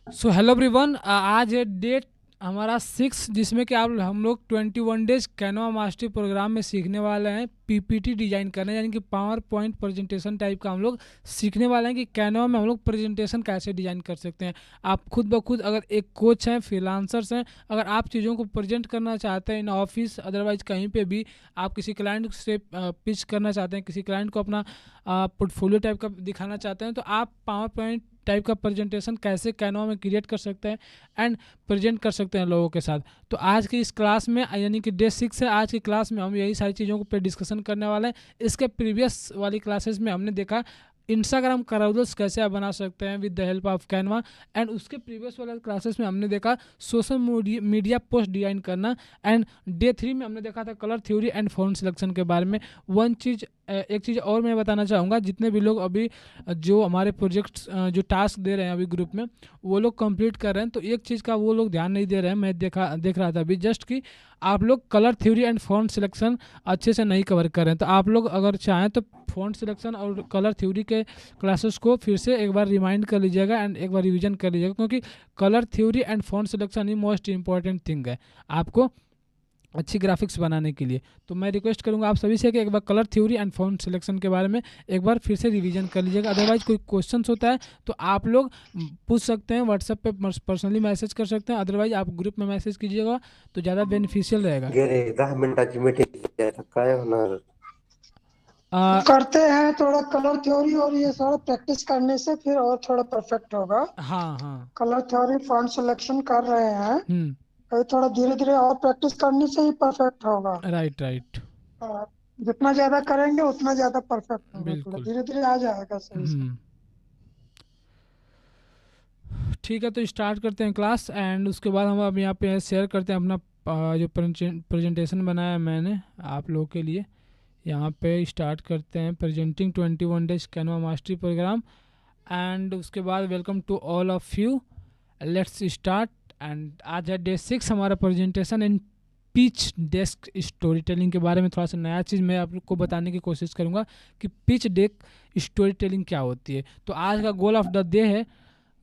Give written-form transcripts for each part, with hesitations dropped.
So hello everyone, आज है date हमारा 6, जिसमें कि आप हम लोग 21 डेज कैनवा मास्टरी प्रोग्राम में सीखने वाले हैं पीपीटी डिजाइन करना, यानी कि पावर पॉइंट प्रेजेंटेशन टाइप का हम लोग सीखने वाले हैं कि कैनवा में हम लोग प्रेजेंटेशन कैसे डिजाइन कर सकते हैं। आप खुद ब खुद अगर एक कोच हैं, फ्रीलांसर्स हैं, अगर आप चीज़ों को प्रेजेंट करना चाहते हैं इन ऑफिस अदरवाइज कहीं पे भी, आप किसी क्लाइंट से पिच करना चाहते हैं, किसी क्लाइंट को अपना पोर्टफोलियो टाइप का दिखाना चाहते हैं, तो आप पावर पॉइंट टाइप का प्रेजेंटेशन कैसे कैनवा में क्रिएट कर सकते हैं एंड प्रेजेंट कर सकते हैं लोगों के साथ। तो आज की इस क्लास में, यानी कि डे 6 है, आज की क्लास में हम यही सारी चीज़ों को पे डिस्कशन करने वाले हैं। इसके प्रीवियस वाली क्लासेस में हमने देखा इंस्टाग्राम कराउडल्स कैसे आप बना सकते हैं with the help of Canva, and उसके प्रीवियस वाले क्लासेस में हमने देखा सोशल मीडिया पोस्ट डिजाइन करना, एंड डे 3 में हमने देखा था colour theory and font selection के बारे में। एक चीज़ और मैं बताना चाहूँगा, जितने भी लोग अभी जो हमारे प्रोजेक्ट्स जो टास्क दे रहे हैं अभी ग्रुप में, वो लोग कंप्लीट कर रहे हैं, तो एक चीज़ का वो लोग ध्यान नहीं दे रहे हैं। मैं देख रहा था अभी जस्ट कि आप लोग colour theory and font selection अच्छे से नहीं कवर कर रहे हैं। तो आप लोग अगर चाहें तो फॉन्ट सिलेक्शन और कलर थ्योरी के क्लासेस को फिर से एक बार रिमाइंड कर लीजिएगा एंड एक बार रिवीजन कर लीजिएगा, क्योंकि colour theory and font selection he most important thing है आपको अच्छी ग्राफिक्स बनाने के लिए। तो मैं रिक्वेस्ट करूंगा आप सभी से कि एक बार colour theory and font selection के बारे में एक बार फिर से रिवीजन कर लीजिएगा। अदरवाइज कोई क्वेश्चंस होता है तो आप लोग पूछ सकते हैं, व्हाट्सएप पे पर्सनली मैसेज कर सकते हैं, अदरवाइज आप ग्रुप में मैसेज कीजिएगा तो ज़्यादा बेनिफिशियल रहेगा। गेले 10 मिनिटाची मीटिंग आता काय होणार? आ, करते हैं थोड़ा कलर थ्योरी और ये सारा प्रैक्टिस करने से फिर और थोड़ा परफेक्ट होगा। हाँ हाँ। कलर थ्योरी फॉन्ट सिलेक्शन कर रहे हैं, हम्म। अभी थोड़ा धीरे धीरे और प्रैक्टिस करने से ही परफेक्ट होगा। Right right. और जितना ज्यादा करेंगे उतना ज्यादा परफेक्ट होगा, थोड़ा बिल्कुल। धीरे धीरे आ जाएगा सही से। हम्म। ठीक है, तो स्टार्ट करते हैं क्लास, एंड उसके बाद हम अब यहाँ पे शेयर करते हैं अपना जो प्रेजेंटेशन बनाया है मैंने आप लोगों के लिए। यहाँ पे स्टार्ट करते हैं presenting 21 days Canva mastery programme, and उसके बाद welcome to all of you, let's start. And आज है डे 6 हमारा presentation in pitch desk story telling के बारे में। थोड़ा सा नया चीज़ मैं आप लोग को बताने की कोशिश करूँगा कि पिच डेक स्टोरी टेलिंग क्या होती है। तो आज का गोल ऑफ द डे है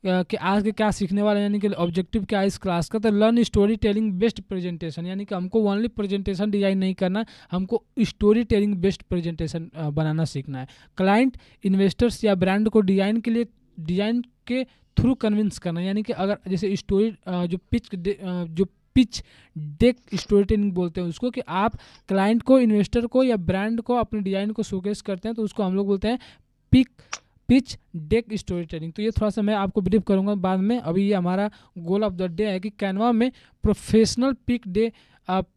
कि आज के क्या सीखने वाले हैं, यानी कि ऑब्जेक्टिव क्या है इस क्लास का। तो learn story telling best presentation, यानी कि हमको ओनली प्रेजेंटेशन डिजाइन नहीं करना, हमको स्टोरी टेलिंग बेस्ट प्रेजेंटेशन बनाना सीखना है। क्लाइंट, इन्वेस्टर्स या ब्रांड को डिजाइन के थ्रू कन्विंस करना, यानी कि अगर जैसे स्टोरी जो पिच डेक स्टोरी टेलिंग बोलते हैं उसको, कि आप क्लाइंट को, इन्वेस्टर को या ब्रांड को अपने डिजाइन को शोकेस करते हैं, तो उसको हम लोग बोलते हैं pick pitch deck story telling. तो ये थोड़ा सा मैं आपको ब्रीफ करूंगा बाद में। अभी ये हमारा गोल ऑफ द डे है कि कैनवा में प्रोफेशनल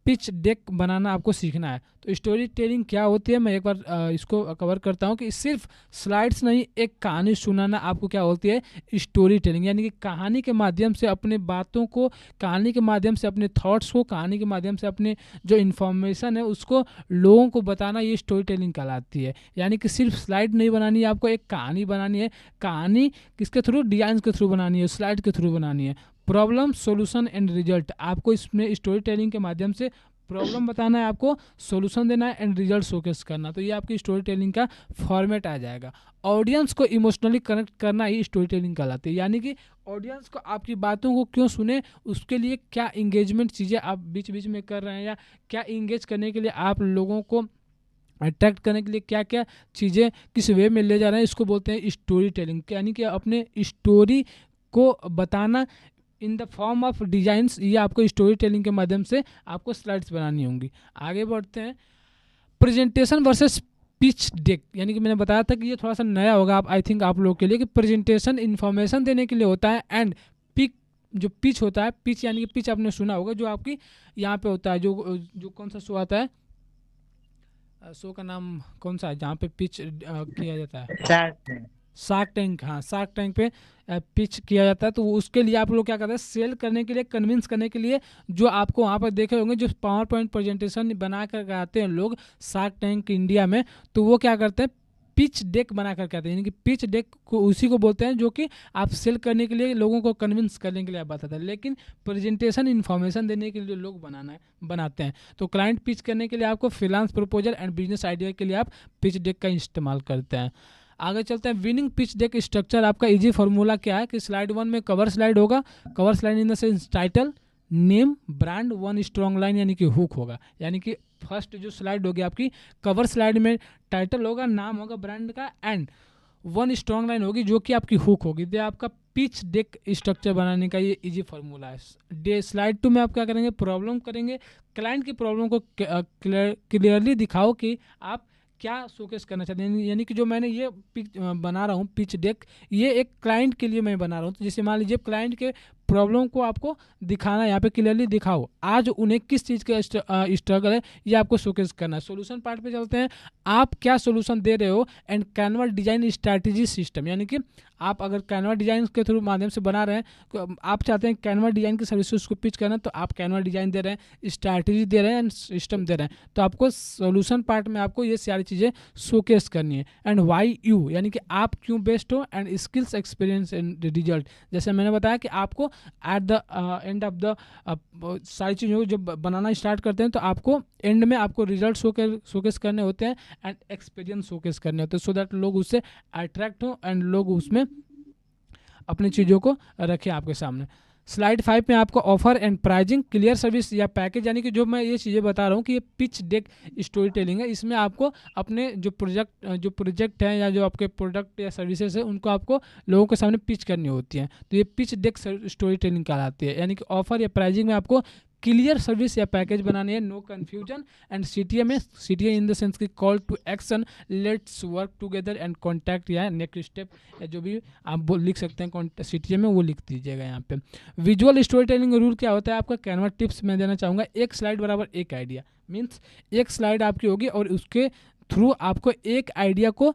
पिच डेक बनाना आपको सीखना है। तो स्टोरी टेलिंग क्या होती है, मैं एक बार इसको कवर करता हूँ कि सिर्फ स्लाइड्स नहीं, एक कहानी सुनाना आपको क्या होती है स्टोरी टेलिंग, यानी कि कहानी के माध्यम से अपने बातों को, कहानी के माध्यम से अपने थॉट्स को, कहानी के माध्यम से अपने जो इन्फॉर्मेशन है उसको लोगों को बताना, ये स्टोरी टेलिंग कहलाती है। यानी कि सिर्फ स्लाइड नहीं बनानी है, आपको एक कहानी बनानी है। कहानी किसके थ्रू? डिजाइन के थ्रू बनानी है, स्लाइड के थ्रू बनानी है। प्रॉब्लम, सॉल्यूशन एंड रिजल्ट, आपको इसमें स्टोरी टेलिंग के माध्यम से प्रॉब्लम बताना है, आपको सॉल्यूशन देना है एंड रिजल्ट शोकेस करना। तो ये आपकी स्टोरी टेलिंग का फॉर्मेट आ जाएगा। ऑडियंस को इमोशनली कनेक्ट करना ही स्टोरी टेलिंग कहलाती है, यानी कि ऑडियंस को आपकी बातों को क्यों सुने, उसके लिए क्या इंगेजमेंट चीज़ें आप बीच बीच में कर रहे हैं, या क्या इंगेज करने के लिए आप लोगों को अट्रैक्ट करने के लिए क्या क्या चीज़ें किस वे में ले जा रहे हैं, इसको बोलते हैं स्टोरी टेलिंग। यानी कि अपने स्टोरी को बताना in the form of designs, ये आपको स्टोरी टेलिंग के माध्यम से आपको स्लाइड्स बनानी होंगी। आगे बढ़ते हैं, प्रेजेंटेशन वर्सेस पिच डेक, यानी कि मैंने बताया था कि ये थोड़ा सा नया होगा आप, आई थिंक आप लोगों के लिए, कि प्रेजेंटेशन इन्फॉर्मेशन देने के लिए होता है, एंड पिक जो पिच होता है, पिच यानी कि पिच आपने सुना होगा जो आपकी यहाँ पे होता है, जो जो कौन सा शो आता है, शो का नाम कौन सा है जहाँ पे पिच किया जाता है? Shark tank. हाँ, शार्क टैंक पे पिच किया जाता है। तो उसके लिए आप लोग क्या करते हैं, सेल करने के लिए, कन्विंस करने के लिए, जो आपको वहाँ पर देखे होंगे जो पावर पॉइंट प्रेजेंटेशन बना कर आते हैं लोग शार्क टैंक इंडिया में, तो वो क्या करते हैं, पिच डेक बना करके आते हैं। यानी कि पिच डेक को उसी को बोलते हैं जो कि आप सेल करने के लिए, लोगों को कन्विंस करने के लिए आप बताते हैं, लेकिन प्रेजेंटेशन इन्फॉर्मेशन देने के लिए लोग बनाते हैं। तो क्लाइंट पिच करने के लिए आपको freelance proposal and business idea के लिए आप पिच डेक का इस्तेमाल करते हैं। आगे चलते हैं। विनिंग पिच डेक स्ट्रक्चर आपका इजी फार्मूला क्या है कि स्लाइड 1 में कवर स्लाइड होगा, cover slide in the sense title, name, brand, one strong line यानी कि हुक होगा। यानी कि फर्स्ट जो स्लाइड होगी आपकी, कवर स्लाइड में टाइटल होगा, नाम होगा ब्रांड का, एंड वन स्ट्रॉन्ग लाइन होगी जो कि आपकी हुक होगी। ये आपका पिच डेक स्ट्रक्चर बनाने का ये इजी फार्मूला है। डे स्लाइड 2 में आप क्या करेंगे, प्रॉब्लम करेंगे, क्लाइंट की प्रॉब्लम को क्लियरली दिखाओ कि आप क्या शोकेस करना चाहते हैं। यानी कि जो मैंने ये पिच बना रहा हूँ पिच डेक, ये एक क्लाइंट के लिए मैं बना रहा हूँ। तो जैसे मान लीजिए क्लाइंट के प्रॉब्लम को आपको दिखाना है, यहाँ पे क्लियरली दिखाओ आज उन्हें किस चीज़ का स्ट्रगल है, ये आपको शोकेस करना है। सोल्यूशन पार्ट पे चलते हैं, आप क्या सोल्यूशन दे रहे हो, and Canva design strategy system. यानी कि आप अगर कैनवा डिजाइन के थ्रू माध्यम से बना रहे हैं, तो आप चाहते हैं कैनवा डिजाइन की सर्विसेज को पिच करना, तो आप कैनवा डिजाइन दे रहे हैं, स्ट्रैटेजी दे रहे हैं, एंड सिस्टम दे रहे हैं, तो आपको सोल्यूशन पार्ट में आपको ये सारी चीज़ें शोकेस करनी है। एंड वाई यू, यानी कि आप क्यों बेस्ट हो, and skills, experience and result. जैसे मैंने बताया कि आपको eight the end of the सारी चीज़ों को जब बनाना स्टार्ट करते हैं, तो आपको एंड में आपको रिजल्ट शोकेस करने होते हैं, एंड एक्सपीरियंस शोकेस करने होते हैं, सो दैट लोग उससे अट्रैक्ट हो एंड लोग उसमें अपनी चीज़ों को रखें आपके सामने। स्लाइड 5 में आपको offer and pricing, clear service या पैकेज। यानी कि जो मैं ये चीज़ें बता रहा हूँ कि ये पिच डेक स्टोरी टेलिंग है, इसमें आपको अपने जो प्रोजेक्ट हैं या जो आपके प्रोडक्ट या सर्विसेज है, उनको आपको लोगों के सामने पिच करनी होती हैं। तो ये पिच डेक स्टोरी टेलिंग कहलाती है। यानी कि ऑफर या प्राइजिंग में आपको क्लियर सर्विस या पैकेज बनाने हैं, नो कन्फ्यूजन। एंड सीटीए में, सीटीए इन द सेंस की call to action, let's work together and contact या नेक्स्ट स्टेप, या जो भी आप लिख सकते हैं सीटीए में, वो लिख दीजिएगा यहाँ पे। विजुअल स्टोरी टेलिंग रूल क्या होता है आपका, कैनवा टिप्स मैं देना चाहूँगा। एक स्लाइड बराबर एक आइडिया, मीन्स एक स्लाइड आपकी होगी और उसके थ्रू आपको एक आइडिया को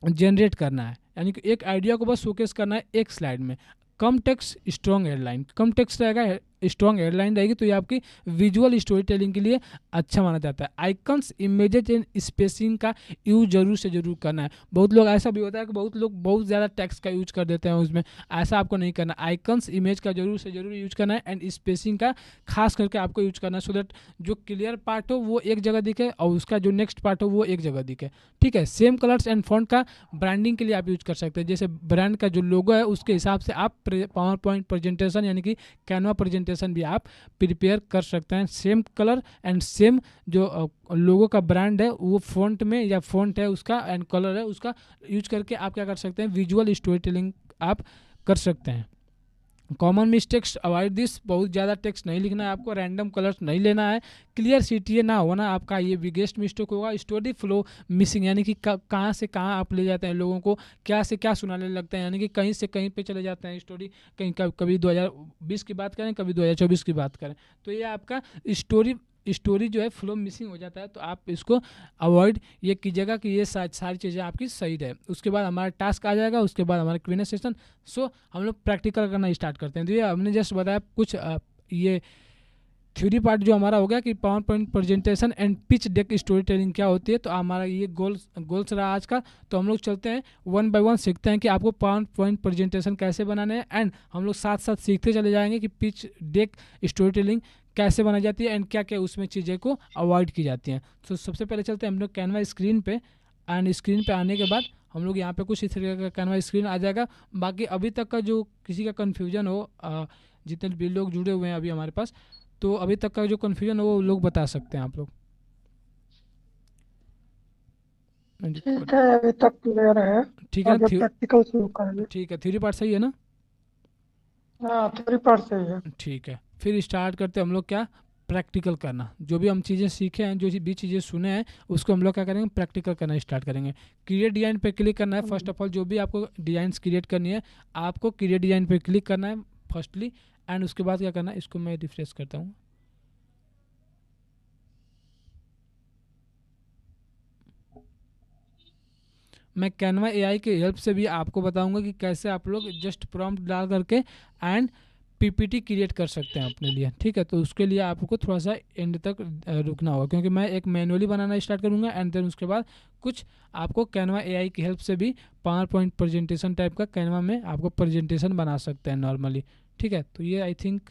जनरेट करना है। यानी कि एक आइडिया को बस शोकेस करना है एक स्लाइड में। कम टेक्स्ट स्ट्रॉन्ग हेडलाइन, कम टेक्स्ट रहेगा, स्ट्रॉन्ग हेडलाइन रहेगी, तो ये आपकी विजुअल स्टोरी टेलिंग के लिए अच्छा माना जाता है। आइकन्स, इमेजेज एंड स्पेसिंग का यूज जरूर से जरूर करना है। बहुत लोग ऐसा भी होता है कि बहुत लोग बहुत ज़्यादा टेक्स्ट का यूज कर देते हैं उसमें, ऐसा आपको नहीं करना। आइकन्स, इमेज का जरूर से जरूर यूज करना है, एंड स्पेसिंग का खास करके आपको यूज करना है, सो दैट जो क्लियर पार्ट हो वो एक जगह दिखे और उसका जो नेक्स्ट पार्ट हो वो एक जगह दिखे। ठीक है। सेम कलर्स एंड फॉन्ट का ब्रांडिंग के लिए आप यूज कर सकते हैं। जैसे ब्रांड का जो लोगो है उसके हिसाब से आप पावर पॉइंट प्रेजेंटेशन यानी कि कैनवा प्रेजेंटेशन भी आप प्रिपेयर कर सकते हैं। सेम कलर एंड सेम जो लोगो का ब्रांड है वो फॉन्ट में या फॉन्ट है उसका एंड कलर है उसका यूज करके आप क्या कर सकते हैं, विजुअल स्टोरी टेलिंग आप कर सकते हैं। कॉमन मिस्टेक्स अवॉइड दिस, बहुत ज़्यादा टेक्स्ट नहीं लिखना है आपको, रैंडम कलर्स नहीं लेना है, क्लियर सीटीए ना होना आपका ये बिगेस्ट मिस्टेक होगा। स्टोरी फ्लो मिसिंग, यानी कि कहाँ से कहाँ आप ले जाते हैं लोगों को, क्या से क्या सुनाने लगते हैं, यानी कि कहीं से कहीं पे चले जाते हैं स्टोरी, कहीं कभी 2020 की बात करें, कभी 2024 की बात करें, तो ये आपका स्टोरी जो है फ्लो मिसिंग हो जाता है। तो आप इसको अवॉइड ये कीजिएगा कि ये सारी चीज़ें आपकी सही रहे। उसके बाद हमारा टास्क आ जाएगा, उसके बाद हमारा क्वेश्चन सेशन। सो हम लोग प्रैक्टिकल करना स्टार्ट करते हैं। तो ये हमने जस्ट बताया कुछ ये थ्योरी पार्ट जो हमारा हो गया कि power point presentation and pitch deck story telling क्या होती है। तो हमारा ये गोल्स रहा आज का। तो हम लोग चलते हैं वन बाय वन, सीखते हैं कि आपको पावर पॉइंट प्रेजेंटेशन कैसे बनाने हैं, एंड हम लोग साथ साथ सीखते चले जाएंगे कि पिच डेक स्टोरी टेलिंग कैसे बनाई जाती है, एंड क्या क्या उसमें चीज़ें को अवॉइड की जाती हैं। तो सबसे पहले चलते हैं हम लोग कैनवा स्क्रीन पे, एंड स्क्रीन पे आने के बाद हम लोग यहाँ पे कुछ इस तरीके का कैनवा स्क्रीन आ जाएगा। बाकी अभी तक का जो किसी का कन्फ्यूजन हो, जितने भी लोग जुड़े हुए हैं अभी हमारे पास, तो अभी तक का जो कन्फ्यूजन हो वो लोग बता सकते हैं आप लोग। ठीक है, अभी तक क्लियर है। ठीक है आगे ना, प्रैक्टिकल शुरू करेंगे। ठीक है, थ्योरी पार्ट सही है ना? हाँ, थ्योरी पार्ट सही है। ठीक है, फिर स्टार्ट करते हैं हम लोग क्या, प्रैक्टिकल करना। जो भी हम चीज़ें सीखे हैं, जो भी चीज़ें सुने हैं, उसको हम लोग क्या करेंगे, प्रैक्टिकल करना स्टार्ट करेंगे। क्रिएट डिजाइन पे क्लिक करना है। फर्स्ट ऑफ ऑल जो भी आपको डिजाइन क्रिएट करनी है, आपको क्रिएट डिजाइन पे क्लिक करना है फर्स्टली, एंड उसके बाद क्या करना है, इसको मैं रिफ्रेश करता हूँ। मैं कैनवा एआई की हेल्प से भी आपको बताऊंगा कि कैसे आप लोग जस्ट प्रॉम्प्ट डाल करके एंड पीपीटी क्रिएट कर सकते हैं अपने लिए। ठीक है, तो उसके लिए आपको थोड़ा सा एंड तक रुकना होगा, क्योंकि मैं एक मैनुअली बनाना स्टार्ट करूंगा, एंड देन उसके बाद कुछ आपको कैनवा एआई की हेल्प से भी पावर पॉइंट प्रेजेंटेशन टाइप का कैनवा में आपको प्रेजेंटेशन बना सकते हैं नॉर्मली। ठीक है, तो ये आई थिंक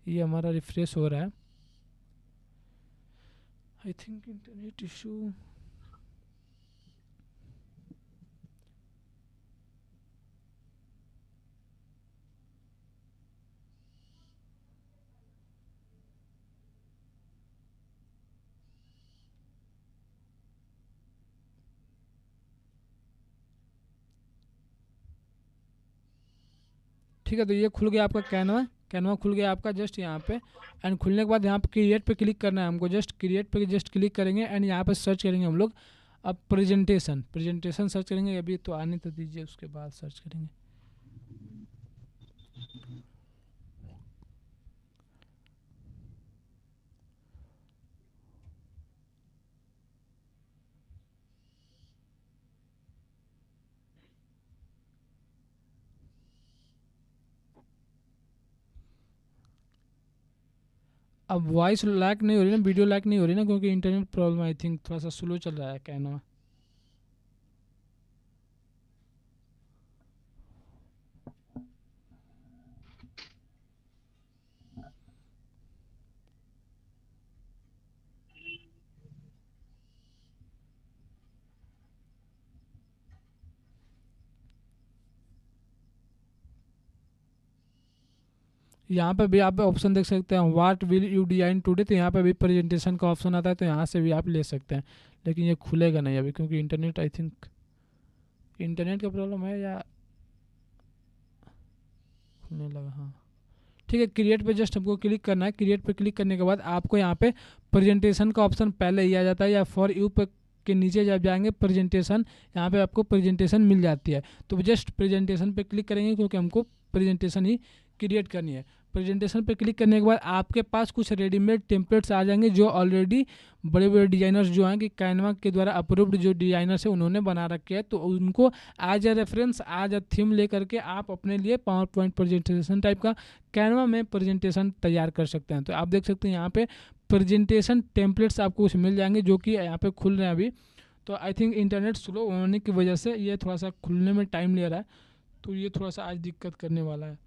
ये हमारा रिफ्रेश हो रहा है। I think internet issue. ठीक है, तो ये खुल गया आपका कैनवा खुल गया आपका जस्ट यहाँ पे। एंड खुलने के बाद यहाँ पे क्रिएट पे क्लिक करना है हमको, जस्ट क्रिएट पे जस्ट क्लिक करेंगे एंड यहाँ पे सर्च करेंगे हम लोग। अब प्रेजेंटेशन सर्च करेंगे, अभी तो आने तो दीजिए, उसके बाद सर्च करेंगे। अब वॉइस लैग नहीं हो रही ना, वीडियो लैग नहीं हो रही ना, क्योंकि इंटरनेट प्रॉब्लम आई थिंक थोड़ा सा स्लो चल रहा है कैनवा। यहाँ पे भी आप ऑप्शन देख सकते हैं, what will you design today, तो यहाँ पे भी प्रेजेंटेशन का ऑप्शन आता है, तो यहाँ से भी आप ले सकते हैं। लेकिन ये खुलेगा नहीं अभी, क्योंकि इंटरनेट आई थिंक इंटरनेट का प्रॉब्लम है या खुलने लगा। हाँ ठीक है, क्रिएट पे जस्ट हमको क्लिक करना है। क्रिएट पे क्लिक करने के बाद आपको यहाँ पे प्रेजेंटेशन का ऑप्शन पहले ही आ जाता है, या फॉर यू पे के नीचे जब जाएंगे प्रेजेंटेशन, यहाँ पे आपको प्रेजेंटेशन मिल जाती है। तो जस्ट प्रेजेंटेशन पे क्लिक करेंगे, क्योंकि हमको प्रेजेंटेशन ही क्रिएट करनी है। प्रेजेंटेशन पे क्लिक करने के बाद आपके पास कुछ रेडीमेड टेम्पलेट्स आ जाएंगे, जो ऑलरेडी बड़े बड़े डिजाइनर्स जो हैं कि कैनवा के द्वारा अप्रूव्ड जो डिजाइनर्स हैं उन्होंने बना रखे हैं, तो उनको as a reference as a theme ले करके आप अपने लिए पावर पॉइंट प्रेजेंटेशन टाइप का कैनवा में प्रेजेंटेशन तैयार कर सकते हैं। तो आप देख सकते हैं यहाँ पे प्रेजेंटेशन टेम्पलेट्स आपको कुछ मिल जाएंगे, जो कि यहाँ पे खुल रहे हैं अभी। तो आई थिंक इंटरनेट स्लो होने की वजह से ये थोड़ा सा खुलने में टाइम ले रहा है, तो ये थोड़ा सा आज दिक्कत करने वाला है।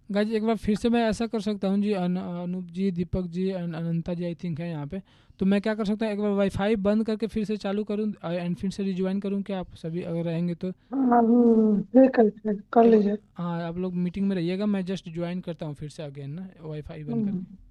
गाइज एक बार फिर से मैं ऐसा कर सकता हूँ जी, Anoop ji, Deepak ji and Ananta ji I think है यहाँ पे। तो मैं क्या कर सकता हूँ, एक बार वाईफाई बंद करके फिर से चालू करूँ एंड फिर से रिज्वाइन करूँ क्या, आप सभी अगर रहेंगे तो? ठीक है, कर एक लीजिए। हाँ, आप लोग मीटिंग में रहिएगा, मैं जस्ट ज्वाइन करता हूँ फिर से अगेन ना, वाईफाई बंद करके।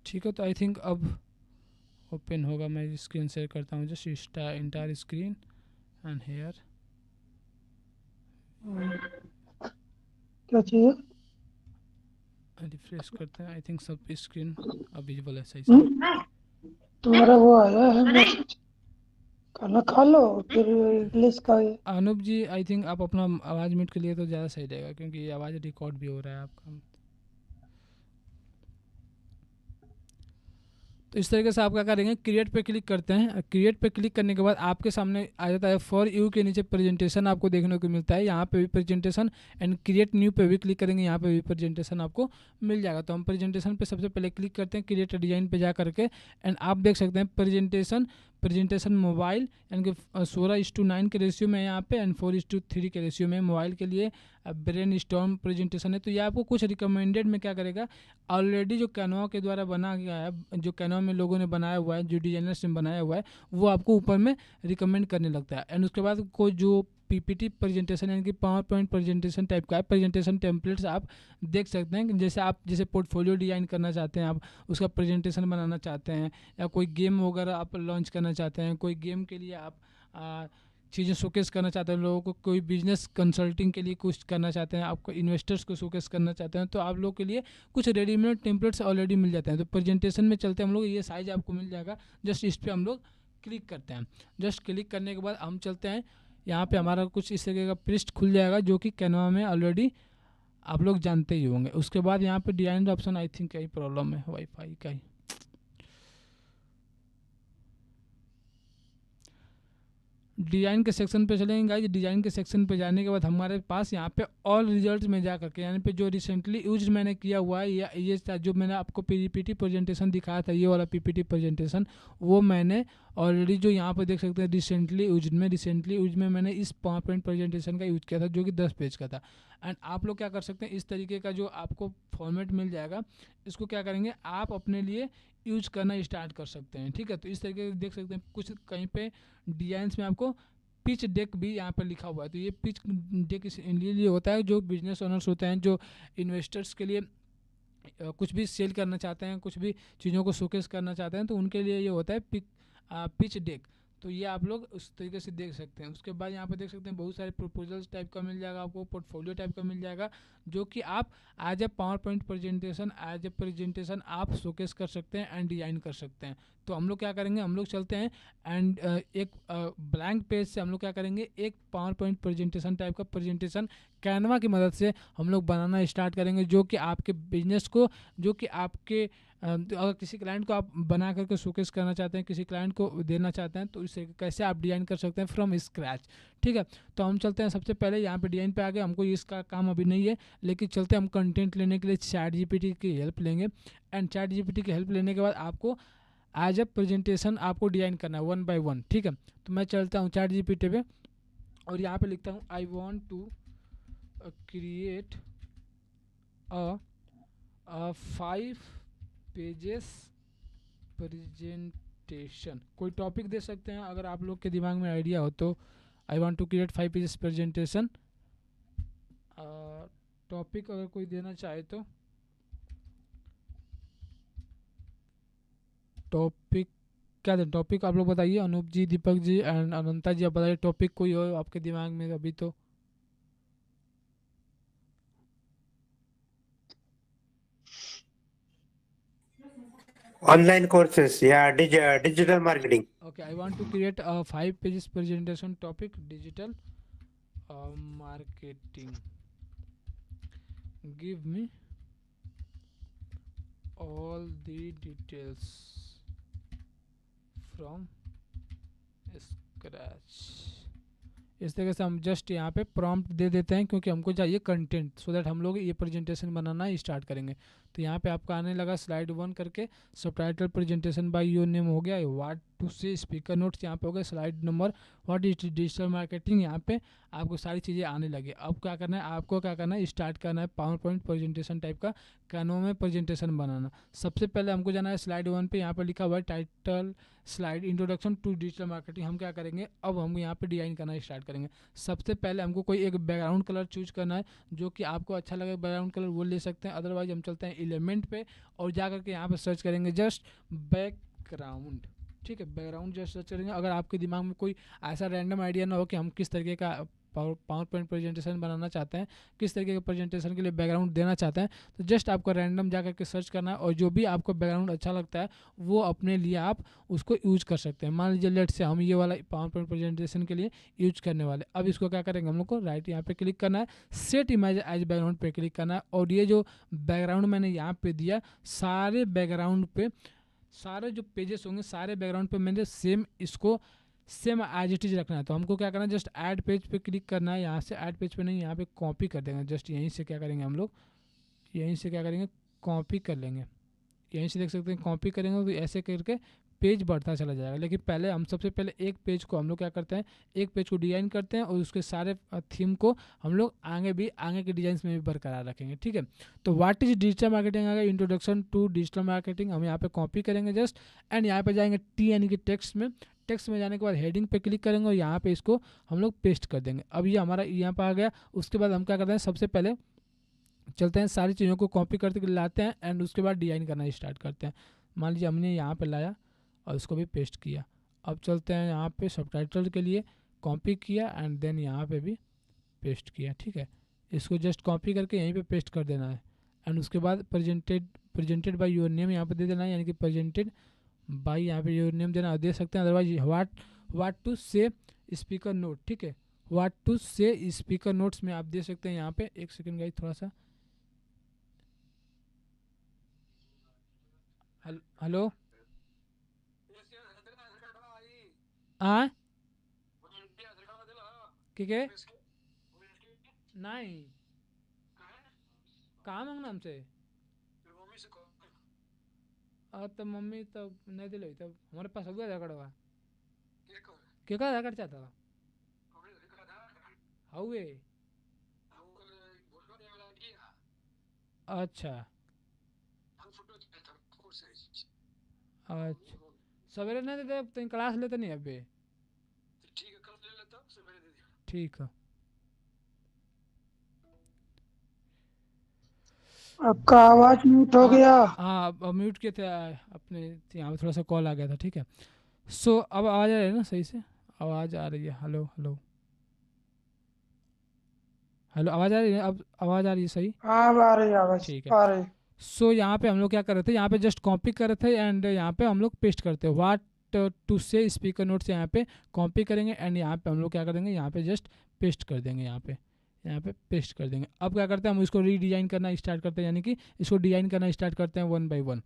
ठीक है, तो आई थिंक अब ओपन होगा। मैं स्क्रीन शेयर करता हूँ, just entire screen and here. क्या चाहिए? रिफ्रेश करते हैं, आई थिंक सब स्क्रीन अब विजिबल है सही से। तुम्हारा वो आया है मैसेज, खाना खा लो फिर इंग्लिश का ये। अनूप जी आई थिंक आप अपना आवाज़ म्यूट के लिए तो ज़्यादा सही रहेगा, क्योंकि ये आवाज़ रिकॉर्ड भी हो रहा है आपका। तो इस तरीके से आप क्या करेंगे, क्रिएट पे क्लिक करते हैं। क्रिएट पे क्लिक करने के बाद आपके सामने आ जाता है फॉर यू के नीचे प्रेजेंटेशन आपको देखने को मिलता है। यहाँ पे भी प्रेजेंटेशन एंड क्रिएट न्यू पे भी क्लिक करेंगे, यहाँ पे भी प्रेजेंटेशन आपको मिल जाएगा। तो हम प्रेजेंटेशन पे सबसे पहले क्लिक करते हैं, क्रिएट डिजाइन पे जा करके एंड आप देख सकते हैं प्रेजेंटेशन मोबाइल यानी कि 16:9 के रेशियो में यहाँ पे एंड 4:3 के रेशियो में मोबाइल के लिए ब्रेन स्टॉर्म प्रेजेंटेशन है। तो ये आपको कुछ रिकमेंडेड में क्या करेगा, ऑलरेडी जो कैनवा के द्वारा बना गया है, जो कैनवा में लोगों ने बनाया हुआ है, जो डिजाइनर्स ने बनाया हुआ है, वो आपको ऊपर में रिकमेंड करने लगता है। एंड उसके बाद कोई जो पीपीटी प्रेजेंटेशन यानी कि पावर पॉइंट प्रेजेंटेशन टाइप का है, प्रेजेंटेशन टेम्पलेट्स आप देख सकते हैं कि जैसे पोर्टफोलियो डिजाइन करना चाहते हैं आप, उसका प्रेजेंटेशन बनाना चाहते हैं, या कोई गेम वगैरह आप लॉन्च करना चाहते हैं, कोई गेम के लिए आप चीज़ें शोकेस करना चाहते हैं लोगों को, कोई बिजनेस कंसल्टिंग के लिए कुछ करना चाहते हैं, आपको इन्वेस्टर्स को शोकेस करना चाहते हैं, तो आप लोग के लिए कुछ रेडीमेड टेम्पलेट्स ऑलरेडी मिल जाते हैं। तो प्रेजेंटेशन में चलते हैं हम लोग, ये साइज आपको मिल जाएगा, जस्ट इस पर हम लोग क्लिक करते हैं। जस्ट क्लिक करने के बाद हम चलते हैं, यहाँ पे हमारा कुछ इस तरीके का पृष्ठ खुल जाएगा, जो कि कैनवा में ऑलरेडी आप लोग जानते ही होंगे। उसके बाद यहाँ पे डिजाइन ऑप्शन, आई थिंक कहीं प्रॉब्लम है वाईफाई का ही। डिज़ाइन के सेक्शन पे चलेंगे गाइस। डिज़ाइन के सेक्शन पे जाने के बाद हमारे पास यहाँ पे ऑल रिजल्ट्स में जा करके, यानी पे जो रिसेंटली यूज मैंने किया हुआ है, या ये जो मैंने आपको पीपीटी प्रेजेंटेशन दिखाया था, ये वाला पीपीटी प्रेजेंटेशन, वो मैंने ऑलरेडी जो यहाँ पे देख सकते हैं रिसेंटली यूज में मैंने इस पावर पॉइंट प्रेजेंटेशन का यूज किया था, जो कि 10 पेज का था। एंड आप लोग क्या कर सकते हैं, इस तरीके का जो आपको फॉर्मेट मिल जाएगा, इसको क्या करेंगे, आप अपने लिए यूज करना स्टार्ट कर सकते हैं। ठीक है, तो इस तरीके से देख सकते हैं कुछ कहीं पे डिजाइंस में आपको पिच डेक भी यहाँ पर लिखा हुआ है। तो ये पिच डेक इसलिए होता है, जो बिजनेस ओनर्स होते हैं, जो इन्वेस्टर्स के लिए कुछ भी सेल करना चाहते हैं, कुछ भी चीज़ों को शोकेस करना चाहते हैं, तो उनके लिए ये होता है पिच डेक। तो ये आप लोग उस तरीके से देख सकते हैं। उसके बाद यहाँ पे देख सकते हैं बहुत सारे प्रपोजल्स टाइप का मिल जाएगा आपको, पोर्टफोलियो टाइप का मिल जाएगा, जो कि आप as a power point presentation आप शोकेस कर सकते हैं एंड डिजाइन कर सकते हैं। तो हम लोग क्या करेंगे, हम लोग चलते हैं एंड एक ब्लैंक पेज से हम लोग क्या करेंगे, एक पावर पॉइंट प्रेजेंटेशन टाइप का प्रेजेंटेशन कैनवा की मदद से हम लोग बनाना स्टार्ट करेंगे, जो कि आपके बिजनेस को, जो कि आपके अगर किसी क्लाइंट को आप बना करके शोकेस करना चाहते हैं, किसी क्लाइंट को देना चाहते हैं, तो इससे कैसे आप डिज़ाइन कर सकते हैं फ्रॉम स्क्रैच। ठीक है, तो हम चलते हैं सबसे पहले यहाँ पे डिज़ाइन पे आ गए। हमको इसका काम अभी नहीं है, लेकिन चलते हैं हम कंटेंट लेने के लिए चैट जीपीटी की हेल्प लेंगे। एंड चैट जीपीटी की हेल्प लेने के बाद आपको एज ए प्रेजेंटेशन आपको डिज़ाइन करना है 1 by 1। ठीक है, तो मैं चलता हूँ चैट जीपीटी पे और यहाँ पे लिखता हूँ I want to create a 5 pages presentation. कोई टॉपिक दे सकते हैं अगर आप लोग के दिमाग में आइडिया हो तो। I want to create 5 pages presentation. Topic अगर कोई देना चाहे तो टॉपिक क्या दें, टॉपिक आप लोग बताइए, अनूप जी, दीपक जी एंड अनंता जी, आप बताइए टॉपिक कोई हो आपके दिमाग में अभी तो। ऑनलाइन कोर्सेस या digital marketing. Okay, I want to create a 5 pages presentation topic digital marketing. Give me all the details from scratch. इस तरह से हम जस्ट यहाँ पे प्रॉम्प्ट दे देते हैं, क्योंकि हमको चाहिए कंटेंट, सो दैट हम लोग ये प्रेजेंटेशन बनाना स्टार्ट करेंगे। तो यहाँ पे आपका आने लगा स्लाइड 1 करके, subtitle presentation by your name हो गया, व्हाट टू से स्पीकर नोट्स यहाँ पे हो गया, slide number what is digital marketing, यहाँ पे आपको सारी चीज़ें आने लगी। अब क्या करना है, आपको क्या करना है, स्टार्ट करना है पावर पॉइंट प्रेजेंटेशन टाइप का कैनवा में प्रेजेंटेशन बनाना। सबसे पहले हमको जाना है स्लाइड 1 पे, यहाँ पर लिखा हुआ है title slide introduction to digital marketing. हम क्या करेंगे, अब हम यहाँ पे डिजाइन करना स्टार्ट करेंगे। सबसे पहले हमको कोई एक बैकग्राउंड कलर चूज करना है, जो कि आपको अच्छा लगे बैकग्राउंड कलर वो ले सकते हैं, अदरवाइज हम चलते हैं एलिमेंट पे और जा करके यहाँ पे सर्च करेंगे जस्ट बैकग्राउंड। ठीक है, बैकग्राउंड जस्ट सर्च करेंगे। अगर आपके दिमाग में कोई ऐसा रैंडम आइडिया ना हो कि हम किस तरीके का पावर पॉइंट प्रेजेंटेशन बनाना चाहते हैं, किस तरीके के प्रेजेंटेशन के लिए बैकग्राउंड देना चाहते हैं, तो जस्ट आपको रैंडम जा करके सर्च करना है और जो भी आपको बैकग्राउंड अच्छा लगता है वो अपने लिए आप उसको यूज कर सकते हैं। मान लीजिए लेट से हम ये वाला पावर पॉइंट प्रेजेंटेशन के लिए यूज करने वाले। अब इसको क्या करेंगे, हम लोग को राइट यहाँ पे क्लिक करना है, सेट इमेज एज बैकग्राउंड पे क्लिक करना है और ये जो बैकग्राउंड मैंने यहाँ पे दिया, सारे बैकग्राउंड पे सारे जो पेजेस होंगे सारे बैकग्राउंड पे मैंने सेम इसको सेम एज इट इज रखना है। तो हमको क्या करना है, जस्ट ऐड पेज पे क्लिक करना है, यहाँ से ऐड पेज पे नहीं, यहाँ पे कॉपी कर देंगे। जस्ट यहीं से क्या करेंगे हम लोग, यहीं से क्या करेंगे, कॉपी कर लेंगे। यहीं से देख सकते हैं कॉपी करेंगे तो ऐसे करके पेज बढ़ता चला जाएगा। लेकिन पहले हम सबसे पहले एक पेज को हम लोग क्या करते हैं, एक पेज को डिजाइन करते हैं और उसके सारे थीम को हम लोग आगे के डिजाइन में भी बरकरार रखेंगे। ठीक है, तो व्हाट इज डिजिटल मार्केटिंग आ गया, इंट्रोडक्शन टू डिजिटल मार्केटिंग, हम यहाँ पे कॉपी करेंगे जस्ट एंड यहाँ पे जाएंगे टी यानी कि टेक्स्ट में। टेक्स्ट में जाने के बाद हेडिंग पे क्लिक करेंगे और यहाँ पे इसको हम लोग पेस्ट कर देंगे। अब ये हमारा यहाँ पे आ गया। उसके बाद हम क्या करते हैं, सबसे पहले चलते हैं सारी चीज़ों को कॉपी करते लाते हैं एंड उसके बाद डिजाइन करना स्टार्ट करते हैं। मान लीजिए हमने यहाँ पे लाया और इसको भी पेस्ट किया। अब चलते हैं यहाँ पे सबटाइटल के लिए, कॉपी किया एंड देन यहाँ पे भी पेस्ट किया। ठीक है, इसको जस्ट कॉपी करके यहीं पे पेस्ट कर देना है एंड उसके बाद प्रेजेंटेड बाय योर नेम यहाँ पे दे देना है, यानी कि प्रेजेंटेड बाय यहाँ पे योर नेम देना दे सकते हैं। अदरवाइज व्हाट टू से स्पीकर नोट। ठीक है, व्हाट टू से स्पीकर नोट्स में आप दे सकते हैं यहाँ पे। एक सेकेंड गाइस, थोड़ा सा हेलो हाँ के नहीं कहाँ मांगना हमसे, तो मम्मी तो नहीं दिले, तब हमारे पास हो गया आधार कार्ड हुआ के का आधार कार्ड चाहता था हुए। अच्छा अच्छा, सवेरे नहीं देते, तो क्लास लेते नहीं अभी। ठीक है, आपका आवाज म्यूट हो गया। हाँ म्यूट किए थे अपने, यहाँ पे थोड़ा सा कॉल आ गया था। ठीक है, सो अब आवाज़ आ रही है ना सही से, आवाज़ आ रही है, हेलो हेलो हेलो, आवाज़ आ रही है, अब आवाज़ आ रही है सही। हाँ अब आ रही है आवाज, ठीक है, आ रही। सो यहाँ पे हम लोग क्या कर रहे थे, यहाँ पे जस्ट कॉपी कर रहे थे एंड यहाँ पे हम लोग पेस्ट करते हैं। व्हाट टू से स्पीकर नोट से यहाँ पे कॉपी करेंगे एंड यहाँ पे हम लोग क्या करेंगे, यहाँ पे जस्ट पेस्ट कर देंगे, यहाँ पे पेस्ट कर देंगे। अब क्या करते हैं, हम इसको रीडिज़ाइन करना स्टार्ट करते हैं, यानी कि इसको डिज़ाइन करना स्टार्ट करते हैं वन बाय वन।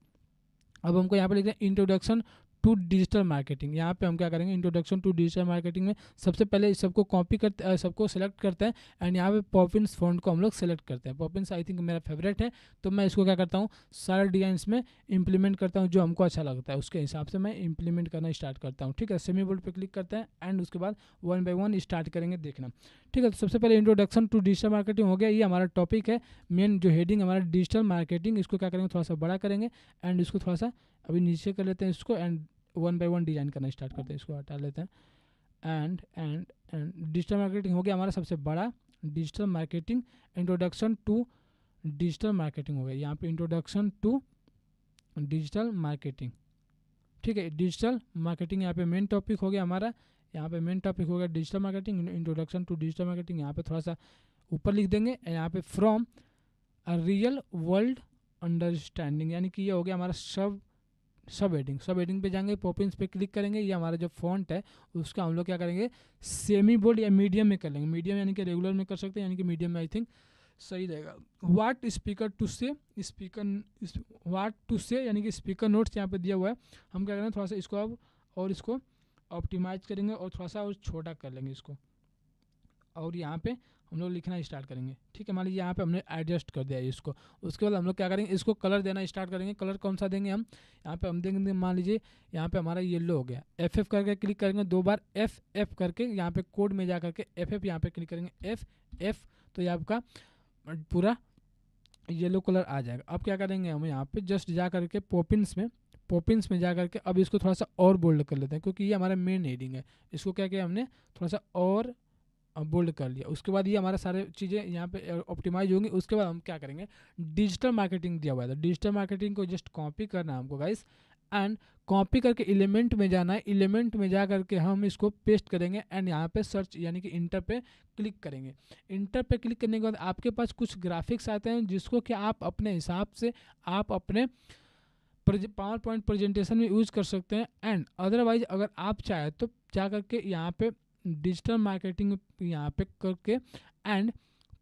अब हमको यहाँ पे लिखते हैं इंट्रोडक्शन टू डिजिटल मार्केटिंग। यहाँ पे हम क्या करेंगे, इंट्रोडक्शन टू डिजिटल मार्केटिंग में सबसे पहले इस सबको कॉपी करते सबको सेलेक्ट करते हैं एंड यहाँ पे पॉपिन्स फॉन्ट को हम लोग सेलेक्ट करते हैं। पॉपिन्स आई थिंक मेरा फेवरेट है, तो मैं इसको क्या करता हूँ, सारे डिजाइंस में इंप्लीमेंट करता हूँ, जो हमको अच्छा लगता है उसके हिसाब से मैं इंप्लीमेंट करना स्टार्ट करता हूँ। ठीक है, सेमी बोल्ड पे क्लिक करते हैं एंड उसके बाद वन बाय वन स्टार्ट करेंगे देखना। ठीक है, तो सबसे पहले इंट्रोडक्शन टू डिजिटल मार्केटिंग हो गया, ये हमारा टॉपिक है मेन, जो हेडिंग हमारा डिजिटल मार्केटिंग। इसको क्या करेंगे, थोड़ा सा बड़ा करेंगे एंड इसको थोड़ा सा अभी नीचे कर लेते हैं इसको and one by one design करना स्टार्ट करते हैं। इसको हटा लेते हैं एंड डिजिटल मार्केटिंग हो गया हमारा सबसे बड़ा, digital marketing. Introduction to digital marketing हो गया, यहाँ पे इंट्रोडक्शन टू डिजिटल मार्केटिंग। ठीक है, डिजिटल मार्केटिंग यहाँ पे मेन टॉपिक हो गया हमारा, यहाँ पे मेन टॉपिक हो गया digital marketing, introduction to digital marketing. यहाँ पे थोड़ा सा ऊपर लिख देंगे, यहाँ पे from a real world understanding, यानी कि ये हो गया हमारा सब हेडिंग पे जाएंगे, पॉपिन्स पे क्लिक करेंगे, ये हमारा जो फॉन्ट है उसका हम लोग क्या करेंगे, सेमी बोल्ड या मीडियम में कर लेंगे। मीडियम यानी कि रेगुलर में कर सकते हैं, यानी कि मीडियम में आई थिंक सही रहेगा। व्हाट स्पीकर टू से यानी कि स्पीकर नोट्स यहाँ पे दिया हुआ है, हम क्या करेंगे, थोड़ा सा इसको अब और इसको ऑप्टिमाइज करेंगे और थोड़ा सा और छोटा कर लेंगे इसको, और यहाँ पे हम लोग लिखना स्टार्ट करेंगे। ठीक है, मान लीजिए यहाँ पे हमने एडजस्ट कर दिया है इसको। उसके बाद हम लोग क्या करेंगे, इसको कलर देना स्टार्ट करेंगे। कलर कौन सा देंगे हम, यहाँ पे हम देंगे, मान लीजिए यहाँ पे हमारा येलो हो गया, FF करके क्लिक करेंगे 2 बार, FF करके यहाँ पे कोड में जा करके FF यहाँ पे क्लिक करेंगे, FF, तो ये आपका पूरा येलो कलर आ जाएगा। अब क्या करेंगे, हम यहाँ पे जस्ट जा करके पॉपिन्स में जा करके अब इसको थोड़ा सा और बोल्ड कर लेते हैं, क्योंकि ये हमारा मेन हेडिंग है। इसको क्या किया हमने, थोड़ा सा और बोल्ड कर लिया। उसके बाद ये हमारा सारे चीज़ें यहाँ पे ऑप्टिमाइज होंगी। उसके बाद हम क्या करेंगे, डिजिटल मार्केटिंग दिया हुआ है, तो डिजिटल मार्केटिंग को जस्ट कॉपी करना है हमको गाइस एंड कॉपी करके एलिमेंट में जाना है, एलिमेंट में जा करके हम इसको पेस्ट करेंगे एंड यहाँ पे सर्च यानी कि इंटर पे क्लिक करेंगे। इंटर पे क्लिक करने के बाद आपके पास कुछ ग्राफिक्स आते हैं जिसको कि आप अपने हिसाब से आप अपने पावर पॉइंट प्रेजेंटेशन में यूज़ कर सकते हैं। एंड अदरवाइज अगर आप चाहे तो जा करके यहाँ पे डिजिटल मार्केटिंग यहाँ पे करके एंड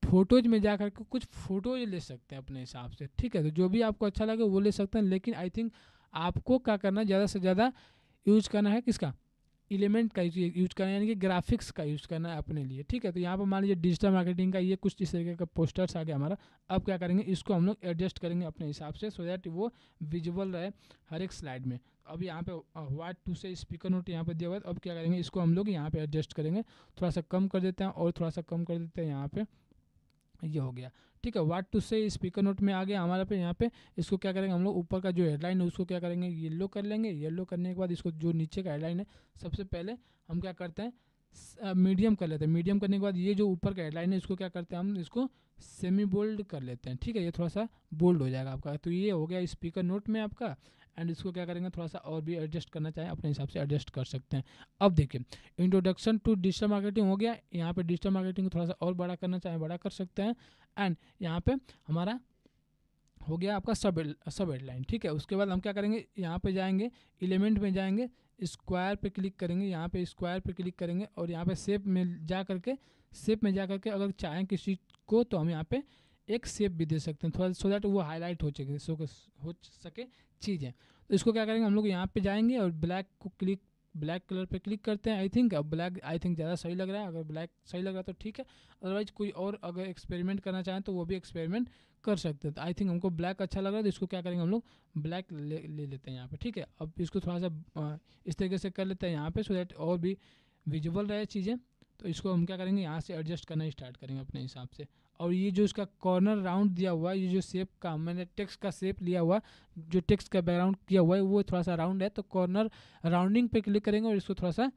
फोटोज में जा करके कुछ फोटोज ले सकते हैं अपने हिसाब से, ठीक है। तो जो भी आपको अच्छा लगे वो ले सकते हैं, लेकिन आई थिंक आपको क्या करना है, ज़्यादा से ज़्यादा यूज करना है किसका, एलिमेंट का यूज करना है, यानी कि ग्राफिक्स का यूज़ करना है अपने लिए, ठीक है। तो यहाँ पर मान लीजिए डिजिटल मार्केटिंग का ये कुछ इस तरीके का पोस्टर्स आ गया हमारा। अब क्या करेंगे, इसको हम लोग एडजस्ट करेंगे अपने हिसाब से सो दैट वो विजुअल रहे हर एक स्लाइड में। अब यहाँ पे व्हाट टू से स्पीकर नोट यहाँ पे दिया हुआ है। अब क्या करेंगे, इसको हम लोग यहाँ पे एडजस्ट करेंगे, थोड़ा सा कम कर देते हैं और थोड़ा सा कम कर देते हैं यहाँ पे, ये हो गया, ठीक है। व्हाट टू से स्पीकर नोट में आ गया हमारा पे यहाँ पे। इसको क्या करेंगे हम लोग, ऊपर का जो हेडलाइन है उसको क्या करेंगे, येलो कर लेंगे। येलो करने के बाद इसको जो नीचे का हेडलाइन है सबसे पहले हम क्या करते हैं, मीडियम कर लेते हैं। मीडियम करने के बाद ये जो ऊपर का हेडलाइन है इसको क्या करते हैं, हम इसको सेमी बोल्ड कर लेते हैं, ठीक है। ये थोड़ा सा बोल्ड हो जाएगा आपका। तो ये हो गया स्पीकर नोट में आपका। एंड इसको क्या करेंगे, थोड़ा सा और भी एडजस्ट करना चाहें अपने हिसाब से एडजस्ट कर सकते हैं। अब देखिए इंट्रोडक्शन टू डिजिटल मार्केटिंग हो गया। यहाँ पे डिजिटल मार्केटिंग को थोड़ा सा और बड़ा करना चाहें बड़ा कर सकते हैं। एंड यहाँ पे हमारा हो गया आपका सब हेडलाइन, ठीक है। उसके बाद हम क्या करेंगे, यहाँ पे जाएंगे, एलिमेंट में जाएंगे, स्क्वायर पे क्लिक करेंगे, यहाँ पे स्क्वायर पे क्लिक करेंगे और यहाँ पे शेप में जा करके, शेप में जा करके अगर चाहें किसी को तो हम यहाँ पे एक शेप भी दे सकते हैं थोड़ा, सो दैट वो हाईलाइट हो सके चीज़ें। तो इसको क्या करेंगे हम लोग, यहाँ पे जाएंगे और ब्लैक कलर पे क्लिक करते हैं। आई थिंक अब ब्लैक ज़्यादा सही लग रहा है। अगर ब्लैक सही लग रहा है तो ठीक है, अदरवाइज कोई और अगर एक्सपेरिमेंट करना चाहें तो वो भी एक्सपेरिमेंट कर सकते हैं। तो आई थिंक हमको ब्लैक अच्छा लग रहा है तो इसको क्या करेंगे हम लोग, ब्लैक ले लेते हैं यहाँ पे, ठीक है। अब इसको थोड़ा सा इस तरीके से कर लेते हैं यहाँ पे, सो दैट और भी विजुअल रहे चीज़ें। तो इसको हम क्या करेंगे, यहाँ से एडजस्ट करना स्टार्ट करेंगे अपने हिसाब से। और ये जो इसका कॉर्नर राउंड दिया हुआ है, ये जो शेप का मैंने टेक्स्ट का शेप लिया हुआ, जो टेक्स्ट का बैकग्राउंड किया हुआ है वो थोड़ा सा राउंड है, तो कॉर्नर राउंडिंग पे क्लिक करेंगे और इसको थोड़ा सा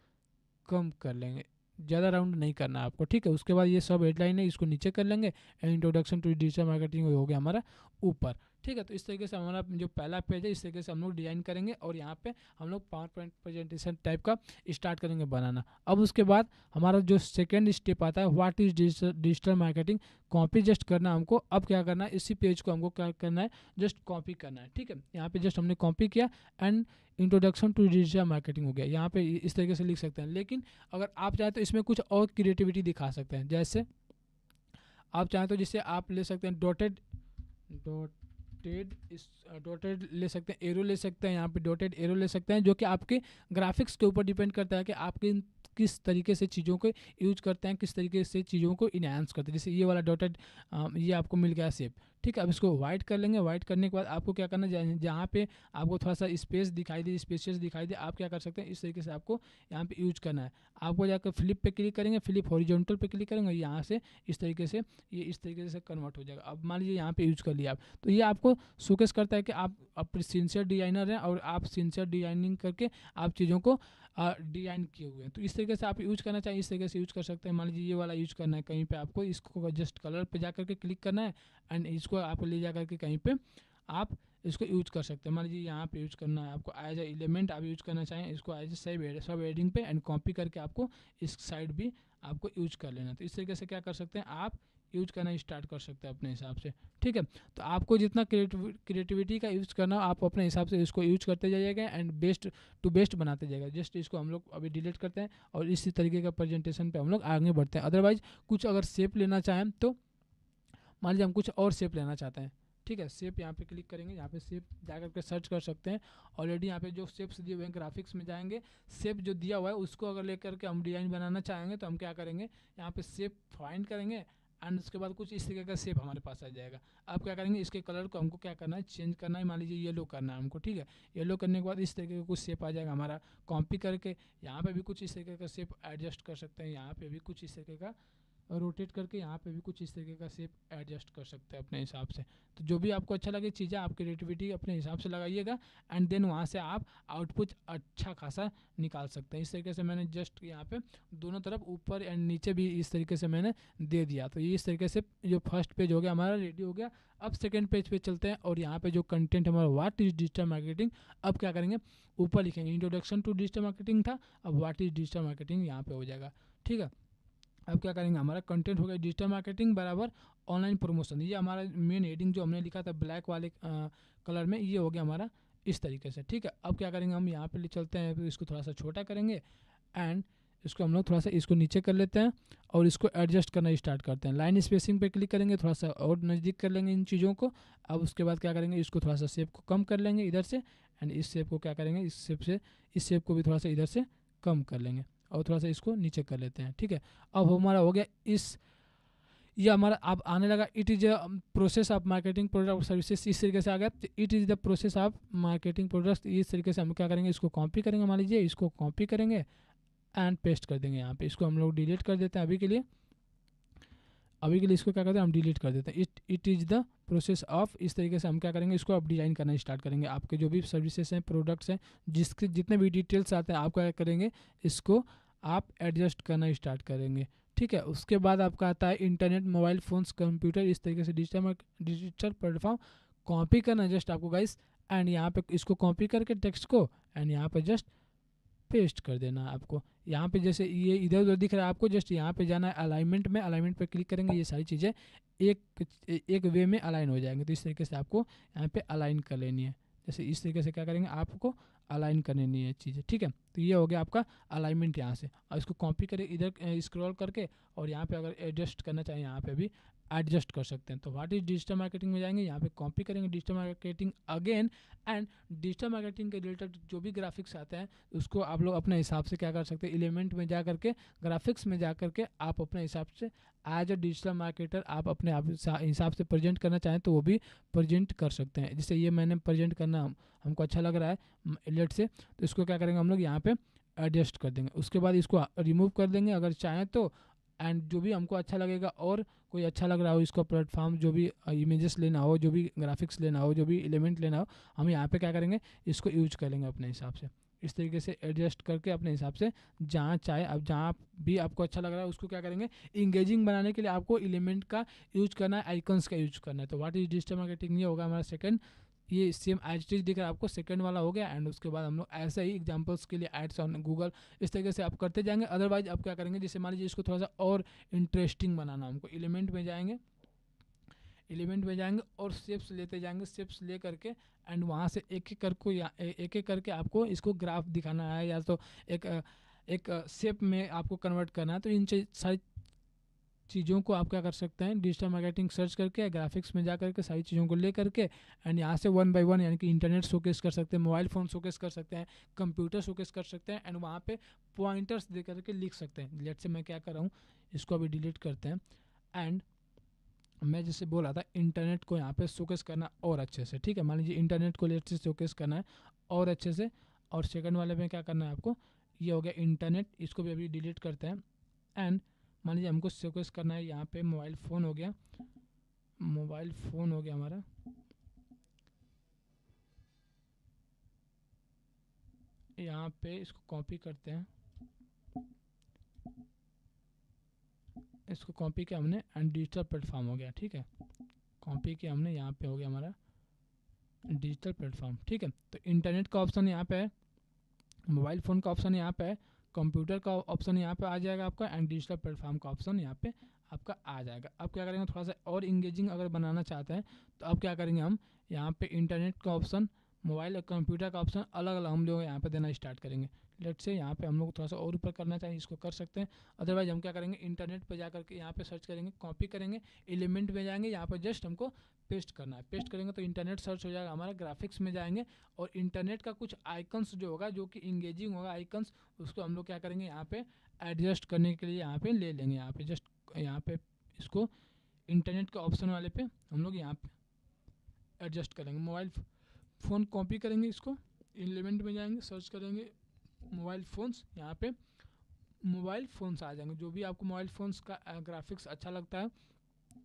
कम कर लेंगे, ज़्यादा राउंड नहीं करना है आपको, ठीक है। उसके बाद ये सब हेडलाइन है इसको नीचे कर लेंगे। इंट्रोडक्शन टू डिजिटल मार्केटिंग हो गया हमारा ऊपर, ठीक है। तो इस तरीके से हमारा जो पहला पेज है इस तरीके से हम लोग डिजाइन करेंगे और यहाँ पे हम लोग पावर पॉइंट प्रेजेंटेशन टाइप का स्टार्ट करेंगे बनाना। अब उसके बाद हमारा जो सेकेंड स्टेप आता है, what is digital marketing, copy just करना हमको। अब क्या करना है, इसी पेज को हमको क्या करना है, जस्ट कॉपी करना है, ठीक है। यहाँ पे जस्ट हमने कॉपी किया and introduction to digital marketing हो गया। यहाँ पे इस तरीके से लिख सकते हैं, लेकिन अगर आप चाहें तो इसमें कुछ और क्रिएटिविटी दिखा सकते हैं। जैसे आप चाहें तो जिससे आप ले सकते हैं डॉटेड ले सकते हैं, एरो ले सकते हैं, यहाँ पे डॉटेड एरो ले सकते हैं, जो कि आपके ग्राफिक्स के ऊपर डिपेंड करता है कि आपके किस तरीके से चीज़ों को यूज करते हैं, किस तरीके से चीज़ों को इनहांस करते हैं। जैसे ये वाला डॉटेड ये आपको मिल गया शेप, ठीक है। अब इसको वाइट कर लेंगे। वाइट करने के बाद आपको क्या करना है, जहाँ पे आपको थोड़ा सा स्पेस दिखाई दे, स्पेशियस दिखाई दे, आप क्या कर सकते हैं, इस तरीके से आपको यहाँ पे यूज करना है। आपको जाकर फ्लिप पे क्लिक करेंगे, फ्लिप हॉरिजॉन्टल पे क्लिक करेंगे, यहाँ से इस तरीके से ये इस तरीके से कन्वर्ट हो जाएगा। अब मान लीजिए यहाँ पे यूज कर लिया आप, तो ये आपको शोकेस करता है कि आप सिंसियर डिजाइनर हैं और आप सिंसियर डिजाइनिंग करके आप चीज़ों को डिजाइन किए हुए हैं। तो इस तरीके से आप यूज करना चाहिए, इस तरीके से यूज कर सकते हैं। मान लीजिए ये वाला यूज करना है कहीं पे, आपको इसको जस्ट कलर पे जा करके क्लिक करना है एंड इसको आप ले जा करके कहीं पे आप इसको यूज कर सकते हैं। मान लीजिए यहाँ पे यूज करना है आपको, एज ए एलिमेंट आप यूज करना चाहें इसको एज ए सब एडिंग पे एंड कॉपी करके आपको इस साइड भी आपको यूज कर लेना। तो इस तरीके से क्या कर सकते हैं, आप यूज करना स्टार्ट कर सकते हैं अपने हिसाब से, ठीक है। तो आपको जितना क्रिएटिविटी का यूज़ करना आप अपने हिसाब से इसको यूज करते जाइएगा एंड बेस्ट टू बेस्ट बनाते जाइएगा। जस्ट इसको हम लोग अभी डिलीट करते हैं और इसी तरीके का प्रेजेंटेशन पे हम लोग आगे बढ़ते हैं। अदरवाइज कुछ अगर शेप लेना चाहें तो मान लीजिए हम कुछ और शेप लेना चाहते हैं, ठीक है। शेप यहाँ पे क्लिक करेंगे, यहाँ पे शेप जा करके सर्च कर सकते हैं। ऑलरेडी यहाँ पे जो शेप्स दिए हुए हैं ग्राफिक्स में जाएंगे, शेप जो दिया हुआ है उसको अगर लेकर के हम डिज़ाइन बनाना चाहेंगे तो हम क्या करेंगे, यहाँ पे शेप फाइंड करेंगे एंड उसके बाद कुछ इस तरीके का शेप हमारे पास आ जाएगा। अब क्या करेंगे, इसके कलर को हमको क्या करना है, चेंज करना है। मान लीजिए येलो करना है हमको, ठीक है। येलो करने के बाद इस तरीके का कुछ शेप आ जाएगा हमारा। कॉपी करके यहाँ पे भी कुछ इस तरीके का शेप एडजस्ट कर सकते हैं, यहाँ पे भी कुछ इस तरीके का रोटेट करके यहाँ पे भी कुछ इस तरीके का शेप एडजस्ट कर सकते हैं अपने हिसाब से। तो जो भी आपको अच्छा लगे चीज़ें, आप क्रिएटिविटी अपने हिसाब से लगाइएगा एंड देन वहाँ से आप आउटपुट अच्छा खासा निकाल सकते हैं। इस तरीके से मैंने जस्ट यहाँ पे दोनों तरफ ऊपर एंड नीचे भी इस तरीके से मैंने दे दिया। तो ये इस तरीके से जो फर्स्ट पेज हो गया हमारा रेडी हो गया। अब सेकेंड पेज पे चलते हैं और यहाँ पे जो कंटेंट हमारा व्हाट इज डिजिटल मार्केटिंग, अब क्या करेंगे ऊपर लिखेंगे इंट्रोडक्शन टू डिजिटल मार्केटिंग था, अब व्हाट इज डिजिटल मार्केटिंग यहाँ पे हो जाएगा। ठीक है, अब क्या करेंगे हमारा कंटेंट हो गया डिजिटल मार्केटिंग बराबर ऑनलाइन प्रमोशन। ये हमारा मेन हेडिंग जो हमने लिखा था ब्लैक वाले कलर में, ये हो गया हमारा इस तरीके से। ठीक है, अब क्या करेंगे हम यहाँ पे चलते हैं, तो इसको थोड़ा सा छोटा करेंगे एंड इसको हम लोग थोड़ा सा इसको नीचे कर लेते हैं और इसको एडजस्ट करना स्टार्ट करते हैं। लाइन स्पेसिंग पे क्लिक करेंगे, थोड़ा सा और नज़दीक कर लेंगे इन चीज़ों को। अब उसके बाद क्या करेंगे इसको थोड़ा सा शेप को कम कर लेंगे इधर से एंड इस शेप को क्या करेंगे इस शेप को भी थोड़ा सा इधर से कम कर लेंगे और थोड़ा सा इसको नीचे कर लेते हैं। ठीक है, अब हमारा हो गया ये हमारा अब आने लगा it is a process of marketing product services, इस तरीके से आ गया। It is the process of marketing products, इस तरीके से हम क्या करेंगे इसको कॉपी करेंगे, मान लीजिए इसको कॉपी करेंगे एंड पेस्ट कर देंगे यहाँ पे। इसको हम लोग डिलीट कर देते हैं अभी के लिए इसको क्या करते हैं हम डिलीट कर देते हैं। It is the process of, इस तरीके से हम क्या करेंगे इसको अब डिज़ाइन करना स्टार्ट करेंगे। आपके जो भी सर्विसेज हैं प्रोडक्ट्स हैं जिसके जितने भी डिटेल्स आते हैं आप क्या करेंगे इसको आप एडजस्ट करना स्टार्ट करेंगे। ठीक है, उसके बाद आपका आता है इंटरनेट मोबाइल फ़ोन्स कंप्यूटर, इस तरीके से डिजिटल प्लेटफॉर्म कॉपी करना जस्ट आपको गाइस एंड यहाँ पे इसको कॉपी करके टेक्स्ट को एंड यहाँ पे जस्ट पेस्ट कर देना है आपको। यहाँ पे जैसे ये इधर उधर दिख रहा है आपको, जस्ट यहाँ पे जाना है अलाइनमेंट में, अलाइनमेंट पे क्लिक करेंगे, ये सारी चीज़ें एक वे में अलाइन हो जाएंगे। तो इस तरीके से आपको यहाँ पे अलाइन कर लेनी है, जैसे इस तरीके से क्या करेंगे आपको अलाइन करनी नहीं है चीज़ें। ठीक है, तो ये हो गया आपका अलाइनमेंट यहाँ से। और इसको कॉपी करें इधर स्क्रॉल करके और यहाँ पे अगर एडजस्ट करना चाहें यहाँ पे भी एडजस्ट कर सकते हैं। तो व्हाट इज डिजिटल मार्केटिंग में जाएंगे, यहाँ पे कॉपी करेंगे digital marketing again and digital marketing के रिलेटेड जो भी ग्राफिक्स आते हैं उसको आप लोग अपने हिसाब से क्या कर सकते हैं, एलिमेंट में जा करके ग्राफिक्स में जा करके आप अपने हिसाब से एज अ डिजिटल मार्केटर आप अपने हिसाब से प्रेजेंट करना चाहें तो वो भी प्रेजेंट कर सकते हैं। जैसे ये मैंने प्रेजेंट करना हमको अच्छा लग रहा है एलिट से, तो इसको क्या करेंगे हम लोग यहाँ पे एडजस्ट कर देंगे। उसके बाद इसको रिमूव कर देंगे अगर चाहें तो एंड जो भी हमको अच्छा लगेगा और कोई अच्छा लग रहा हो इसको प्लेटफॉर्म जो भी इमेजेस लेना हो, जो भी ग्राफिक्स लेना हो, जो भी एलिमेंट लेना हो, हम यहाँ पे क्या करेंगे इसको यूज कर लेंगे अपने हिसाब से। इस तरीके से एडजस्ट करके अपने हिसाब से जहाँ चाहे अब जहाँ भी आपको अच्छा लग रहा है उसको क्या करेंगे इंगेजिंग बनाने के लिए आपको एलिमेंट का यूज करना है, आइकन्स का यूज करना है। तो व्हाट इज डिजिटल मार्केटिंग ये होगा हमारा सेकंड, ये सेम एज इट दिख रहा है आपको सेकंड वाला हो गया। एंड उसके बाद हम लोग ऐसे ही एग्जांपल्स के लिए एड्स ऑन गूगल इस तरीके से आप करते जाएंगे। अदरवाइज आप क्या करेंगे जैसे मान लीजिए इसको थोड़ा सा और इंटरेस्टिंग बनाना, हमको एलिमेंट में जाएंगे और शेप्स लेते जाएंगे, शेप्स ले करके एंड वहाँ से एक एक करके आपको इसको ग्राफ दिखाना है या तो एक शेप में आपको कन्वर्ट करना है। तो इन सारी चीज़ों को आप क्या कर सकते हैं डिजिटल मार्केटिंग सर्च करके ग्राफिक्स में जा करके सारी चीज़ों को ले करके एंड यहाँ से 1 बाय 1 यानी कि इंटरनेट शोकेस कर सकते हैं, मोबाइल फ़ोन शोकेस कर सकते हैं, कंप्यूटर शोकेस कर सकते हैं एंड वहाँ पे पॉइंटर्स दे करके लिख सकते हैं। लेट से मैं क्या कर रहा हूँ इसको अभी डिलीट करते हैं एंड मैं जैसे बोला था इंटरनेट को यहाँ पे शोकेस करना और अच्छे से। ठीक है, मान लीजिए इंटरनेट को लेट से शोकेस करना है और अच्छे से। और सेकंड वाले में क्या करना है आपको, ये हो गया इंटरनेट, इसको भी अभी डिलीट करते हैं एंड मान लीजिए हमको शोकेस करना है यहाँ पे मोबाइल फ़ोन हो गया हमारा। यहाँ पे इसको कॉपी करते हैं, इसको कॉपी किया हमने एंड डिजिटल प्लेटफॉर्म हो गया। ठीक है, कॉपी किया हमने, यहाँ पे हो गया हमारा डिजिटल प्लेटफॉर्म। ठीक है, तो इंटरनेट का ऑप्शन यहाँ पे है, मोबाइल फ़ोन का ऑप्शन यहाँ पे है, कंप्यूटर का ऑप्शन यहाँ पे आ जाएगा आपका एंड डिजिटल प्लेटफॉर्म का ऑप्शन यहाँ पे आपका आ जाएगा। अब क्या करेंगे थोड़ा सा और इंगेजिंग अगर बनाना चाहते हैं तो अब क्या करेंगे हम यहाँ पे इंटरनेट का ऑप्शन, मोबाइल और कंप्यूटर का ऑप्शन अलग अलग हम लोग यहाँ पे देना स्टार्ट करेंगे। लेट से यहाँ पे हम लोग थोड़ा सा और ऊपर करना चाहिए, इसको कर सकते हैं। अदरवाइज हम क्या करेंगे इंटरनेट पे जा करके यहाँ पे सर्च करेंगे, कॉपी करेंगे, एलिमेंट में जाएंगे, यहाँ पर जस्ट हमको पेस्ट करना है। पेस्ट करेंगे तो इंटरनेट सर्च हो जाएगा हमारा, ग्राफिक्स में जाएंगे और इंटरनेट का कुछ आइकन्स जो होगा जो कि इंगेजिंग होगा आइकन्स, उसको हम लोग क्या करेंगे यहाँ पे एडजस्ट करने के लिए यहाँ पे ले लेंगे। यहाँ पे जस्ट यहाँ पे इसको इंटरनेट के ऑप्शन वाले पे हम लोग यहाँ पे एडजस्ट करेंगे। मोबाइल फ़ोन कॉपी करेंगे, इसको एलिमेंट में जाएंगे, सर्च करेंगे मोबाइल फ़ोन्स, यहाँ पे मोबाइल फ़ोन्स आ जाएंगे। जो भी आपको मोबाइल फ़ोन्स का ग्राफिक्स अच्छा लगता है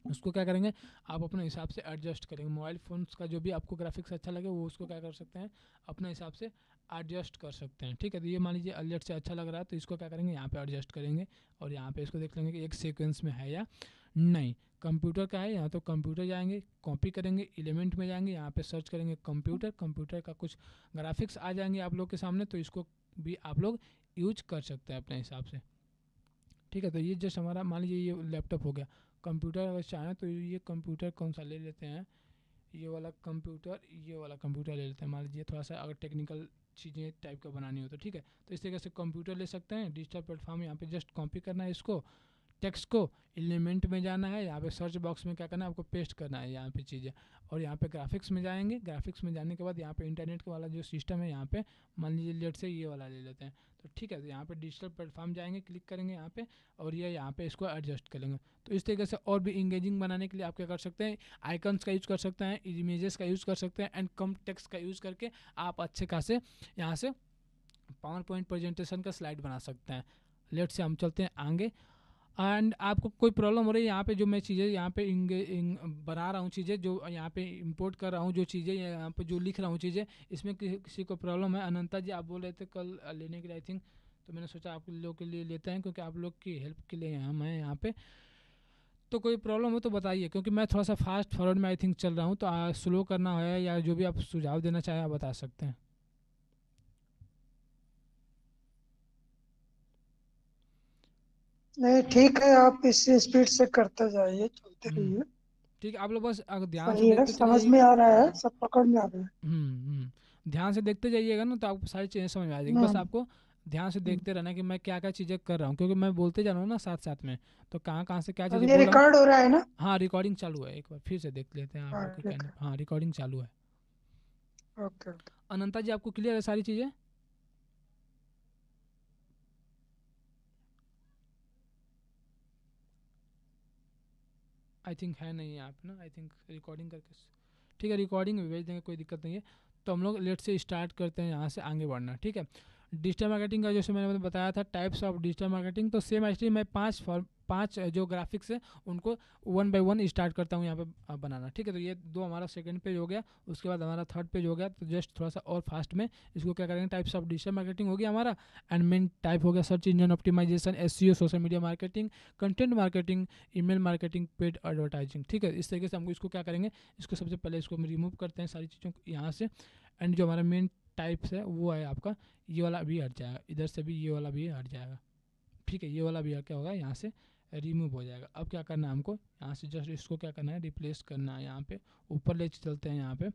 उसको क्या करेंगे आप अपने हिसाब से एडजस्ट करेंगे। मोबाइल फ़ोन्स का जो भी आपको ग्राफिक्स अच्छा लगे वो उसको क्या कर सकते हैं अपने हिसाब से एडजस्ट कर सकते हैं। ठीक है, तो ये मान लीजिए अलर्ट से अच्छा लग रहा है तो इसको क्या करेंगे यहाँ पे एडजस्ट करेंगे और यहाँ पे इसको देख लेंगे कि एक सीक्वेंस में है या नहीं। कंप्यूटर का है यहाँ तो कंप्यूटर जाएंगे, कॉपी करेंगे, एलिमेंट में जाएंगे, यहाँ पे सर्च करेंगे कंप्यूटर, कंप्यूटर का कुछ ग्राफिक्स आ जाएंगे आप लोग के सामने, तो इसको भी आप लोग यूज कर सकते हैं अपने हिसाब से। ठीक है, तो ये जस्ट हमारा मान लीजिए ये लैपटॉप हो गया। कंप्यूटर अगर चाहें तो ये कंप्यूटर कौन सा ले लेते हैं, ये वाला कंप्यूटर, ये वाला कंप्यूटर ले लेते हैं। मान लीजिए थोड़ा सा अगर टेक्निकल चीज़ें टाइप का बनानी हो तो ठीक है, तो इस तरीके से कंप्यूटर ले सकते हैं। डिजिटल प्लेटफॉर्म यहाँ पे जस्ट कॉपी करना है इसको, टेक्स्ट को एलिमेंट में जाना है, यहाँ पे सर्च बॉक्स में क्या करना है आपको पेस्ट करना है यहाँ पे चीज़ें, और यहाँ पे ग्राफिक्स में जाएंगे। ग्राफिक्स में जाने के बाद यहाँ पे इंटरनेट वाला जो सिस्टम है यहाँ पे मान लीजिए लेट से ये वाला ले लेते हैं, तो ठीक है, तो यहाँ पे डिजिटल प्लेटफॉर्म जाएंगे, क्लिक करेंगे यहाँ पे और ये यहाँ पे इसको एडजस्ट करेंगे। तो इस तरीके से और भी इंगेजिंग बनाने के लिए आप क्या कर सकते हैं, आइकन्स का यूज़ कर सकते हैं, इमेजेस का यूज़ कर सकते हैं एंड कम टेक्स्ट का यूज़ करके आप अच्छे खासे यहाँ से पावर पॉइंट प्रेजेंटेशन का स्लाइड बना सकते हैं। लेट से हम चलते हैं आगे। एंड आपको कोई प्रॉब्लम हो रही है यहाँ पे जो मैं चीज़ें यहाँ पे बना रहा हूँ, चीज़ें जो यहाँ पे इंपोर्ट कर रहा हूँ, जो चीज़ें यहाँ पे जो लिख रहा हूँ चीज़ें, इसमें किसी को प्रॉब्लम है? अनंता जी आप बोल रहे थे कल लेने के लिए आई थिंक, तो मैंने सोचा आप लोग के लिए लेते हैं क्योंकि आप लोग की हेल्प के लिए हम हैं यहाँ पे। तो कोई प्रॉब्लम हो तो बताइए क्योंकि मैं थोड़ा सा फास्ट फॉरवर्ड में आई थिंक चल रहा हूँ, तो स्लो करना है या जो भी आप सुझाव देना चाहें आप बता सकते हैं। नहीं ठीक है, आप इस स्पीड से करते जाइए, चलते रहिए। ठीक है, आप लोग बस अगर ध्यान से सही है, देखते चले समझ जाइए। में आ रहा है, सब पकड़ में आ रहा है। ध्यान से देखते जाइएगा ना तो आपको सारी चीज़ें समझ में आ जाएगी। बस हम्म, आपको ध्यान से हम्म। देखते रहना कि मैं क्या क्या चीज़ें कर रहा हूँ, क्योंकि मैं बोलते जा रहा हूँ ना साथ साथ में, तो कहाँ कहाँ से क्या अब चीज़ें ये बोल रहा हूँ। रिकॉर्ड हो रहा है ना? हाँ रिकॉर्डिंग चालू है, एक बार फिर से देख लेते हैं आप हाँ लोग के ठीक कहने है। हाँ रिकॉर्डिंग चालू है। Okay okay. अनंता जी आपको क्लियर है सारी चीज़ें? आई थिंक है नहीं है आप ना, आई थिंक रिकॉर्डिंग करके ठीक है रिकॉर्डिंग में भेज देंगे, कोई दिक्कत नहीं है। तो हम लोग लेट से स्टार्ट करते हैं यहाँ से आगे बढ़ना। ठीक है, डिजिटल मार्केटिंग का जैसे मैंने बताया था टाइप्स ऑफ डिजिटल मार्केटिंग, तो सेम एक्चुअली मैं पांच जो ग्राफिक्स है उनको वन बाय वन स्टार्ट करता हूँ यहाँ पे बनाना। ठीक है, तो ये दो हमारा सेकंड पेज हो गया, उसके बाद हमारा थर्ड पेज हो गया, तो जस्ट थोड़ा सा और फास्ट में इसको क्या करेंगे, टाइप्स ऑफ डिजिटल मार्केटिंग हो गया हमारा, एंड मेन टाइप हो गया search engine optimisation, SEO, social media marketing, content marketing, email marketing, paid advertising. ठीक है, इस तरीके से हमको इसको क्या करेंगे, इसको सबसे पहले इसको हम रिमूव करते हैं सारी चीज़ों को यहाँ से, एंड जो हमारा मेन टाइप्स है वो है आपका ये वाला भी हट जाएगा, इधर से भी ये वाला भी हट जाएगा। ठीक है, ये वाला भी क्या होगा यहाँ से रिमूव हो जाएगा। अब क्या करना है हमको, यहाँ से जस्ट इसको क्या करना है, रिप्लेस करना है। यहाँ पे ऊपर ले चलते हैं यहाँ पे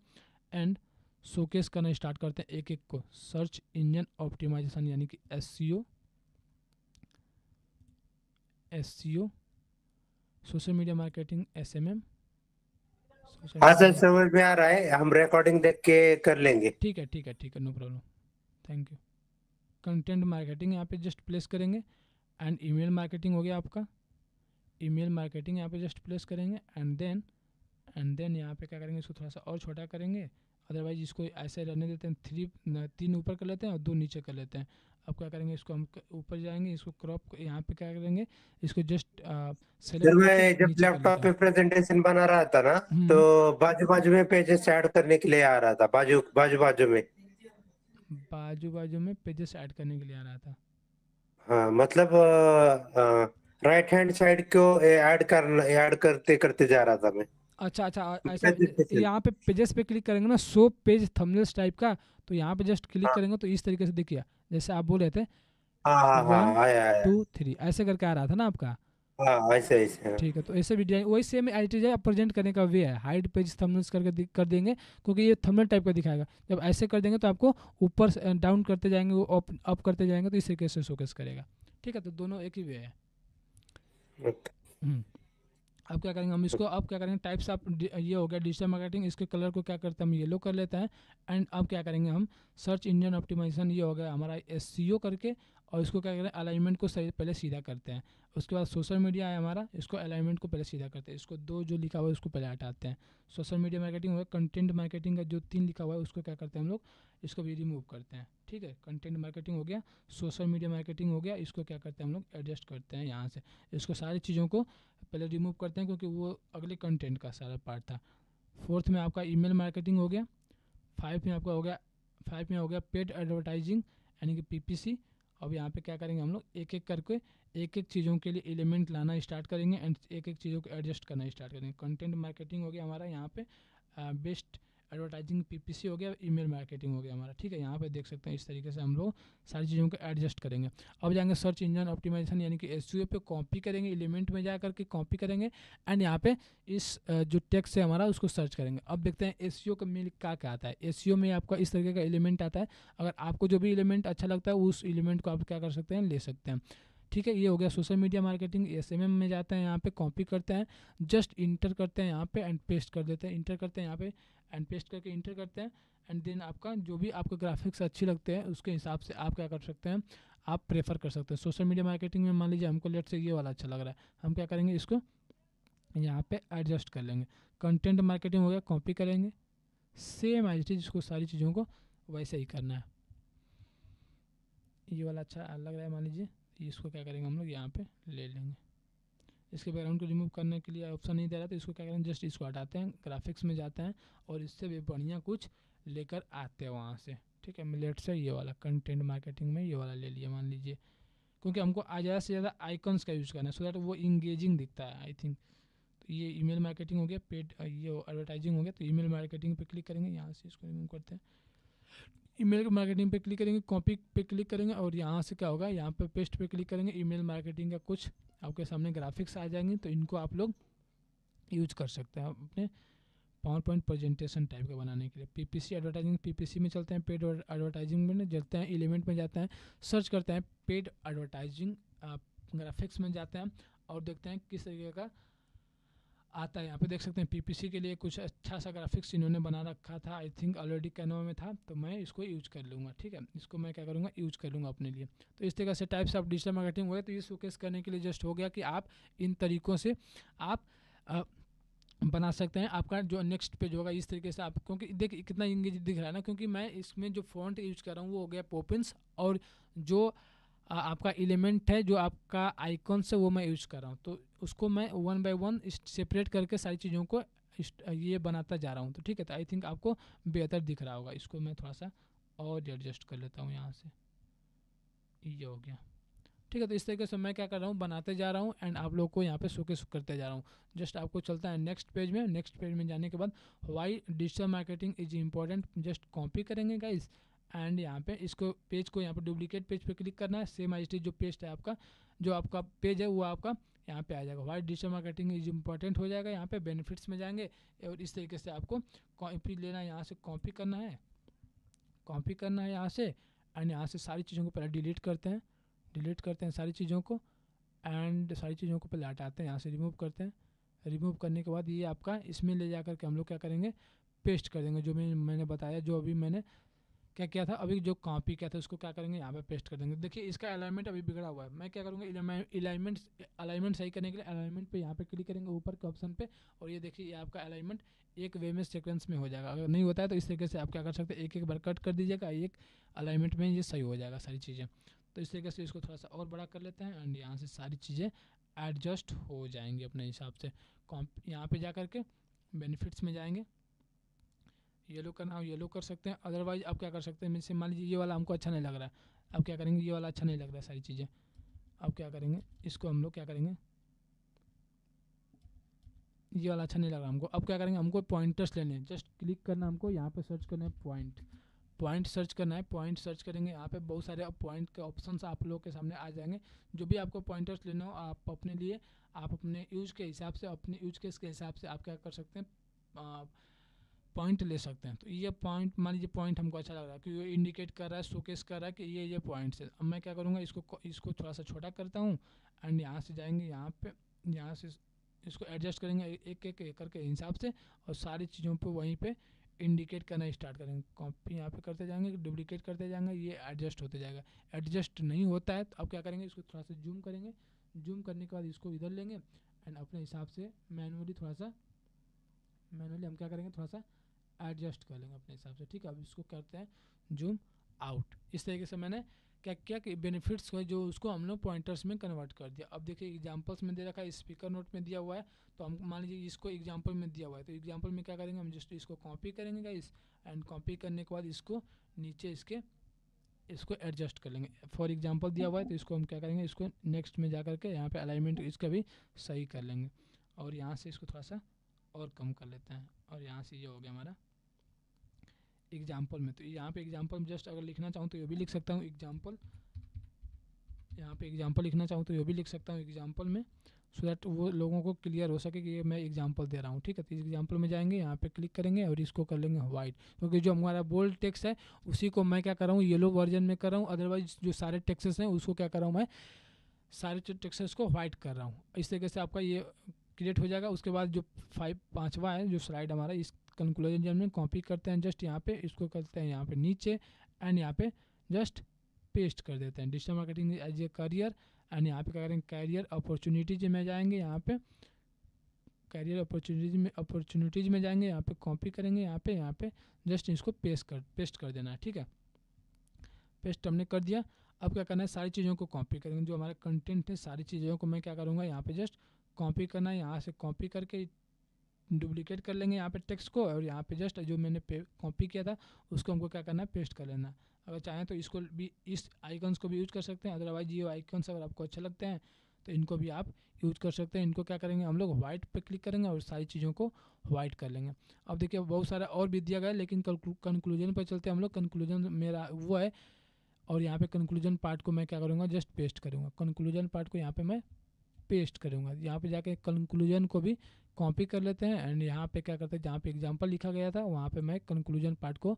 एंड शोकेस करना स्टार्ट करते हैं एक एक को। सर्च इंजन ऑप्टिमाइजेशन यानी कि SEO, social media marketing SMM, social हाँ सर, मीडिया। समझ में आ रहा है, हम रिकॉर्डिंग देख के कर लेंगे। ठीक है ठीक है ठीक है, no problem, thank you. Content marketing यहाँ पे जस्ट प्लेस करेंगे, एंड ईमेल मार्केटिंग हो गया आपका, ईमेल मार्केटिंग यहाँ पे जस्ट प्लेस करेंगे, एंड देन यहाँ पे क्या करेंगे, इसको थोड़ा सा और छोटा करेंगे, अदरवाइज इसको ऐसे रहने देते हैं, तीन ऊपर कर लेते हैं और दो नीचे कर लेते हैं। अब क्या करेंगे, इसको हम ऊपर जाएंगे, इसको क्रॉप यहाँ पे क्या करेंगे, इसको जस्ट सर सेलेक्ट करके मैं जब नीचे कर लैपटॉप लेते पे हैं। प्रेजेंटेशन बना रहा था ना, तो हम्म, बाजू बाजू में पेजेस ऐड करने के लिए आ रहा था, बाजू बाजू बाजू में। बाजू बाजू में पेजेस ऐड करने के लिए आ रहा था। हाँ मतलब राइट हैंड साइड को ऐड करते करते जा रहा था मैं। अच्छा अच्छा ऐसा प्रेजेंटेशन। यहाँ पे पेजेस पे क्लिक करेंगे ना, शो पेज थंबनेल्स टाइप का, तो यहाँ पे जस्ट क्लिक हाँ करेंगे तो इस तरीके से देखिए, जैसे आप बोल रहे थे हाँ हाँ हाँ, 1 आया आया। 2 3 ऐसे करके आ रहा था ना आपका। हाँ ऐसे ऐसे हाँ। ठीक है, तो ऐसे भी डिजाइन वही सेम एडिट है, प्रेजेंट करने का वे है, हाइड पेज थंबनेल्स करके कर देंगे क्योंकि ये थंबनेल टाइप का दिखाएगा। जब ऐसे कर देंगे तो आपको ऊपर डाउन करते जाएंगे, वो अप करते जाएंगे, तो इस तरीके से शोकेस करेगा। ठीक है, तो दोनों एक ही वे है। हम्म, अब क्या करेंगे हम इसको, अब क्या करेंगे टाइप्स ऑफ, ये हो गया डिजिटल मार्केटिंग, इसके कलर को क्या करते हैं हम येलो कर लेते हैं। एंड अब क्या करेंगे हम सर्च इंजन ऑप्टिमाइजेशन, ये हो गया हमारा एसईओ करके, और इसको क्या करें अलाइनमेंट को सही पहले सीधा करते हैं। उसके बाद सोशल मीडिया है हमारा, इसको अलाइनमेंट को पहले सीधा करते हैं, इसको दो जो लिखा हुआ है उसको पहले हटाते हैं। सोशल मीडिया मार्केटिंग हो गया, कंटेंट मार्केटिंग का जो 3 लिखा हुआ है उसको क्या करते हैं हम लोग, इसको भी रिमूव करते हैं। ठीक है, कंटेंट मार्केटिंग हो गया, सोशल मीडिया मार्केटिंग हो गया। इसको क्या करते हैं हम लोग एडजस्ट करते हैं यहाँ से, इसको सारी चीज़ों को पहले रिमूव करते हैं क्योंकि वो अगले कंटेंट का सारा पार्ट था। फोर्थ में आपका ईमेल मार्केटिंग हो गया। फाइव में हो गया पेड एडवर्टाइजिंग यानी कि पीपीसी। अब यहाँ पे क्या करेंगे हम लोग एक एक करके एक एक चीज़ों के लिए एलिमेंट लाना स्टार्ट करेंगे एंड एक एक चीज़ों को एडजस्ट करना स्टार्ट करेंगे। कंटेंट मार्केटिंग हो गया हमारा यहाँ पे, बेस्ट एडवर्टाइजिंग पीपीसी हो गया, ईमेल मार्केटिंग हो गया हमारा, ठीक है। यहाँ पे देख सकते हैं इस तरीके से हम लोग सारी चीज़ों को एडजस्ट करेंगे। अब जाएंगे सर्च इंजन ऑप्टिमाइजेशन यानी कि एसईओ पे कॉपी करेंगे, एलिमेंट में जा करके कॉपी करेंगे एंड यहाँ पे इस जो टेक्स्ट है हमारा उसको सर्च करेंगे। अब देखते हैं एसईओ का में क्या आता है। एसईओ में आपका इस तरीके का एलिमेंट आता है, अगर आपको जो भी एलिमेंट अच्छा लगता है उस एलिमेंट को आप क्या कर सकते हैं, ले सकते हैं, ठीक है। ये हो गया सोशल मीडिया मार्केटिंग। एसएमएम में जाते हैं, यहाँ पे कॉपी करते हैं, जस्ट इंटर करते हैं यहाँ पे एंड पेस्ट कर देते हैं, इंटर करते हैं यहाँ पे एंड पेस्ट करके इंटर करते हैं एंड देन आपका जो भी आपको ग्राफिक्स अच्छी लगते हैं उसके हिसाब से आप क्या कर सकते हैं, आप प्रेफर कर सकते हैं। सोशल मीडिया मार्केटिंग में मान लीजिए हमको लेट से ये वाला अच्छा लग रहा है, हम क्या करेंगे इसको यहाँ पे एडजस्ट कर लेंगे। कंटेंट मार्केटिंग हो गया, कॉपी करेंगे सेम एज इट इज, इसको सारी चीज़ों को वैसे ही करना है। ये वाला अच्छा लग रहा है मान लीजिए, इसको क्या करेंगे हम लोग यहाँ पे ले लेंगे। इसके बैकग्राउंड को रिमूव करने के लिए ऑप्शन नहीं दे रहा तो इसको क्या करेंगे, जस्ट इसको हटाते हैं, ग्राफिक्स में जाते हैं और इससे भी बढ़िया कुछ लेकर आते हैं वहाँ से, ठीक है। मिलेट से ये वाला कंटेंट मार्केटिंग में ये वाला ले लिया मान लीजिए, क्योंकि हमको ज़्यादा से ज़्यादा आइकन्स का यूज़ करना है सो दैट वो इंगेजिंग दिखता है आई थिंक। तो ये ईमेल मार्केटिंग हो गया, पेड ये एडवर्टाइजिंग हो गया, तो ईमेल मार्केटिंग पे क्लिक करेंगे, यहाँ से इसको रिमूव करते हैं। ईमेल मार्केटिंग पे क्लिक करेंगे, कॉपी पे क्लिक करेंगे और यहाँ से क्या होगा, यहाँ पे पेस्ट पे क्लिक करेंगे। ईमेल मार्केटिंग का कुछ आपके सामने ग्राफिक्स आ जाएंगे, तो इनको आप लोग यूज कर सकते हैं अपने पावर पॉइंट प्रेजेंटेशन टाइप का बनाने के लिए। पीपीसी एडवर्टाइजिंग, पीपीसी में चलते हैं, पेड एडवर्टाइजिंग में चलते हैं, एलिमेंट में जाते हैं, सर्च करते हैं पेड एडवर्टाइजिंग, ग्राफिक्स में जाते हैं और देखते हैं किस तरीके का आता है। यहाँ पे देख सकते हैं पीपीसी के लिए कुछ अच्छा सा ग्राफिक्स इन्होंने बना रखा था, आई थिंक ऑलरेडी कैनवा में था, तो मैं इसको यूज कर लूँगा, ठीक है। इसको मैं क्या करूँगा, यूज कर लूँगा अपने लिए। तो इस तरह से टाइप्स ऑफ डिजिटल मार्केटिंग हुए। तो ये शोकेस करने के लिए जस्ट हो गया कि आप इन तरीक़ों से आप बना सकते हैं। आपका जो नेक्स्ट पेज होगा इस तरीके से आप, क्योंकि देखिए कितना इंगेज दिख रहा है ना, क्योंकि मैं इसमें जो फॉन्ट यूज कर रहा हूँ वो हो गया पोपिन्स और जो आपका एलिमेंट है जो आपका आइकॉन्स है वो मैं यूज कर रहा हूँ। तो उसको मैं वन बाय वन सेपरेट करके सारी चीज़ों को ये बनाता जा रहा हूँ। तो ठीक है, तो आई थिंक आपको बेहतर दिख रहा होगा। इसको मैं थोड़ा सा और एडजस्ट कर लेता हूँ यहाँ से, ये हो गया, ठीक है। तो इस तरीके से मैं क्या कर रहा हूँ, बनाते जा रहा हूँ एंड आप लोग को यहाँ पे शोकेस करते जा रहा हूँ। जस्ट आपको चलता है नेक्स्ट पेज में। नेक्स्ट पेज में जाने के बाद why digital marketing is important, just copy करेंगे गाइस एंड यहाँ पे इसको पेज को यहाँ पे डुप्लीकेट पेज पे क्लिक करना है। सेम एज जो पेज है आपका, जो आपका पेज है वो आपका यहाँ पे आ जाएगा। Why digital marketing is important हो जाएगा। यहाँ पे बेनिफिट्स में जाएंगे और इस तरीके से आपको कॉपी लेना है, यहाँ से कॉपी करना है, कॉपी करना है यहाँ से एंड यहाँ से सारी चीज़ों को पहले डिलीट करते हैं सारी चीज़ों को एंड सारी चीज़ों को पहले हटाते हैं, यहाँ से रिमूव करते हैं। रिमूव करने के बाद ये आपका इसमें ले जा कर के हम लोग क्या करेंगे, पेस्ट कर देंगे। जो मैंने बताया, जो अभी मैंने क्या किया था, अभी जो कॉपी किया था उसको क्या करेंगे, यहाँ पे पेस्ट कर देंगे। देखिए इसका अलाइनमेंट अभी बिगड़ा हुआ है, मैं क्या करूँगा, अलाइनमेंट सही करने के लिए अलाइनमेंट पे यहाँ पे क्लिक करेंगे ऊपर के ऑप्शन पे और ये देखिए ये आपका अलाइनमेंट एक वे में सीक्वेंस में हो जाएगा। अगर नहीं होता है तो इस तरीके से आप क्या कर सकते हैं, एक एक बार कट कर दीजिएगा, एक अलाइनमेंट में ये सही हो जाएगा सारी चीज़ें। तो इस तरीके से इसको थोड़ा सा और बड़ा कर लेते हैं एंड यहाँ से सारी चीज़ें एडजस्ट हो जाएंगी अपने हिसाब से। यहाँ पे जा करके बेनिफिट्स में जाएंगे, येलो करना हो येलो कर सकते हैं, अदरवाइज आप क्या कर सकते हैं, जैसे मान लीजिए ये वाला हमको अच्छा नहीं लग रहा है, अब क्या करेंगे, ये वाला अच्छा नहीं लग रहा है सारी चीज़ें, अब क्या करेंगे, इसको हम लोग क्या करेंगे, ये वाला अच्छा नहीं लग रहा हमको, अब क्या करेंगे, हमको पॉइंटर्स लेने हैं। जस्ट क्लिक करना, हमको यहाँ पे सर्च करना है पॉइंट सर्च करना है। पॉइंट सर्च करेंगे, यहाँ पे बहुत सारे पॉइंट के ऑप्शंस आप लोगों के सामने आ जाएंगे। जो भी आपको पॉइंटर्स लेना हो आप अपने लिए, आप अपने यूज के हिसाब से, अपने यूज केस के हिसाब से आप क्या कर सकते हैं, पॉइंट ले सकते हैं। तो ये पॉइंट, मान लीजिए पॉइंट हमको अच्छा लग रहा है कि ये इंडिकेट कर रहा है, शोकेस कर रहा है कि ये पॉइंट्स है। अब मैं क्या करूँगा, इसको थोड़ा सा छोटा करता हूँ एंड यहाँ से जाएंगे, यहाँ से इसको एडजस्ट करेंगे एक एक करके हिसाब से और सारी चीज़ों पे वहीं पे इंडिकेट करना स्टार्ट करेंगे। कॉपी यहाँ पे करते जाएंगे, डुप्लीकेट करते जाएंगे, ये एडजस्ट होते जाएगा। एडजस्ट नहीं होता है तो अब क्या करेंगे, इसको थोड़ा सा जूम करेंगे। जूम करने के बाद इसको इधर लेंगे एंड अपने हिसाब से मैनुअली हम क्या करेंगे, थोड़ा सा एडजस्ट कर लेंगे अपने हिसाब से, ठीक है। अब इसको करते हैं जूम आउट। इस तरीके से मैंने क्या किया कि बेनिफिट्स को जो उसको हम लोग पॉइंटर्स में कन्वर्ट कर दिया। अब देखिए एग्जांपल्स में दे रखा है, स्पीकर नोट में दिया हुआ है, तो हम मान लीजिए इसको एग्जांपल में दिया हुआ है, तो एग्जांपल में क्या करेंगे हम जस्ट इसको कॉपी करेंगे गाइस, एंड कॉपी करने के बाद इसको नीचे इसको एडजस्ट कर लेंगे। फॉर एग्जांपल दिया हुआ है तो इसको हम क्या करेंगे, इसको नेक्स्ट में जा करके यहाँ पे अलाइनमेंट इसका भी सही कर लेंगे, और यहाँ से इसको थोड़ा सा और कम कर लेते हैं, और यहाँ से ये हो गया हमारा एग्जाम्पल में। तो यहाँ पे एग्जाम्पल में जस्ट अगर लिखना चाहूँ तो ये भी लिख सकता हूँ एग्जाम्पल, यहाँ पे एग्जाम्पल लिखना चाहूँ तो ये भी लिख सकता हूँ एग्जाम्पल में, सो दैट वो लोगों को क्लियर हो सके कि ये मैं एग्जाम्पल दे रहा हूँ। ठीक है, तो एग्जाम्पल में जाएंगे, यहाँ पे क्लिक करेंगे और इसको कर लेंगे वाइट, क्योंकि जो हमारा बोल्ड टेक्स्ट है उसी को मैं क्या कर रहा हूँ येलो वर्जन में कर रहा हूँ, अदरवाइज जो सारे टेक्सेस हैं उसको क्या कर रहा हूँ मैं सारे टेक्सेस को वाइट कर रहा हूँ। इस तरीके से आपका ये क्रिएट हो जाएगा। उसके बाद जो पाँचवा है जो स्लाइड हमारा, इस कंक्लूजन में कॉपी करते हैं, जस्ट यहाँ पे इसको करते हैं यहाँ पे नीचे, एंड यहाँ पे जस्ट पेस्ट कर देते हैं digital marketing as a career, and यहाँ पे क्या करेंगे कैरियर अपॉर्चुनिटीज में जाएंगे, यहाँ पे कैरियर अपॉर्चुनिटीज में जाएंगे, यहाँ पे कॉपी करेंगे, यहाँ पे जस्ट इसको पेस्ट कर देना है। ठीक है, पेस्ट हमने कर दिया। अब क्या करना है, सारी चीज़ों को कॉपी करेंगे, जो हमारा कंटेंट है सारी चीज़ों को मैं क्या करूँगा यहाँ पे जस्ट कॉपी करना है, यहाँ से कॉपी करके डुप्लीकेट कर लेंगे यहाँ पे टेक्स्ट को, और यहाँ पे जस्ट जो मैंने कॉपी किया था उसको हमको क्या करना है पेस्ट कर लेना है। अगर चाहें तो इसको भी, इस आइकन्स को भी यूज कर सकते हैं, अदरवाइज ये आइकन्स अगर आपको अच्छे लगते हैं तो इनको भी आप यूज कर सकते हैं। इनको क्या करेंगे हम लोग वाइट पे क्लिक करेंगे और सारी चीज़ों को वाइट कर लेंगे। अब देखिए बहुत सारा और भी दिया गया है, लेकिन कंक्लूजन पर चलते हैं हम लोग। कंक्लूजन मेरा वो है, और यहाँ पे कंक्लूजन पार्ट को मैं क्या करूँगा जस्ट पेस्ट करूँगा, कंक्लूजन पार्ट को यहाँ पे मैं पेस्ट करूँगा। यहाँ पे जाके कंक्लूजन को भी कॉपी कर लेते हैं, एंड यहाँ पे क्या करते हैं जहाँ पे एग्जांपल लिखा गया था वहाँ पे मैं कंक्लूजन पार्ट को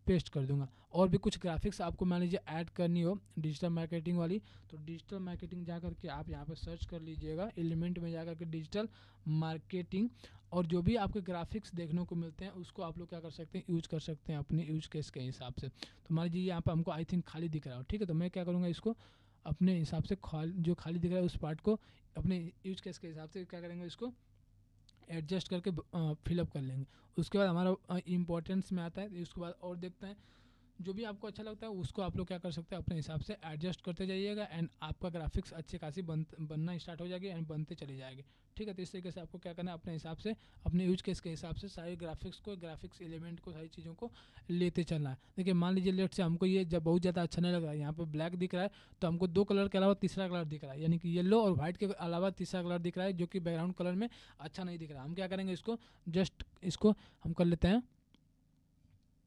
पेस्ट कर दूंगा। और भी कुछ ग्राफिक्स आपको मान लीजिए ऐड करनी हो डिजिटल मार्केटिंग वाली, तो डिजिटल मार्केटिंग जा करके आप यहाँ पे सर्च कर लीजिएगा, एलिमेंट में जा करके डिजिटल मार्केटिंग, और जो भी आपके ग्राफिक्स देखने को मिलते हैं उसको आप लोग क्या कर सकते हैं यूज कर सकते हैं अपने यूज केस के हिसाब से। तो मान लीजिए यहाँ पर हमको आई थिंक खाली दिख रहा हो, ठीक है, तो मैं क्या करूँगा इसको अपने हिसाब से जो खाली दिख रहा है उस पार्ट को अपने यूज केस के हिसाब से क्या करेंगे, इसको एडजस्ट करके फिलअप कर लेंगे। उसके बाद हमारा इम्पोर्टेंस में आता है, उसके बाद और देखते हैं जो भी आपको अच्छा लगता है उसको आप लोग क्या कर सकते हैं अपने हिसाब से एडजस्ट करते जाइएगा, एंड आपका ग्राफिक्स अच्छी खासी बनना स्टार्ट हो जाएगी एंड बनते चली जाएगी। ठीक है, तो इस तरीके से आपको क्या करना है अपने हिसाब से अपने यूज केस के हिसाब से सारे ग्राफिक्स एलिमेंट को सारी चीज़ों को लेते चलना है। देखिए मान लीजिए लेट से हमको ये जब बहुत ज़्यादा अच्छा नहीं लग रहा है, यहाँ पर ब्लैक दिख रहा है तो हमको दो कलर के अलावा तीसरा कलर दिख रहा है, यानी कि येलो और व्हाइट के अलावा तीसरा कलर दिख रहा है जो कि बैकग्राउंड कलर में अच्छा नहीं दिख रहा है। हम क्या करेंगे इसको जस्ट इसको हम कर लेते हैं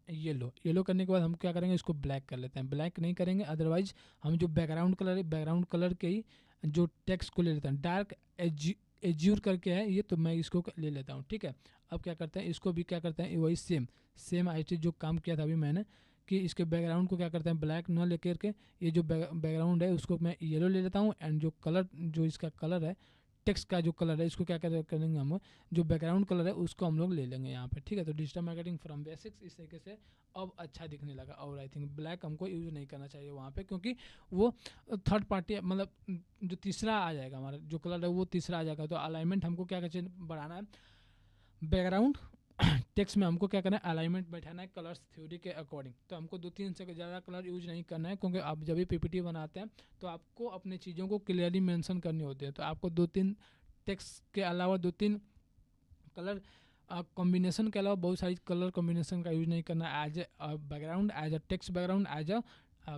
येलो करने के बाद हम क्या करेंगे इसको ब्लैक कर लेते हैं। ब्लैक नहीं करेंगे, अदरवाइज हम जो बैकग्राउंड कलर है बैकग्राउंड कलर के ही जो टेक्स्ट को ले लेते हैं, डार्क एज्यूर करके है ये, तो मैं इसको ले लेता हूँ। ठीक है, अब क्या करते हैं इसको भी क्या करते हैं वही सेम आई चीज़ जो काम किया था अभी मैंने, कि इसके बैकग्राउंड को क्या करते हैं ब्लैक न लेकर के ये जो बैकग्राउंड है उसको मैं येलो ले लेता हूँ, एंड जो कलर जो इसका कलर है टेक्स्ट का जो कलर है इसको क्या करेंगे हम जो बैकग्राउंड कलर है उसको हम लोग ले लेंगे यहाँ पे। ठीक है, तो डिजिटल मार्केटिंग फ्रॉम बेसिक्स इस तरीके से अब अच्छा दिखने लगा, और आई थिंक ब्लैक हमको यूज़ नहीं करना चाहिए वहाँ पे, क्योंकि वो थर्ड पार्टी मतलब जो तीसरा आ जाएगा हमारा जो कलर है वो तीसरा आ जाएगा। तो अलाइनमेंट हमको क्या बढ़ाना है बैकग्राउंड टेक्स्ट में, हमको क्या करना है अलाइनमेंट बैठाना है कलर्स थ्योरी के अकॉर्डिंग। तो हमको 2-3 से ज़्यादा कलर यूज नहीं करना है, क्योंकि आप जब भी पीपीटी बनाते हैं तो आपको अपनी चीज़ों को क्लियरली मेंशन करनी होती है। तो आपको 2-3 टेक्स्ट के अलावा 2-3 कलर कॉम्बिनेशन के अलावा बहुत सारी कलर कॉम्बिनेशन का यूज नहीं करना as a background, as a text background, as a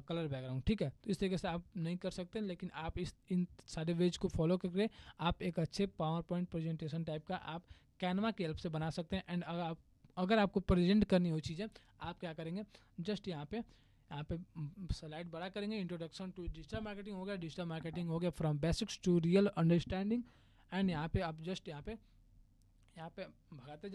colour background. ठीक है, तो इस तरीके से आप नहीं कर सकते, लेकिन आप इन सारे वेज को फॉलो करके आप एक अच्छे पावर पॉइंट प्रेजेंटेशन टाइप का आप कैनवा की हेल्प से बना सकते हैं। एंड अगर आपको प्रेजेंट करनी हो चीज़ें आप क्या करेंगे जस्ट यहाँ पे स्लाइड बड़ा करेंगे, इंट्रोडक्शन टू डिजिटल मार्केटिंग हो गया, डिजिटल मार्केटिंग हो गया from basics to real understanding, and यहाँ पे आप जस्ट यहाँ पे भगाते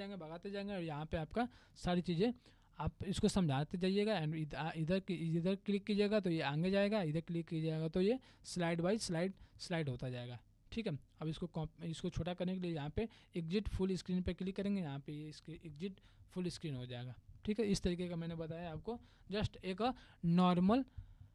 जाएंगे और यहाँ पे आपका सारी चीज़ें आप इसको समझाते जाइएगा, एंड इधर क्लिक कीजिएगा तो ये आगे जाएगा, इधर क्लिक कीजिएगा तो ये स्लाइड बाई स्लाइड होता जाएगा। ठीक है, अब इसको छोटा करने के लिए यहाँ पे एग्जिट फुल स्क्रीन पे क्लिक करेंगे, यहाँ पे इसके एग्जिट फुल स्क्रीन हो जाएगा। ठीक है, इस तरीके का मैंने बताया आपको जस्ट एक नॉर्मल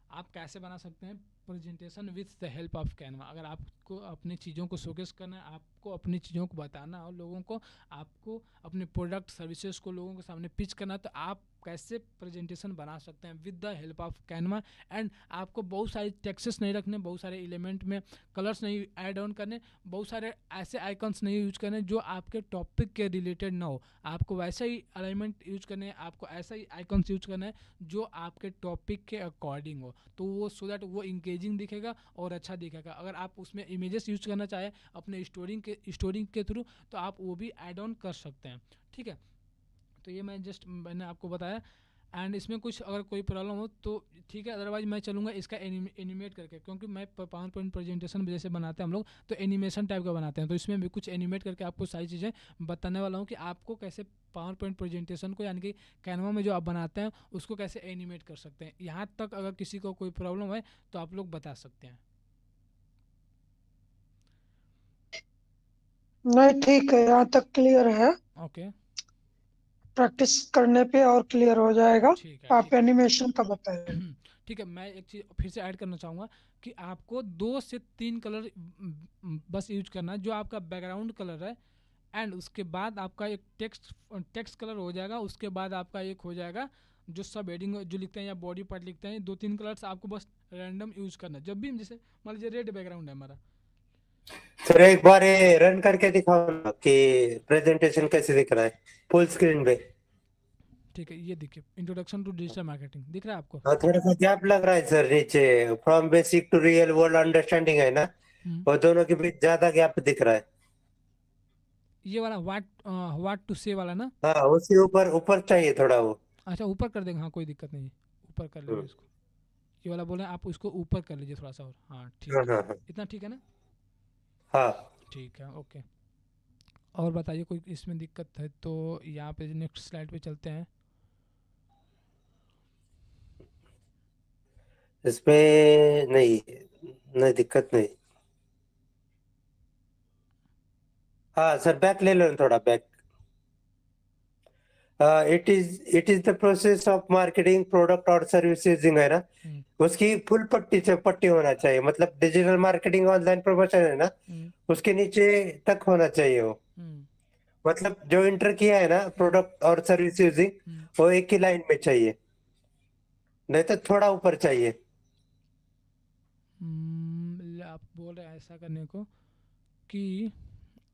आप कैसे बना सकते हैं presentation with the help of Canva. अगर आपको अपनी चीज़ों को शोकेस करना है, आपको अपनी चीज़ों को बताना और लोगों को आपको अपने प्रोडक्ट सर्विसेज को लोगों के सामने पिच करना है, तो आप कैसे प्रेजेंटेशन बना सकते हैं with the help of Canva. And आपको बहुत सारे टेक्सेस नहीं रखने, बहुत सारे एलिमेंट में कलर्स नहीं ऐड ऑन करने, बहुत सारे ऐसे आइकन्स नहीं यूज करने जो आपके टॉपिक के रिलेटेड ना हो। आपको वैसा ही अलाइनमेंट यूज करने हैं, आपको ऐसा ही आइकन्स यूज करना है जो आपके टॉपिक के अकॉर्डिंग हो, तो वो सो दैट वो इंगेजिंग दिखेगा और अच्छा दिखेगा। अगर आप उसमें इमेजेस यूज करना चाहें अपने स्टोरी के थ्रू, तो आप वो भी ऐड ऑन कर सकते हैं। ठीक है, तो ये मैंने आपको बताया। एंड इसमें कुछ अगर कोई प्रॉब्लम हो तो ठीक है, अदरवाइज मैं चलूँगा इसका एनिमेट करके, क्योंकि मैं पावर पॉइंट प्रेजेंटेशन जैसे बनाते हैं हम लोग तो एनिमेशन टाइप का बनाते हैं, तो इसमें भी कुछ एनिमेट करके आपको सारी चीज़ें बताने वाला हूँ कि आपको कैसे पावर पॉइंट प्रेजेंटेशन को, यानी कि कैनवा में जो आप बनाते हैं उसको कैसे एनिमेट कर सकते हैं। यहाँ तक अगर किसी को कोई प्रॉब्लम है तो आप लोग बता सकते हैं। नहीं ठीक है, यहाँ तक क्लियर है। ओके, प्रैक्टिस करने पे और क्लियर हो जाएगा। ठीक है, आप ठीक है। एनिमेशन का बताइए। ठीक है, मैं एक चीज़ फिर से ऐड करना चाहूँगा कि आपको 2 से 3 कलर बस यूज करना है, जो आपका बैकग्राउंड कलर है। एंड उसके बाद आपका एक टेक्स्ट कलर हो जाएगा, उसके बाद आपका एक हो जाएगा जो सब हेडिंग जो लिखते हैं या बॉडी पार्ट लिखते हैं, 2-3 कलर्स आपको बस रैंडम यूज करना है। जब भी जैसे मान लीजिए रेड बैकग्राउंड है हमारा, फिर एक बार ये रन करके दिखाओ ना कि प्रेजेंटेशन कैसे दिख रहा है फुल स्क्रीन पे। ठीक है, ये देखिए इंट्रोडक्शन टू डिजिटल मार्केटिंग दिख रहा है आपको। हाँ, थोड़ा सा गैप लग रहा है सर नीचे। From basic to real world understanding है ना, हम्म, वो दोनों के बीच ज्यादा गैप दिख रहा है। ये वाला वाट टू से वाला ना। हाँ, उसी ऊपर ऊपर चाहिए थोड़ा वो। अच्छा, ऊपर कर देंगे, हाँ कोई दिक्कत नहीं है, ऊपर कर लेंगे हम्म, इसको। ये वाला बोल रहे हैं आप, उसको ऊपर कर लीजिए थोड़ा सा और, हाँ हाँ ठीक है। हाँ हाँ इतना ठीक है ना? हाँ। ठीक है, ओके। और बताइए कोई इसमें दिक्कत है तो यहाँ पे नेक्स्ट स्लाइड पे चलते हैं। इसमें नहीं, नहीं दिक्कत नहीं। हाँ सर, बैक ले लो ना, थोड़ा back. It is the process of marketing product और सर्विसेज है ना, हम्म, उसकी फुल पट्टी से पट्टी होना चाहिए। मतलब डिजिटल मार्केटिंग ऑनलाइन प्रमोशन है ना, हम्म, उसके नीचे तक होना चाहिए वो। हम्म, मतलब जो इंटर किया है ना हम्म, प्रोडक्ट और सर्विस यूजिंग, हम्म, वो एक ही लाइन में चाहिए, नहीं तो थोड़ा ऊपर चाहिए। आप बोल रहे हैं ऐसा करने को कि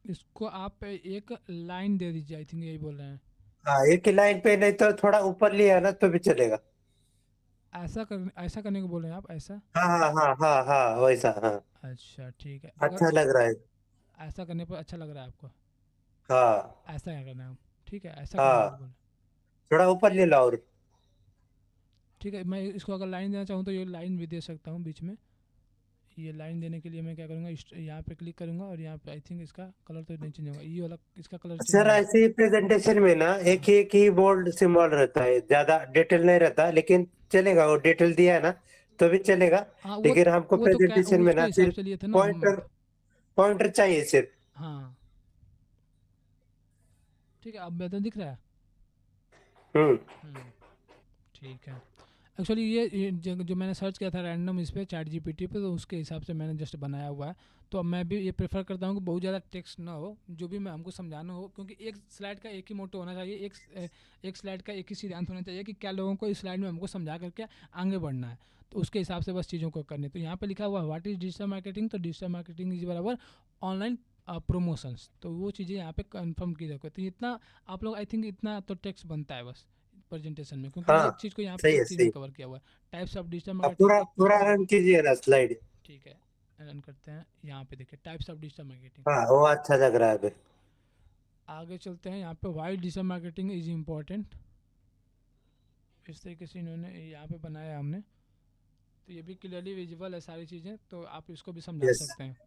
इसको आप एक लाइन दे दीजिए, आई थिंक यही बोल रहे हैं। हाँ, एक ही लाइन पे, नहीं तो थोड़ा ऊपर लिया ना तो भी चलेगा। ऐसा करने को बोल रहे हैं आप, ऐसा? हाँ हाँ हाँ हाँ हाँ, वैसा हाँ। अच्छा ठीक है, अगर अच्छा लग रहा है। ऐसा करने पर अच्छा लग रहा है आपको, हाँ ऐसा क्या करना है आप? ठीक है, ऐसा करने हाँ, के लिए बोले। थोड़ा ऊपर ले लो और। ठीक है, मैं इसको अगर लाइन देना चाहूँ तो ये लाइन भी दे सकता हूँ बीच में। ये लाइन देने के लिए मैं क्या करूँगा, यहाँ पे क्लिक करूँगा और यहाँ पे आई थिंक इसका कलर तो नहीं चेंज होगा, ये वाला इसका कलर चेंज सर होगा। ऐसे प्रेजेंटेशन में ना हाँ, एक ही बोल्ड सिंबल रहता है, ज्यादा डिटेल नहीं रहता, लेकिन चलेगा। वो डिटेल दिया है ना तो भी चलेगा। हाँ लेकिन हमको वो तो क्या प्रेजेंटेशन वो में उसके ना हिसाब सिर्फ से लिए थे ना हम। पॉइंटर पॉइंटर चाहिए सिर्फ। हाँ ठीक है, अब बेहतर दिख रहा है। हम्म। हम्म, ठीक है। एक्चुअली ये जो मैंने सर्च किया था रैंडम इस पे चैट जीपीटी पे, तो उसके हिसाब से मैंने जस्ट बनाया हुआ है। तो अब मैं भी ये प्रेफर करता हूँ कि बहुत ज़्यादा टेक्स्ट ना हो, जो भी मैं हमको समझाना हो, क्योंकि एक स्लाइड का एक ही मोटो होना चाहिए, एक स्लाइड का एक ही सिद्धांत होना चाहिए कि क्या लोगों को इस स्लाइड में हमको समझा करके आगे बढ़ना है। तो उसके हिसाब से बस चीज़ों को करनी। तो यहाँ पे लिखा हुआ है व्हाट इज डिजिटल मार्केटिंग, तो डिजिटल मार्केटिंग इज बराबर ऑनलाइन प्रमोशंस, तो वो चीज़ें यहाँ पे कंफर्म की जाती है। तो इतना आप लोग आई थिंक इतना तो टेक्स्ट बनता है बस प्रेजेंटेशन में, क्योंकि हाँ एक चीज़ को यहाँ पे सही है एक चीज़ में सही। कवर किया हुआ है। टाइप्स ऑफ डिजिटल अब मार्केटिंग पूरा एक पूरा रन कीजिए ना स्लाइड। ठीक है, रन करते हैं। यहाँ पे देखिए टाइप्स ऑफ डिजिटल मार्केटिंग। हाँ, वो अच्छा लग रहा है अभी। आगे चलते हैं, यहाँ पे why digital marketing is important, इस तरीके से इन्होंने यहाँ पे बनाया हमने। तो ये भी क्लियरली विजिबल है सारी चीज़ें, तो आप इसको भी समझा यस, सकते हैं।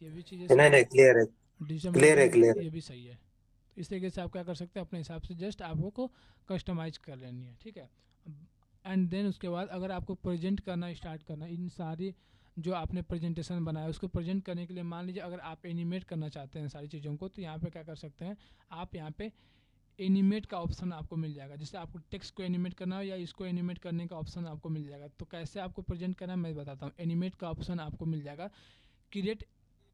ये भी चीज़ें नहीं सही नहीं, है, क्लियर है। डिजिटल क्लियर है मार्केटिंग क्लियर है। ये भी सही है। तो इस तरीके से आप क्या कर सकते हैं, अपने हिसाब से जस्ट आपको कस्टमाइज कर लेनी है, ठीक है। एंड देन उसके बाद अगर आपको प्रेजेंट करना स्टार्ट करना इन सारी जो आपने प्रेजेंटेशन बनाया उसको प्रेजेंट करने के लिए, मान लीजिए अगर आप एनिमेट करना चाहते हैं सारी चीज़ों को, तो यहाँ पे क्या कर सकते हैं आप, यहाँ पे एनिमेट का ऑप्शन आपको मिल जाएगा। जैसे आपको टेक्स्ट को एनिमेट करना हो या इसको एनिमेट करने का ऑप्शन आपको मिल जाएगा। तो कैसे आपको प्रेजेंट करना है मैं बताता हूँ। एनिमेट का ऑप्शन आपको मिल जाएगा, क्रिएट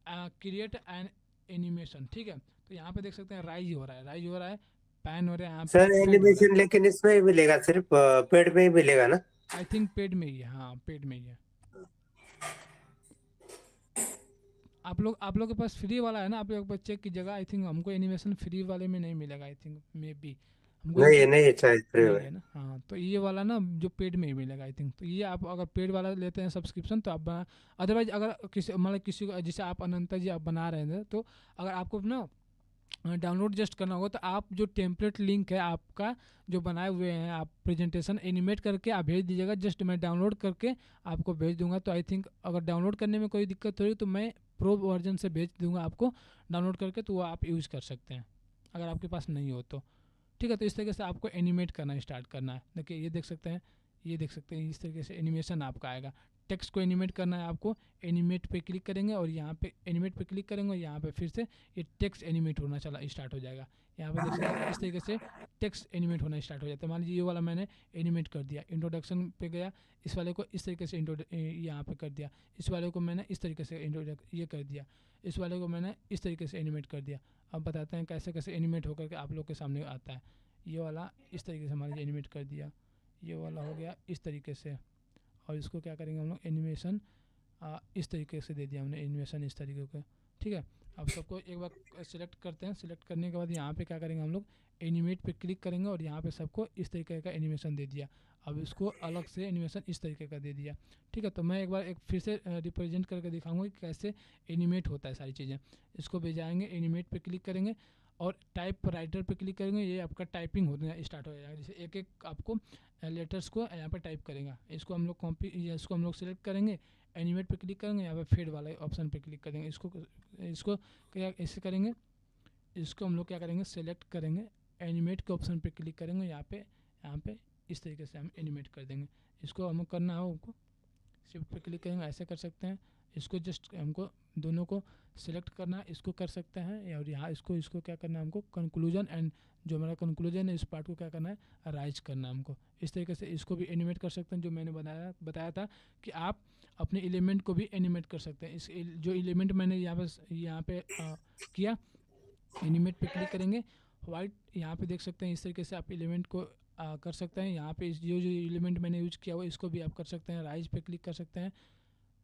क्रिएट एन एनिमेशन, ठीक है। तो यहाँ पे देख सकते हैं राइज हो रहा है, राइज हो रहा है। पैन हो रहा है यहाँ पे सर फेड हो रहा है। एनिमेशन लेकिन इसमें ही मिलेगा, सिर्फ पेड में ही मिलेगा ना? आई थिंक पेड में ही है, हाँ पेड में ही है। आप लोग के पास फ्री वाला है ना, आप लोग के पास चेक कीजिएगा। आई थिंक हमको एनिमेशन फ्री वाले में नहीं मिलेगा, आई थिंक मे बी हमको नहीं है, नहीं है शायद फ्री नहीं में। है ना। हाँ तो ये वाला ना जो पेड में ही मिलेगा आई थिंक। तो ये आप अगर पेड वाला लेते हैं सब्सक्रिप्शन तो आप अदरवाइज अगर किसी मतलब किसी को जैसे आप अनंता जी आप बना रहे हैं, तो अगर आपको ना डाउनलोड जस्ट करना होगा तो आप जो टेम्पलेट लिंक है आपका जो बनाए हुए हैं आप प्रेजेंटेशन एनिमेट करके आप भेज दीजिएगा। जस्ट मैं डाउनलोड करके आपको भेज दूंगा। तो आई थिंक अगर डाउनलोड करने में कोई दिक्कत हो रही तो मैं प्रो वर्जन से भेज दूंगा आपको डाउनलोड करके, तो वो आप यूज़ कर सकते हैं अगर आपके पास नहीं हो तो। ठीक है, तो इस तरीके से आपको एनिमेट करना स्टार्ट करना है। देखिए ये देख सकते हैं, ये देख सकते हैं, इस तरीके से एनिमेशन आपका आएगा। टेक्स्ट को एनिमेट करना है आपको, एनिमेट पे क्लिक करेंगे और यहाँ पे एनिमेट पे क्लिक करेंगे और यहाँ पे फिर से ये टेक्स्ट एनिमेट होना चला स्टार्ट हो जाएगा। यहाँ पे देख सकते हैं इस तरीके से टेक्स्ट एनिमेट होना स्टार्ट हो जाता है। मान लीजिए ये वाला मैंने एनिमेट कर दिया, इंट्रोडक्शन पे गया, इस वाले को इस तरीके से यहाँ पे कर दिया, इस वाले को मैंने इस तरीके से ये कर दिया, इस वाले को मैंने इस तरीके से एनिमेट कर दिया। अब बताते हैं कैसे कैसे एनिमेट होकर के आप लोग के सामने आता है। ये वाला इस तरीके से मान लीजिए एनिमेट कर दिया, ये वाला हो गया इस तरीके से, और इसको क्या करेंगे हम लोग एनिमेशन इस तरीके से दे दिया हमने एनिमेशन इस तरीके का। ठीक है, अब सबको एक बार सिलेक्ट करते हैं। सिलेक्ट करने के बाद यहाँ पे क्या करेंगे हम लोग एनिमेट पे क्लिक करेंगे और यहाँ पे सबको इस तरीके का एनिमेशन दे दिया। अब इसको अलग से एनिमेशन इस तरीके का दे दिया। ठीक है, तो मैं एक बार एक फिर से रिप्रेजेंट करके दिखाऊंगा कि कैसे एनिमेट होता है सारी चीज़ें। इसको भी जाएंगे एनिमेट पे क्लिक करेंगे और टाइप राइटर पे क्लिक करेंगे, ये आपका टाइपिंग होना स्टार्ट हो जाएगा। जैसे एक एक आपको लेटर्स को यहाँ पे टाइप करेंगे। इसको हम लोग कॉपी या इसको हम लोग सेलेक्ट करेंगे, एनिमेट पे क्लिक करेंगे, यहाँ पे फेड वाला ऑप्शन पे क्लिक करेंगे। इसको क्या ऐसे करेंगे, इसको हम लोग क्या करेंगे सेलेक्ट करेंगे, एनिमेट के ऑप्शन पे क्लिक करेंगे, यहाँ पे इस तरीके से हम एनिमेट कर देंगे। इसको हम करना हो हमको शिफ्ट पे क्लिक करेंगे, ऐसे कर सकते हैं। इसको जस्ट हमको दोनों को सिलेक्ट करना है, इसको कर सकते हैं। और यहाँ इसको क्या करना है हमको कंक्लूजन एंड जो मेरा कंक्लूजन है इस पार्ट को क्या करना है राइज करना है हमको। इस तरीके से इसको भी एनिमेट कर सकते हैं, जो मैंने बताया था कि आप अपने एलिमेंट को भी एनिमेट कर सकते हैं। इस जो एलिमेंट मैंने यहाँ पे किया, एनिमेट पे क्लिक करेंगे, वाइट यहाँ पे देख सकते हैं इस तरीके से आप एलिमेंट को कर सकते हैं। यहाँ पे जो जो एलिमेंट मैंने यूज किया हुआ इसको भी आप कर सकते हैं, राइज पे क्लिक कर सकते हैं।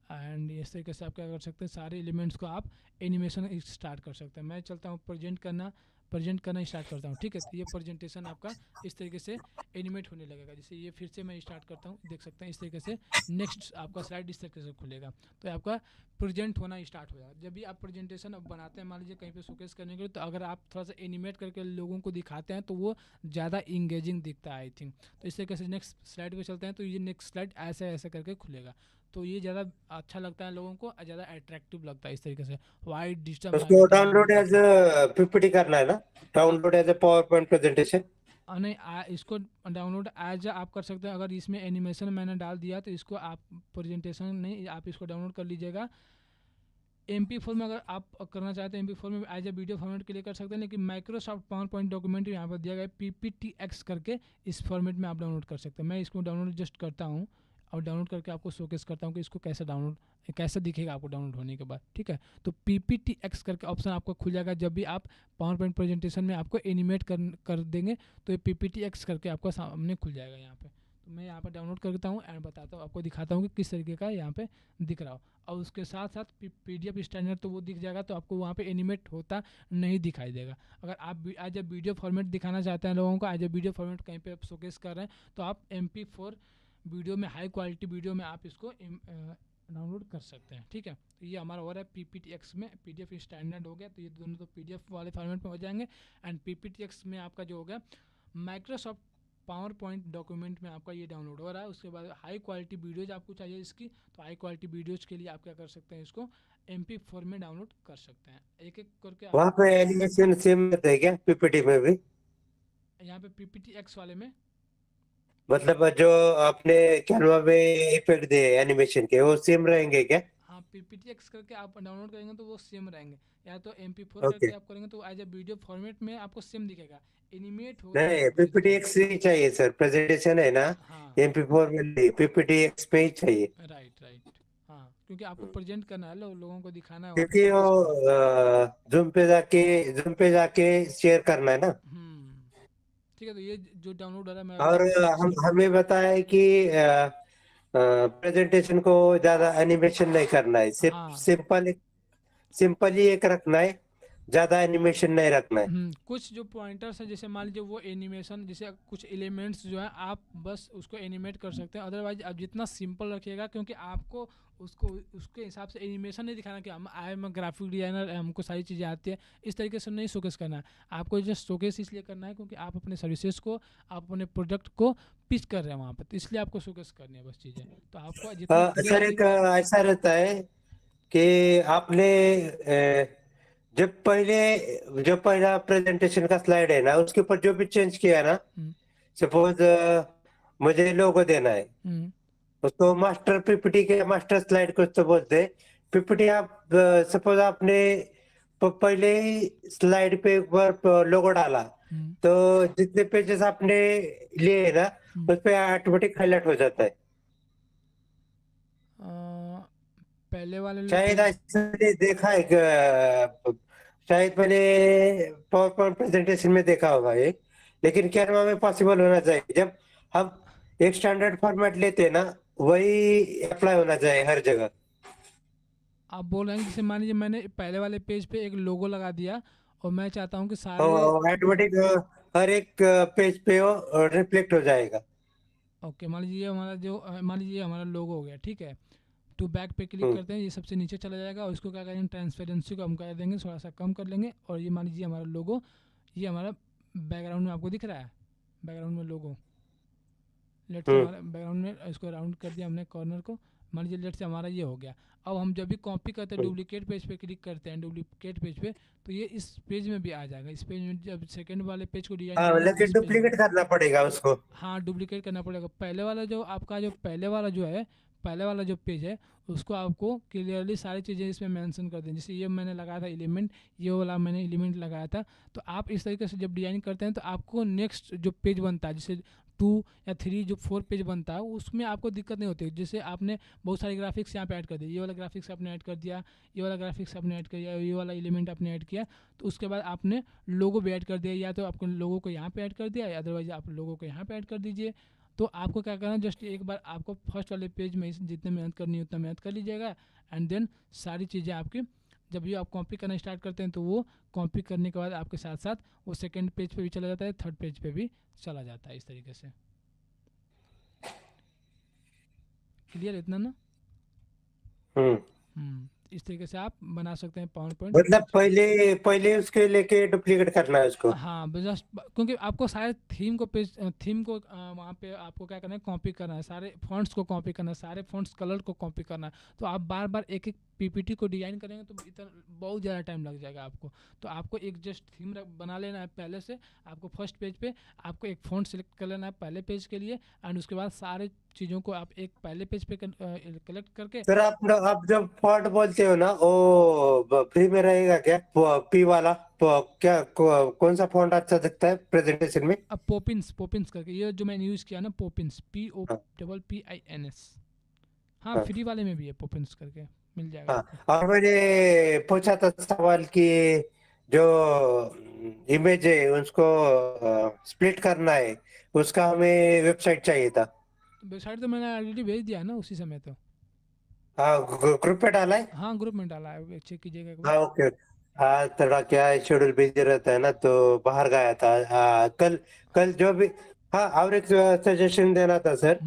एंड इस तरीके से आप क्या कर सकते हैं सारे एलिमेंट्स को आप एनिमेशन स्टार्ट कर सकते हैं। मैं चलता हूँ प्रेजेंट करना स्टार्ट करता हूँ। ठीक है, तो ये प्रेजेंटेशन आपका इस तरीके से एनिमेट होने लगेगा। जैसे ये फिर से मैं स्टार्ट करता हूँ, देख सकते हैं इस तरीके से नेक्स्ट आपका स्लाइड इस तरीके से खुलेगा। तो आपका प्रेजेंट होना स्टार्ट हो जाएगा। जब भी आप प्रेजेंटेशन अब बनाते हैं मान लीजिए कहीं पे शोकेस करने के लिए, तो अगर आप थोड़ा सा एनिमेट करके लोगों को दिखाते हैं तो वो ज़्यादा इंगेजिंग दिखता है आई थिंक। तो इस तरीके से नेक्स्ट स्लाइड पे चलते हैं। तो ये नेक्स्ट स्लाइड ऐसे ऐसे करके खुलेगा, तो ये ज़्यादा अच्छा लगता है लोगों को, ज़्यादा अट्रैक्टिव लगता है इस तरीके से। वाइट डिजिटल उसको डाउनलोड एज पीपीटी करना है ना? Download as a power point presentation? नहीं इसको डाउनलोड एज आप कर सकते हैं। अगर इसमें एनिमेशन मैंने डाल दिया तो इसको आप प्रेजेंटेशन नहीं, आप इसको डाउनलोड कर लीजिएगा। MP4 में अगर आप करना चाहते हैं MP4 में एज ए वीडियो फॉर्मेट के लिए कर सकते हैं, लेकिन माइक्रोसॉफ्ट पावर पॉइंट डॉक्यूमेंट यहाँ पर दिया गया है PPTX करके, इस फॉर्मेट में आप डाउनलोड कर सकते हैं। मैं इसको डाउनलोड जस्ट करता हूँ और डाउनलोड करके आपको शोकेस करता हूँ कि इसको कैसे दिखेगा आपको डाउनलोड होने के बाद। ठीक है, तो PPTX करके ऑप्शन आपको खुल जाएगा। जब भी आप पावर पॉइंट प्रेजेंटेशन में आपको एनिमेट कर देंगे तो ये PPTX करके आपका सामने खुल जाएगा यहाँ पे। तो मैं यहाँ पर डाउनलोड करता हूँ एंड बताता हूँ आपको, दिखाता हूँ कि किस तरीके का यहाँ पे दिख रहा हो। और उसके साथ साथ PDF स्टैंडर्ड तो वो दिख जाएगा, तो आपको वहाँ पे एनिमेट होता नहीं दिखाई देगा। अगर आप एज ए वीडियो फॉर्मेट दिखाना चाहते हैं लोगों को, एज ए वीडियो फॉर्मेट कहीं पे आप शोकेस कर रहे हैं, तो आप MP4 वीडियो में हाई क्वालिटी वीडियो में आप इसको डाउनलोड कर सकते हैं। ठीक है, तो ये हमारा हो रहा है PPTX में। PDF स्टैंडर्ड हो गया, तो ये दोनों तो PDF वाले फॉर्मेट में हो जाएंगे। एंड PPTX में आपका जो हो गया माइक्रोसॉफ्ट पावर पॉइंट डॉक्यूमेंट में आपका ये डाउनलोड हो रहा है। उसके बाद हाई क्वालिटी वीडियोज आपको चाहिए इसकी, तो हाई क्वालिटी वीडियोज के लिए आप क्या कर सकते हैं, इसको MP4 में डाउनलोड कर सकते हैं। एक एक करके वहाँ पे एनिमेशन सेम रहता है क्या पीपीटी में भी? यहाँ पे PPTX वाले में मतलब जो आपने कैनवा में इफेक्ट दिए एनिमेशन के, वो सेम रहेंगे क्या? हाँ PPTX करके आप डाउनलोड करेंगे तो वो सेम रहेंगे, या तो MP4 ओके। करके आप करेंगे तो एज ए वीडियो फॉर्मेट में आपको सेम दिखेगा। एनिमेट होता नहीं, नहीं पीपीटी दिखेगा। एक्स ही चाहिए सर, प्रेजेंटेशन है ना? हाँ MP4 में नहीं, पीपीटी एक्स पे ही चाहिए। राइट राइट, हाँ क्योंकि आपको प्रेजेंट करना है, लोगों को दिखाना है वहाँ पे क्योंकि शोकेस करना है। वो जूम पे जाके शेयर करना है ना? ठीक है, तो ये जो डाउनलोड हो रहा है मैं और हमें बताया है कि प्रेजेंटेशन को ज्यादा एनिमेशन नहीं करना है, सिर्फ हाँ। सिंपल ही एक रखना है, ज्यादा एनिमेशन नहीं रखना है। कुछ जो पॉइंटर्स है, जैसे मान लीजिए वो एनिमेशन, जैसे कुछ एलिमेंट्स जो है आप बस उसको एनिमेट कर सकते हैं, अदरवाइज आप जितना सिंपल रखिएगा, क्योंकि आपको उसको उसके हिसाब से एनिमेशन नहीं दिखाना कि हम आई एम ग्राफिक डिजाइनर, हमको सारी चीज़ें आती है, इस तरीके से नहीं शोकेस करना है। आपको जस्ट शोकेस इसलिए करना है क्योंकि आप अपने सर्विसेज को, आप अपने प्रोडक्ट को पिच कर रहे हैं वहाँ पर, तो इसलिए आपको शोकेस करनी है बस चीज़ें। तो आपको जितना सर क्लियर एक ऐसा रहता है कि आपने जो पहला प्रेजेंटेशन का स्लाइड है ना, उसके ऊपर जो भी चेंज किया ना, सपोज मुझे लोगो देना है, उसको मास्टर पीपीटी के मास्टर स्लाइड कुछ तो बोलते हैं। पीपीटी आप सपोज आपने पहले ही स्लाइड पे एक बार लोगो डाला, तो जितने पेजेस आपने लिए है ना, उस पे ऑटोमेटिक हाईलाइट हो जाता है। पहले वाले शायद पेज। ऐसा मैंने देखा है शायद मैंने पावर पॉइंट प्रेजेंटेशन में देखा होगा ये, लेकिन कैनवा में पॉसिबल होना चाहिए। जब हम एक स्टैंडर्ड फॉर्मेट लेते हैं ना, वही अप्लाई होना चाहिए हर जगह। आप बोल रहे हैं कि जैसे मान लीजिए मैंने पहले वाले पेज पे एक लोगो लगा दिया, और मैं चाहता हूँ कि सारे। ऑटोमेटिक हर एक पेज पे वो रिफ्लेक्ट हो जाएगा। ओके, मान लीजिए हमारा जो मान लीजिए हमारा लोगो हो गया, ठीक है। टू बैक पे क्लिक हम्म। करते हैं, ये सबसे नीचे चला जाएगा, और इसको क्या करेंगे, ट्रांसपेरेंसी को हम कर देंगे, थोड़ा सा कम कर लेंगे, और ये मान लीजिए हमारा लोगो, ये हमारा बैकग्राउंड में आपको दिख रहा है, बैकग्राउंड में लोगो। लेट से हम्म। हमारा बैकग्राउंड में इसको राउंड कर दिया हमने कॉर्नर को। मान लीजिए लेट से हमारा ये हो गया। अब हम जब भी कॉपी करते हैं, हम्म। डुप्लीकेट पेज पे क्लिक करते हैं, डुप्लीकेट पेज पे, तो ये इस पेज में भी आ जाएगा। इस पेज में जब सेकंड वाले पेज को डिजाइन हाँ, करेंगे तो लेकिन इस पेज में डुप्लीकेट करना पड़ेगा उसको। हाँ, डुप्लीकेट करना पड़ेगा। पहले वाला जो आपका जो पहले वाला जो है, पहले वाला जो पेज है, उसको आपको क्लियरली सारी चीज़ें इसमें मेंशन कर दें। जैसे ये मैंने लगाया था एलिमेंट, ये वाला मैंने एलिमेंट लगाया था। तो आप इस तरीके से जब डिजाइन करते हैं, तो आपको नेक्स्ट जो पेज बनता है, जैसे 2 या 3 जो 4 पेज बनता है, उसमें आपको दिक्कत नहीं होती। जैसे आपने बहुत सारे ग्राफिक्स यहाँ पे ऐड कर दिए, ये वाला ग्राफिक्स आपने ऐड कर दिया, ये वाला ग्राफिक्स आपने ऐड कर दिया, ये वाला एलिमेंट आपने ऐड किया, तो उसके बाद आपने लोगो भी ऐड कर दिया, या तो आपको लोगो को यहाँ पे ऐड कर दिया, या अदरवाइज आप लोगों को यहाँ पे ऐड कर दीजिए। तो आपको क्या करना है, जस्ट एक बार आपको फर्स्ट वाले पेज में जितने मेहनत करनी है उतना मेहनत कर लीजिएगा, एंड देन सारी चीज़ें आपकी जब ये आप कॉपी करना स्टार्ट करते हैं, तो वो कॉपी करने के बाद आपके साथ साथ वो सेकंड पेज पे भी चला जाता है, थर्ड पेज पे भी चला जाता है, इस तरीके से। क्लियर इतना ना? इस तरीके से आप बना सकते हैं पावर पॉइंट। मतलब पहले पहले उसके लेके डुप्लीकेट करना है उसको। हाँ, बस क्योंकि आपको सारे थीम को पेज थीम को वहाँ पे आपको क्या करना है, कॉपी करना है, सारे फॉन्ट्स को कॉपी करना है, सारे फॉन्ट्स कलर को कॉपी करना है। तो आप बार बार एक एक पीपीटी को डिजाइन करेंगे तो इतना बहुत ज़्यादा टाइम लग जाएगा आपको। तो आपको एक जस्ट थीम बना लेना है पहले से। आपको फर्स्ट पेज पे आपको एक फ़ॉन्ट सेलेक्ट कर लेना है पहले पेज के लिए, एंड उसके बाद सारे चीज़ों को आप एक पहले पेज पे कलेक्ट करके। सर आप जब फॉन्ट बोलते हो ना, वो फ्री में रहेगा क्या? पी वाला क्या कौन सा फॉन्ट अच्छा दिखता है प्रेजेंटेशन में? अब पोपिन्स पोपिन्स करके, ये जो मैंने यूज़ किया ना, पोपिन्स, हाँ। POPPINS। हाँ, हाँ। फ्री वाले में भी है, पोपिन्स करके मिल जाएगा हाँ, आपको। और मैंने पूछा था सवाल कि जो इमेज है उसको स्प्लिट करना है, उसका हमें वेबसाइट चाहिए था। तो वेबसाइट तो मैंने ऑलरेडी भेज दिया है ना उसी समय तो। हाँ, ग्रुप पे डाला है। हाँ, ग्रुप में डाला है, चेक कीजिएगा एक बार। हाँ, ओके। हाँ, थोड़ा क्या है, शेड्यूल बिजी रहता है ना, तो बाहर गया था। कल कल जो भी। हाँ, और एक सजेशन देना था सर।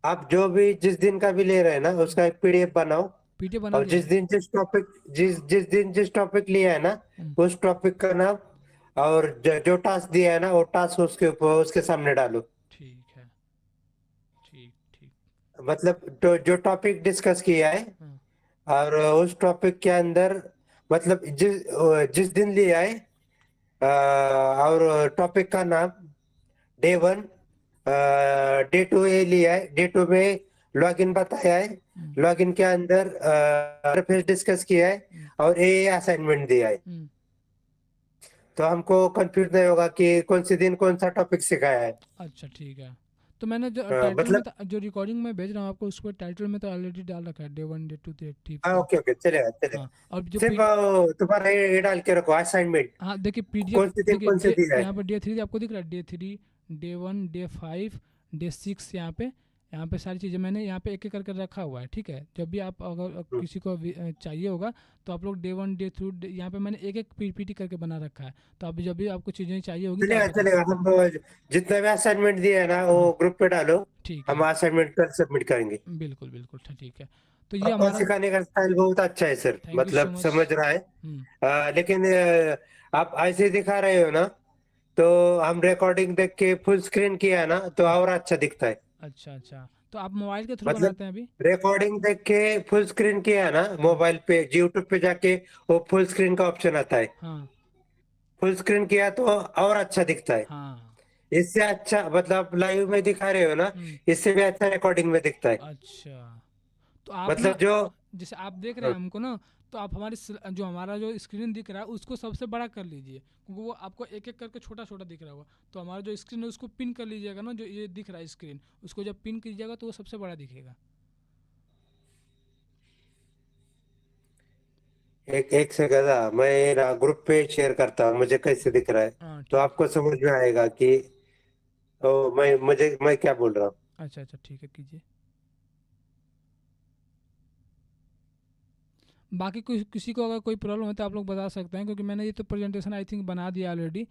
आप जो भी जिस दिन का भी ले रहे हैं ना, उसका एक पीडीएफ बनाओ। पीटी बना और दिया है। जिस दिन जिस टॉपिक लिया है ना, हम्म, उस टॉपिक का नाम, और जो टास्क दिया है ना, वो टास्क उसके ऊपर उसके सामने डालो। ठीक है, ठीक ठीक। मतलब जो टॉपिक डिस्कस किया है, हाँ। और उस टॉपिक के अंदर, मतलब जिस दिन लिया है, और टॉपिक का नाम, डे 1, डे 2 ये लिया है, डे 2 में लॉगिन बताया है, हम्म, लॉगिन के अंदर इंटरफेस डिस्कस किया है, हम्म, और ये असाइनमेंट दिया है। हम्म। तो हमको कंफ्यूज नहीं होगा कि कौन से दिन कौन सा टॉपिक सिखाया है। अच्छा, ठीक है। तो मैंने जो टाइटल में जो रिकॉर्डिंग में भेज रहा हूँ आपको, उसको टाइटल में तो ऑलरेडी डाल रखा है, डे 1 डे 2 डे 3 हाँ, 4। ओके ओके, चलेगा चलेगा। हाँ, और जो सिर्फ तुम्हारा ये डाल के रखो असाइनमेंट, हाँ देखिए पीडीएफ, कौन से दिन देखिए कौन से दिया है। यहाँ पर डे 3 आपको दिख रहा है, डे 3 डे 1 डे 5 डे 6, यहाँ पे सारी चीज़ें मैंने यहाँ पे एक एक करके रखा हुआ है, ठीक है। जब भी आप अगर किसी को चाहिए होगा तो आप लोग डे 1 डे 2 यहाँ पे मैंने एक एक पीपीटी करके बना रखा है, तो आप जब भी आपको चीज़ें चाहिए होगी तो चलेगा आप बता चलेगा, सकते हम जितना भी असाइनमेंट दिया है ना वो ग्रुप पे डालो, ठीक हम है, असाइनमेंट कल सबमिट करेंगे। बिल्कुल बिल्कुल ठीक है। तो ये आपका हमारा, सिखाने का स्टाइल बहुत अच्छा है सर, थैंक यू सो मतलब मच। समझ रहा है। लेकिन आप ऐसे दिखा रहे हो ना, तो हम रिकॉर्डिंग देख के फुल स्क्रीन किया है ना तो और अच्छा दिखता है। अच्छा, तो आप मोबाइल के थ्रू मतलब बनाते हैं अभी? रिकॉर्डिंग देख के फुल स्क्रीन किया है ना, मोबाइल पे यूट्यूब पे जाके वो फुल स्क्रीन का ऑप्शन आता है, हाँ फुल स्क्रीन किया तो और अच्छा दिखता है। हाँ। इससे अच्छा मतलब लाइव में दिखा रहे हो ना, इससे भी अच्छा रिकॉर्डिंग में दिखता है। अच्छा, तो आप ना, मतलब जो जैसे आप देख रहे हैं हमको ना, तो आप हमारी जो हमारा जो स्क्रीन दिख रहा है उसको सबसे बड़ा कर लीजिए, क्योंकि वो आपको एक एक करके छोटा छोटा दिख रहा होगा। तो हमारा जो स्क्रीन है उसको पिन कर लीजिएगा ना, जो ये दिख रहा है स्क्रीन, उसको जब पिन कीजिएगा तो वो सबसे बड़ा दिखेगा। एक एक सेकंड, मैं ग्रुप पे शेयर करता हूँ मुझे कैसे दिख रहा है, हाँ तो ठीक है। आपको समझ में आएगा कि मैं क्या बोल रहा हूँ। अच्छा ठीक है, कीजिए। बाकी किसी को अगर कोई प्रॉब्लम है तो आप लोग बता सकते हैं, क्योंकि मैंने ये तो प्रेजेंटेशन आई थिंक बना दिया ऑलरेडी।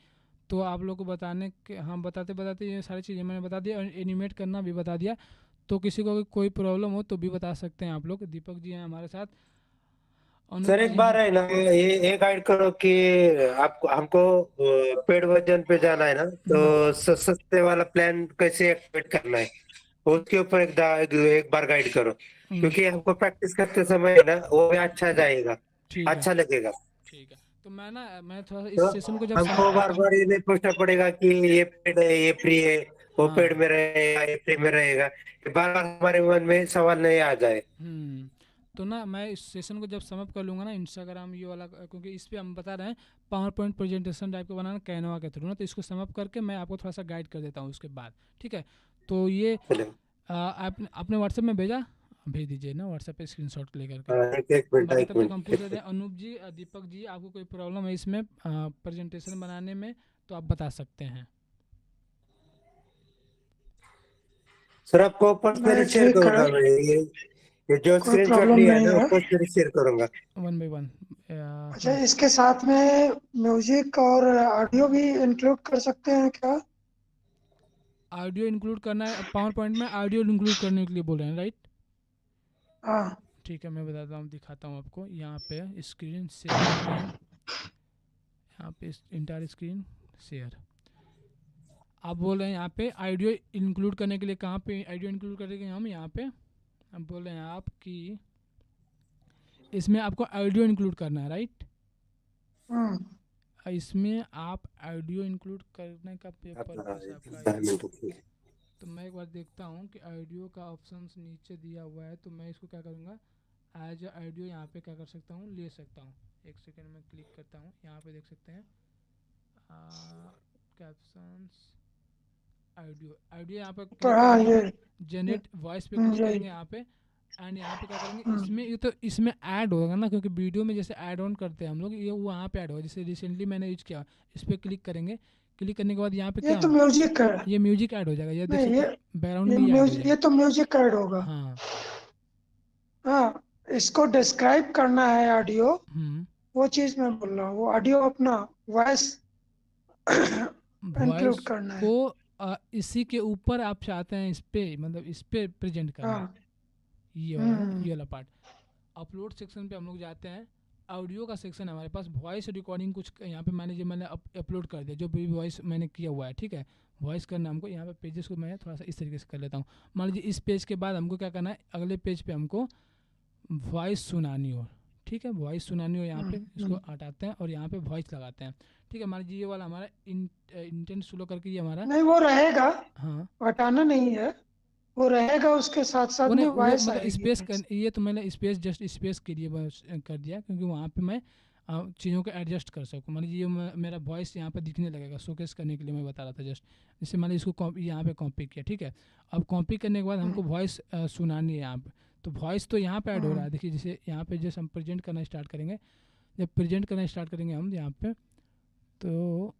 तो आप लोग को बताने के, हम बताते बताते ये सारी चीज़ें मैंने बता दिया, और एनिमेट करना भी बता दिया। तो किसी को अगर कोई प्रॉब्लम हो तो भी बता सकते हैं आप लोग। दीपक जी हैं हमारे साथ, अनूप सर एक जी बार हैं। है ना, ये गाइड करो कि आपको हमको पेड वर्जन पे जाना है ना, तो सस्ते वाला प्लान कैसे एक्टिवेट करना है, उसके ऊपर एक बार गाइड करो, क्योंकि हमको प्रैक्टिस करते समय है ना वो भी अच्छा जाएगा, ठीक है अच्छा लगेगा। ठीक है। तो मैं थोड़ा सा तो इस सेशन को जब हमको समाप्त बार करता हूँ। बार ये नहीं पूछना पड़ेगा कि ये पेड है ये फ्री है, वो पेड हाँ। में रहेगा ये फ्री में रहेगा, बार बार हमारे मन में सवाल नहीं आ जाए। तो ना मैं इस सेशन को जब समाप्त कर लूँगा ना, इंस्टाग्राम ये वाला, क्योंकि इस पे हम बता रहे हैं पावर पॉइंट प्रेजेंटेशन टाइप का बनाना कैनवा के थ्रू ना, तो इसको समाप्त करके मैं आपको थोड़ा सा गाइड कर देता हूँ उसके बाद, ठीक है। तो ये चलिए। आपने व्हाट्सएप में भेजा, भेज दीजिए ना व्हाट्सएप पे स्क्रीनशॉट ले करके। एक मिनट बाकी एक तब तक हम पूछ लेते मिनट। हैं, अनूप जी, दीपक जी, आपको कोई प्रॉब्लम है इसमें प्रेजेंटेशन बनाने में तो आप बता सकते हैं। सर आपको पर्सनली नहीं शेयर ठीक है, करूंगा मैं, ये जो कोई स्क्रीनशॉट प्रॉब्लम लिया है नहीं ना वो है। पर्सनली शेयर करूंगा। 1 बाय 1। अच्छा, हाँ, इसके साथ में म्यूजिक और ऑडियो भी इंक्लूड कर सकते हैं क्या? ऑडियो इंक्लूड करना है पावर पॉइंट में, ऑडियो इंक्लूड करने के लिए बोल रहे हैं, राइट? हाँ। ठीक है, मैं बताता हूँ, दिखाता हूँ आपको। यहाँ पे स्क्रीन शेयर करते हैं, यहाँ पे इंटायर स्क्रीन शेयर। आप बोल रहे हैं यहाँ पे ऑडियो इंक्लूड करने के लिए, कहाँ पे ऑडियो इंक्लूड करेंगे हम? यहाँ पे हम बोल रहे हैं आप कि इसमें आपको ऑडियो इंक्लूड करना है, राइट? इसमें आप ऑडियो इंक्लूड करने का पर्पस आपका ये। तो मैं एक बार देखता हूँ कि ऑडियो का ऑप्शन नीचे दिया हुआ है, तो मैं इसको क्या करूँगा, एज ऑडियो यहाँ पे क्या कर सकता हूँ, ले सकता हूँ। एक सेकेंड में क्लिक करता हूँ, यहाँ पे देख सकते हैं कैप्शंस, ऑडियो यहाँ पर तो क्लिक हाँ करेंगे, ये जनरेट वॉइस पे क्लिक यही। करेंगे यहाँ पे। एंड यहाँ पे क्या करेंगे, इसमें ये तो इसमें ऐड होगा ना, क्योंकि वीडियो में जैसे ऐड ऑन करते हैं हम लोग, ये वहाँ पे ऐड होगा। जैसे रिसेंटली मैंने यूज किया, इस पर क्लिक करेंगे, क्लिक करने के बाद यहाँ पे ये क्या, तो म्यूजिक है। ये म्यूजिक ऐड हो जाएगा, ये देख नहीं, सकते ये हैं बैकग्राउंड में ये ऐड हो ये जाएगा। तो म्यूजिक ऐड होगा। हाँ। हाँ, इसको डिस्क्राइब करना है ऑडियो, हम्म। वो चीज मैं बोल रहा हूँ। वो ऑडियो अपना वॉइस वॉइस इंक्लूड करना को है। इसी के ऊपर आप चाहते हैं, इस पे मतलब इस पे प्रेजेंट करना, हाँ। ये वाला ना, ये वाला पार्ट। अपलोड सेक्शन पे हम लोग जाते हैं, ऑडियो का सेक्शन है हमारे पास, वॉइस रिकॉर्डिंग कुछ यहाँ पे मैंने अपलोड कर दिया, जो भी वॉइस मैंने किया हुआ है, ठीक है। वॉइस करना हमको, यहाँ पे पेजेस को मैं थोड़ा सा इस तरीके से कर लेता हूँ। मान लीजिए इस पेज के बाद हमको क्या करना है, अगले पेज पे हमको वॉइस सुनानी हो, ठीक है। वॉइस सुनानी हो, यहाँ पे इसको हटाते हैं और यहाँ पे वॉइस लगाते हैं, ठीक है। मान लीजिए ये वाला हमारा इंटेंट स्लो करके ये हमारा, नहीं, वो रहेगा, हाँ हटाना नहीं है, वो रहेगा, उसके साथ साथ वो नहीं, में वो वॉइस मतलब आएगी। स्पेस कर, ये तो मैंने स्पेस जस्ट स्पेस के लिए बस कर दिया, क्योंकि वहाँ पे मैं चीज़ों को एडजस्ट कर सकूँ। मान लीजिए मेरा वॉइस यहाँ पे दिखने लगेगा, शोकेस करने के लिए मैं बता रहा था जस्ट। जैसे मान लीजिए इसको यहाँ पे कॉपी किया, ठीक है। अब कॉपी करने के बाद हमको वॉइस सुनानी है यहाँ पे, तो वॉइस तो यहाँ पे ऐड हो रहा है। देखिए जैसे यहाँ पे जैसे हम प्रेजेंट करना स्टार्ट करेंगे, जब प्रेजेंट करना स्टार्ट करेंगे हम यहाँ पे, तो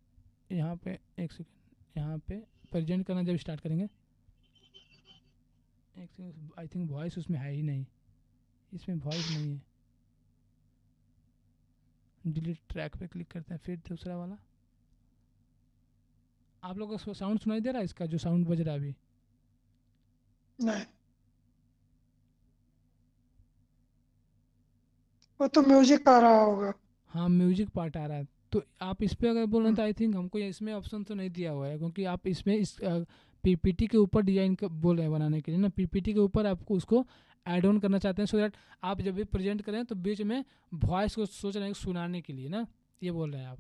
यहाँ पे एक सेकेंड, यहाँ पे प्रेजेंट करना जब स्टार्ट करेंगे, एक सेकेंड, आई थिंक वॉइस उसमें है ही नहीं, इसमें वॉइस नहीं है। डिलीट ट्रैक पे क्लिक करते हैं, फिर दूसरा वाला। आप लोगों को साउंड सुनाई दे रहा है इसका, जो साउंड बज रहा है अभी? नहीं, वो तो म्यूजिक आ रहा होगा। हाँ म्यूजिक पार्ट आ रहा है। तो आप इस पर अगर बोल रहे हैं तो आई थिंक हमको इसमें ऑप्शन तो नहीं दिया हुआ है, क्योंकि आप इसमें इस पीपीटी के ऊपर डिजाइन बोल रहे हैं बनाने के लिए ना, पीपीटी के ऊपर आपको उसको ऐड ऑन करना चाहते हैं, सो दैट आप जब भी प्रेजेंट करें तो बीच में वॉइस को सोच रहे हैं सुनाने के लिए ना, ये बोल रहे हैं आप।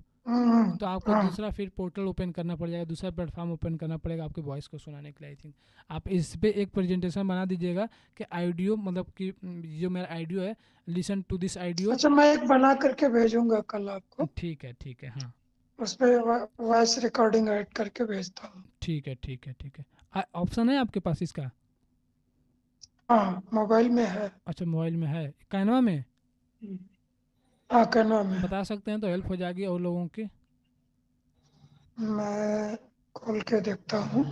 तो आपको हाँ, दूसरा फिर पोर्टल ओपन करना पड़ जाएगा, दूसरा प्लेटफॉर्म ओपन करना पड़ेगा आपके वॉइस को सुनाने के लिए। आई थिंक आप इस पे एक प्रेजेंटेशन बना दीजिएगा कि ऑडियो, मतलब कि जो मेरा ऑडियो है, लिसन टू दिस ऑडियो। अच्छा, मैं एक बना करके भेजूंगा कल आपको, ठीक है, ठीक है, हाँ उस पर वॉइस रिकॉर्डिंग ऐड करके भेजता हूँ। ठीक है, ठीक है, ठीक है। ऑप्शन है आपके पास इसका? हाँ, मोबाइल में है। अच्छा मोबाइल में है, कैनवा में? हाँ, कैनवा में है। बता सकते हैं तो हेल्प हो जाएगी और लोगों की। मैं खोल के देखता हूँ।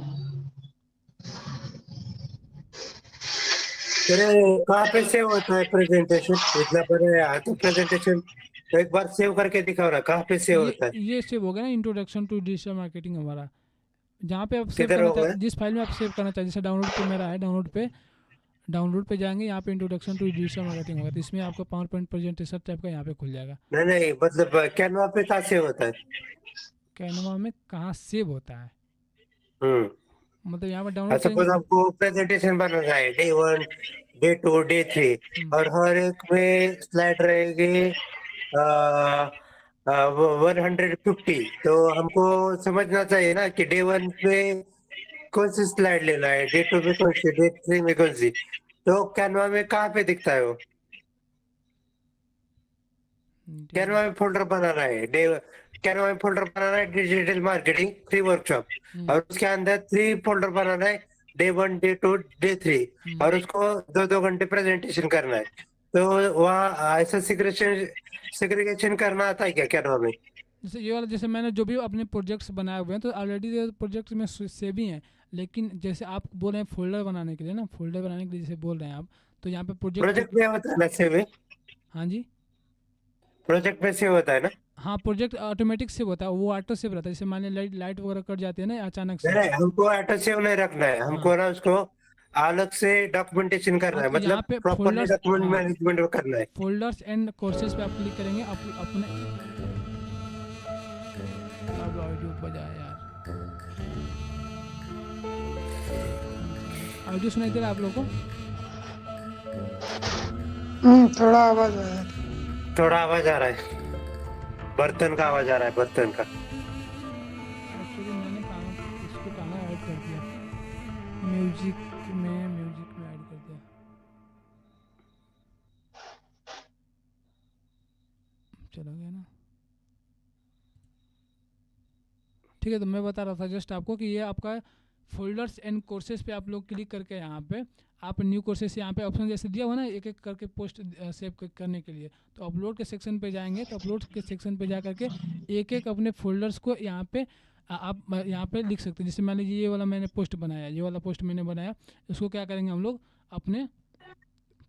अरे कहाँ पे सेव होता है प्रेजेंटेशन? इतना बड़ा है तो प्रेजेंटेशन तो एक बार सेव करके दिखाओ ना, कहाँ पे सेव होता है? ये सेव हो गया ना, इंट्रोडक्शन टू डिजिटल मार्केटिंग हमारा। जहाँ पे आप सेव किधर करना होगा? चाहते, जिस फाइल में आप सेव करना चाहते, जैसे डाउनलोड पे मेरा है, डाउनलोड पे जाएंगे, यहाँ पे इंट्रोडक्शन टू डिजिटल मार्केटिंग होगा, तो इसमें आपका पावर पॉइंट प्रेजेंटेशन टाइप का यहाँ पे खुल जाएगा। नहीं नहीं, मतलब कैनवा पे कहाँ सेव होता है? कैनवा में कहाँ सेव होता है? हम्म। मतलब यहाँ पर डाउनलोड सपोज करेंगे। आपको प्रेजेंटेशन बनाना है, डे 1, डे 2, डे 3, हम्म, और हर एक में स्लाइड रहेगी 150। तो हमको समझना चाहिए ना कि डे 1 में कौन सी स्लाइड लेना है, डे 2 में कौन सी, डे 3 में कौन सी। तो कैनवा में कहाँ पे दिखता है वो? कैनवा में फोल्डर बनाना है, कैनवा में फोल्डर बनाना है डिजिटल मार्केटिंग फ्री वर्कशॉप, हम्म, और उसके अंदर 3 फोल्डर बनाना है, डे 1, डे 2, डे 3, हम्म। और उसको 2-2 घंटे प्रेजेंटेशन करना है। तो वहाँ ऐसा सिग्रीगेशन करना आता है क्या कैनवा में? जैसे ये वाला, जैसे मैंने जो भी अपने प्रोजेक्ट्स बनाए हुए हैं, तो ऑलरेडी प्रोजेक्ट्स में सेव ही हैं, लेकिन जैसे आप बोल रहे हैं फोल्डर बनाने के लिए ना, फोल्डर बनाने के लिए जैसे बोल रहे हैं आप, तो यहाँ पे प्रोजेक्ट पे। प्रोजेक्ट में होता है ना सेव? हाँ जी। प्रोजेक्ट में सेव होता है ना? हाँ प्रोजेक्ट ऑटोमेटिक सेव होता है, वो ऑटो सेव रहता है। जैसे मान लीजिए लाइट वगैरह कट जाती है ना अचानक नहीं से। नहीं, हमको ऑटो सेव नहीं रखना है, हाँ हमको ना उसको अलग से डॉक्यूमेंटेशन करना हाँ, है, तो यहाँ मतलब पे प्रॉपरली फोल्डर्स, डॉक्यूमेंट हाँ मैनेजमेंट करना है। फोल्डर्स एंड कोर्सेज पे आप क्लिक करेंगे, अपने। अब ऑडियो बजाया यार, ऑडियो सुनाई दे रहा है आप लोगों को? थोड़ा आवाज आया। थोड़ा आवाज आ रहा है, बर्तन का आवाज आ रहा है, बर्तन का। एक्चुअली मैंने इसको गाना ऐड कर दिया, म्यूजिक में ऐड कर दिया। चला गया ना। ठीक है, तो मैं बता रहा था जस्ट आपको कि ये आपका फोल्डर्स एंड कोर्सेज पे आप लोग क्लिक करके यहाँ पे आप न्यू कोर्सेज, यहाँ पे ऑप्शन जैसे दिया हुआ ना एक एक करके पोस्ट सेव करने के लिए, तो अपलोड के सेक्शन पे जाएंगे, तो अपलोड के सेक्शन पे जा करके एक एक अपने फोल्डर्स को यहाँ पे आप यहाँ पे लिख सकते हैं। जैसे मान लीजिए ये वाला मैंने पोस्ट बनाया, ये वाला पोस्ट मैंने बनाया, इसको क्या करेंगे हम लोग अपने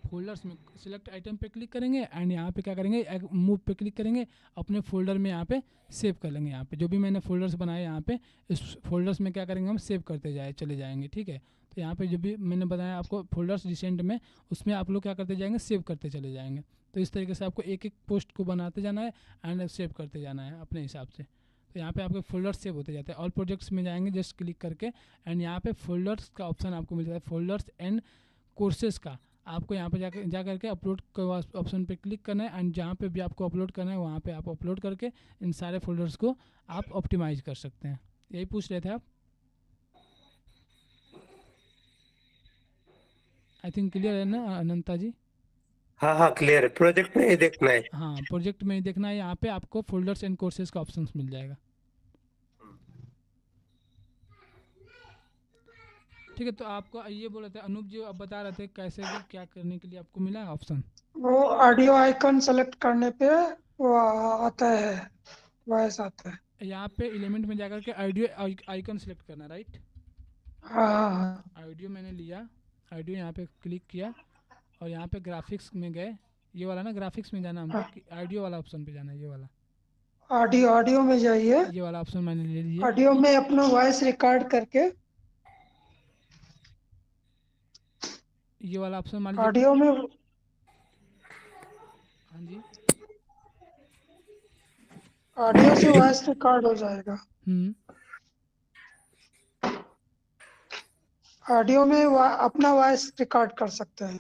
फोल्डर्स में सिलेक्ट आइटम पे क्लिक करेंगे, एंड यहाँ पे क्या करेंगे मूव पे क्लिक करेंगे, अपने फोल्डर में यहाँ पे सेव कर लेंगे। यहाँ पे जो भी मैंने फोल्डर्स बनाए यहाँ पे इस फोल्डर्स में क्या करेंगे हम सेव करते चले जाएंगे। ठीक है, तो यहाँ पे जो भी मैंने बताया आपको फोल्डर्स रिसेंट में, उसमें आप लोग क्या करते जाएंगे सेव करते चले जाएंगे। तो इस तरीके से आपको एक एक पोस्ट को बनाते जाना है एंड सेव करते जाना है अपने हिसाब से। तो यहाँ पे आपके फोल्डर्स सेव होते जाते हैं। ऑल प्रोजेक्ट्स में जाएंगे जस्ट क्लिक करके, एंड यहाँ पे फोल्डर्स का ऑप्शन आपको मिल जाता है, फोल्डर्स एंड कोर्सेज का। आपको यहाँ पे जा करके अपलोड ऑप्शन पे क्लिक करना है, एंड जहाँ पे भी आपको अपलोड करना है वहाँ पे आप अपलोड करके इन सारे फोल्डर्स को आप ऑप्टिमाइज कर सकते हैं। यही पूछ रहे थे आप? आई थिंक क्लियर है ना अनंता जी? हाँ हाँ, क्लियर है, प्रोजेक्ट में ही देखना है। हाँ, प्रोजेक्ट में ही देखना है। यहाँ पे आपको फोल्डर्स एंड कोर्सेज का ऑप्शन मिल जाएगा। ठीक है, तो आपको ये बोल रहे थे अनूप जी, आप बता रहे थे कैसे भी क्या करने के लिए आपको मिला ऑप्शन। वो ऑडियो आइकन सेलेक्ट करने पे वो आता है, वॉइस आता है। यहाँ पे एलिमेंट में जाकर के ऑडियो आइकन सेलेक्ट करना, राइट। हाँ हाँ हाँ। ऑडियो मैंने लिया, ऑडियो यहाँ पे क्लिक किया और यहाँ पे ग्राफिक्स में गए। ये वाला ना, ग्राफिक्स में जाना हमको कि ऑडियो वाला ऑप्शन पे जाना है, ये वाला। ऑडियो ऑडियो में जाइए। ये वाला ऑप्शन मैंने ले लिया। ऑडियो में अपना वॉइस रिकॉर्ड करके, ये वाला ऑप्शन मान लीजिए। ऑडियो में, हाँ जी। ऑडियो से वॉइस रिकॉर्ड हो जाएगा। ऑडियो में अपना वॉइस रिकॉर्ड कर सकते हैं।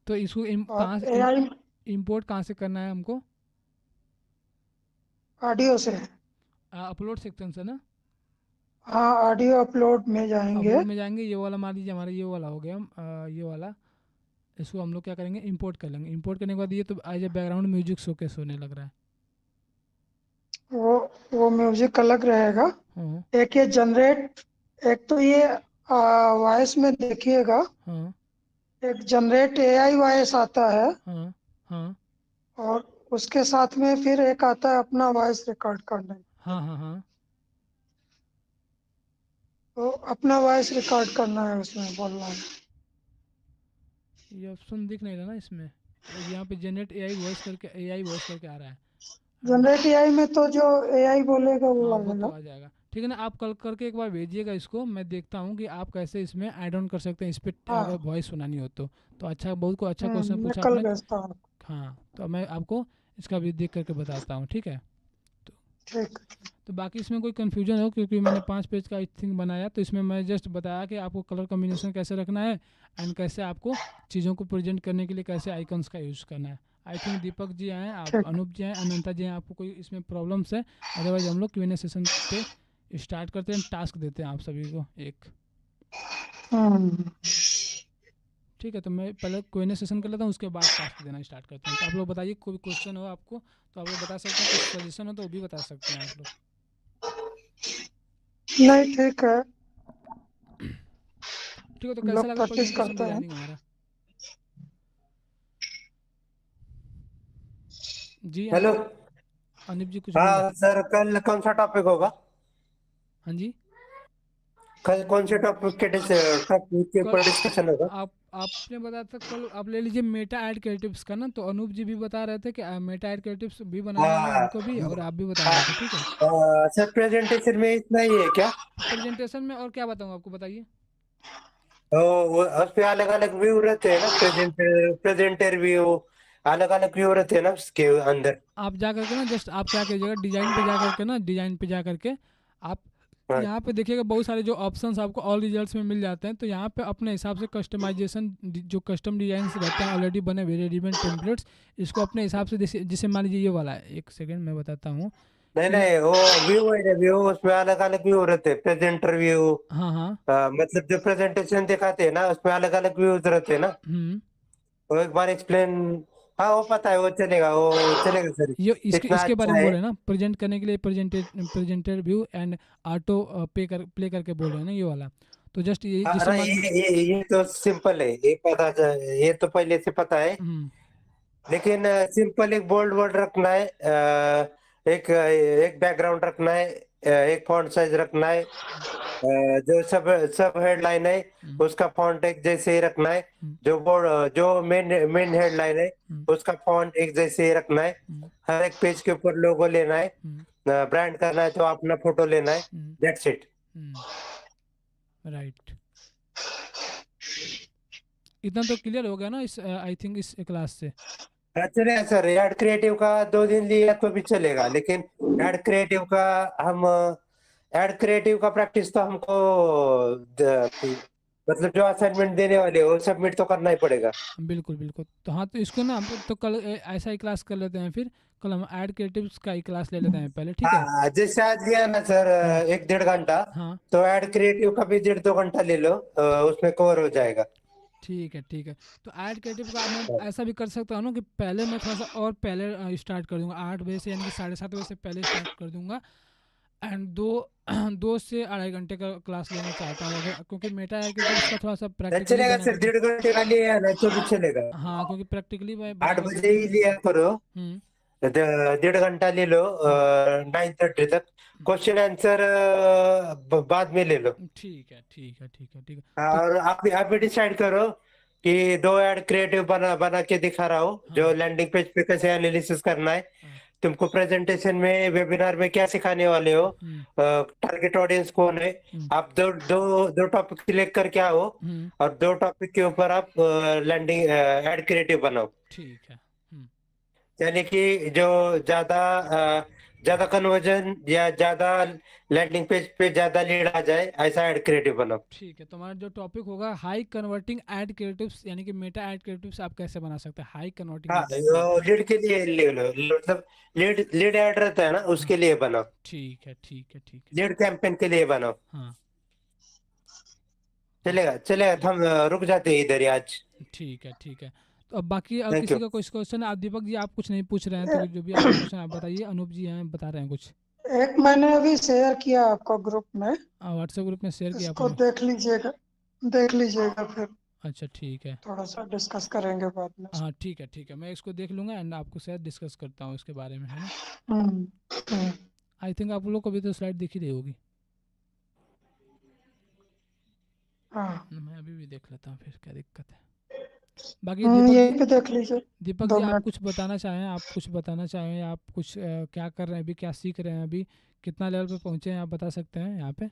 तो इसको और कहाँ से एआई इम्पोर्ट कहाँ से करना है हमको। ऑडियो से। अपलोड सेक्शन से ना। हाँ, ऑडियो अपलोड में जाएंगे। अपलोड में जाएंगे, ये वाला मान लीजिए हमारा ये वाला हो गया। ये वाला, इसको हम लोग क्या करेंगे, इंपोर्ट कर लेंगे। इंपोर्ट करने के बाद ये तो as a background music showcase होने लग रहा है। वो म्यूजिक अलग रहेगा। हाँ एक ये जनरेट, एक तो ये वॉइस में देखिएगा, हाँ एक जनरेट एआई वॉइस आता है, हाँ हाँ और उसके साथ में फिर एक आता है अपना वॉइस रिकॉर्ड करने। हाँ हाँ हाँ। तो अपना वॉइस रिकॉर्ड करना है, उसमें बोलना है। ये ऑप्शन दिख नहीं रहा ना इसमें। यहाँ पे जनरेट एआई वॉइस करके आ रहा है। जनरेट एआई में तो जो एआई बोलेगा वो हाँ, वो तो आएगा। आ जाएगा। ठीक है ना, आप कल करके एक बार भेजिएगा इसको, मैं देखता हूँ कि आप कैसे इसमें ऐड ऑन कर सकते हैं इस पर, अगर हाँ। वॉइस सुनानी हो तो अच्छा, बहुत को अच्छा क्वेश्चन मैं पूछा कल आपने। भेजता हूँ। हाँ, तो मैं आपको इसका भी देख करके बताता हूँ, ठीक है। तो ठीक। तो बाकी इसमें कोई कन्फ्यूजन हो, क्योंकि मैंने 5 पेज का आई थिंक बनाया, तो इसमें मैं जस्ट बताया कि आपको कलर कॉम्बिनेशन कैसे रखना है एंड कैसे आपको चीज़ों को प्रेजेंट करने के लिए कैसे आइकन्स का यूज़ करना है। आई थिंक दीपक जी आए, आप ठीक। अनूप जी आए, अनंता जी हैं, आपको कोई इसमें प्रॉब्लम्स है। अदरवाइज हम लोग Q&A सेशन पे स्टार्ट करते हैं, टास्क देते हैं आप सभी को एक। हम्म। ठीक है, तो मैं पहले Q&A सेशन कर लेता हूँ, उसके बाद टास्क देना स्टार्ट करते हैं। तो आप लोग बताइए, कोई क्वेश्चन हो आपको तो आप लोग बता सकते हैं, कुछ सजेशन हो तो वो भी बता सकते हैं आप लोग। नहीं, ठीक है। ठीक है, तो हम कैसा लोग लगा प्रैक्टिस प्रेजेंटेशन करते हैं। डिजाइनिंग हमारा। जी हेलो। अनिप जी कुछ बोल रहे हाँ सर, कल कौन सा टॉपिक होगा? हैं। हाँ जी। कल कौन से टॉपिक के कल ऊपर डिस्कशन होगा? आपने बताया था कल, आप ले लीजिए मेटा एड क्रिएटिव्स का ना, तो अनूप जी भी बता रहे थे कि मेटा एड क्रिएटिव्स भी बनाना है हाँ उनको भी, और आप भी बता हाँ। रहे थे, ठीक है। सर, प्रेजेंटेशन में इतना ही है क्या? प्रेजेंटेशन में और क्या बताऊँ आपको, बताइए। तो उस पे अलग अलग व्यू रहते हैं ना, प्रेजेंटर व्यू, अलग अलग व्यू रहते हैं ना उसके अंदर। आप जा करके ना, जस्ट आप क्या कीजिएगा, डिज़ाइन पे जा करके ना, डिज़ाइन पे जा करके आप हाँ। यहाँ पे देखिएगा, बहुत सारे जो ऑप्शंस आपको ऑल रिजल्ट्स में मिल जाते हैं। तो यहाँ पे अपने हिसाब से कस्टमाइजेशन, जो कस्टम डिजाइंस रहते हैं ऑलरेडी बने हुए रेडीमेड टेम्पलेट्स, इसको अपने हिसाब से, जैसे मान लीजिए ये वाला है, एक सेकेंड मैं बताता हूँ नहीं कि नहीं, वो व्यू है, व्यू उसमें अलग अलग व्यू रहते हैं, प्रेजेंटर व्यू। हाँ हाँ। मतलब जो प्रेजेंटेशन दिखाते हैं ना, उसमें अलग अलग व्यूज रहते हैं ना। हम्म। वो एक बार एक्सप्लेन। हाँ, वो पता है, वो चलेगा सर। ये इसके इतना इसके बारे अच्छा में है। बोल रहे हैं ना, प्रेजेंट करने के लिए presenter view and auto play करके बोल रहे हैं ना, ये वाला। तो जस्ट ये हाँ जिससे ना, मान। ये तो सिंपल है, ये पता, ये तो पहले से पता है। हम्म। लेकिन सिंपल एक बोल्ड वर्ड रखना है, एक एक बैकग्राउंड रखना है, एक फॉन्ट साइज रखना है, जो सब सब हेडलाइन है हम्म। उसका फॉन्ट एक जैसे ही रखना है। हम्म। जो मेन मेन हेडलाइन है हम्म। उसका फॉन्ट एक जैसे ही रखना है। हम्म। हर एक पेज के ऊपर लोगो लेना है। हम्म। ब्रांड करना है तो अपना फोटो लेना है। हम्म। That's it. राइट। इतना तो क्लियर हो गया ना इस, आई थिंक इस क्लास से। चलेगा सर, एड क्रिएटिव का 2 दिन लिया तो भी चलेगा, लेकिन एड क्रिएटिव का हम एड क्रिएटिव का प्रैक्टिस तो हमको मतलब जो असाइनमेंट देने वाले हो सबमिट तो करना ही पड़ेगा। बिल्कुल बिल्कुल, तो हाँ, तो इसको ना हम तो कल ऐसा ही क्लास कर लेते हैं, फिर कल हम ऐड क्रिएटिव्स का ही क्लास ले लेते हैं पहले, ठीक है। हाँ, जैसे आज लिया ना सर, हम्म। 1-1.5 घंटा। हाँ, तो ऐड क्रिएटिव का भी 1.5-2 घंटा ले लो, उसमें कवर हो जाएगा। ठीक है ठीक है। तो ऐड क्रिएटिव का मैं ऐसा भी कर सकता हूँ ना कि पहले मैं थोड़ा सा और पहले स्टार्ट कर दूंगा 8 बजे से, यानी कि 7:30 बजे से पहले स्टार्ट कर दूंगा। एंड 2 से 2.5 घंटे का क्लास लेना चाहता हूँ, अगर क्योंकि मेटा है क्योंकि उसका थोड़ा सा प्रैक्टिकली चलेगा बना सर, करके। 1.5 घंटे का लिया है ना तो भी चलेगा। हाँ, क्योंकि प्रैक्टिकली मैं बना 8 बजे करके। ही लिया करो, हम्म 1.5 घंटा ले लो, हम्म, 9:30 तक। क्वेश्चन आंसर बाद में ले लो। ठीक है ठीक है ठीक है ठीक है। तो और आप भी डिसाइड करो कि 2 ऐड क्रिएटिव बना बना के दिखा रहा हूँ, जो हाँ लैंडिंग पेज पे कैसे एनालिसिस करना है। हाँ तुमको प्रेजेंटेशन में, वेबिनार में क्या सिखाने वाले हो, हम्म टारगेट ऑडियंस कौन है। हम्म आप दो दो दो टॉपिक सिलेक्ट करके आओ, हम्म, और 2 टॉपिक के ऊपर आप लैंडिंग ऐड क्रिएटिव बनाओ। ठीक है। यानी कि जो ज्यादा ज्यादा कन्वर्जन या ज्यादा लैंडिंग पेज पे ज्यादा लीड आ जाए, ऐसा ऐड क्रिएटिव बनाओ। ठीक है, तो हमारा जो टॉपिक होगा हाई कन्वर्टिंग ऐड क्रिएटिव्स, यानी कि मेटा ऐड क्रिएटिव्स आप कैसे बना सकते हैं हाई कन्वर्टिंग हाँ, ऐड क्रिएटिव्स। लीड के लिए ले लो, मतलब लीड लीड ऐड रहता है ना, हाँ, उसके लिए बनाओ। ठीक है ठीक है ठीक है। लीड कैंपेन के लिए बनाओ। हाँ चलेगा चलेगा, हम रुक जाते हैं इधर ही आज। ठीक है ठीक है। तो अब बाकी थैंक किसी यू। का कुछ क्वेश्चन है? आप दीपक जी आप कुछ नहीं पूछ रहे हैं, तो जो भी आपका क्वेश्चन आप बताइए। अनूप जी हैं बता रहे हैं कुछ। एक मैंने अभी शेयर किया आपको ग्रुप में, व्हाट्सएप ग्रुप में शेयर किया इसको आपने? देख लीजिएगा, फिर अच्छा ठीक है। थोड़ा सा डिस्कस करेंगे बाद में। हाँ ठीक है, मैं इसको देख लूँगा एंड आपको शायद डिस्कस करता हूँ इसके बारे में, है ना। हम्म हम्म, आई थिंक आप लोग को भी तो स्लाइड दिख ही रही होगी। हाँ मैं अभी भी देख लेता हूँ, फिर क्या दिक्कत है। बाकी दीपक जी, यहीं पे देख लीजिए। दीपक जी 2 मिनट। आप कुछ बताना चाहें, आप कुछ क्या कर रहे हैं अभी, क्या सीख रहे हैं अभी, कितना लेवल पे पहुँचे हैं, आप बता सकते हैं यहाँ पे।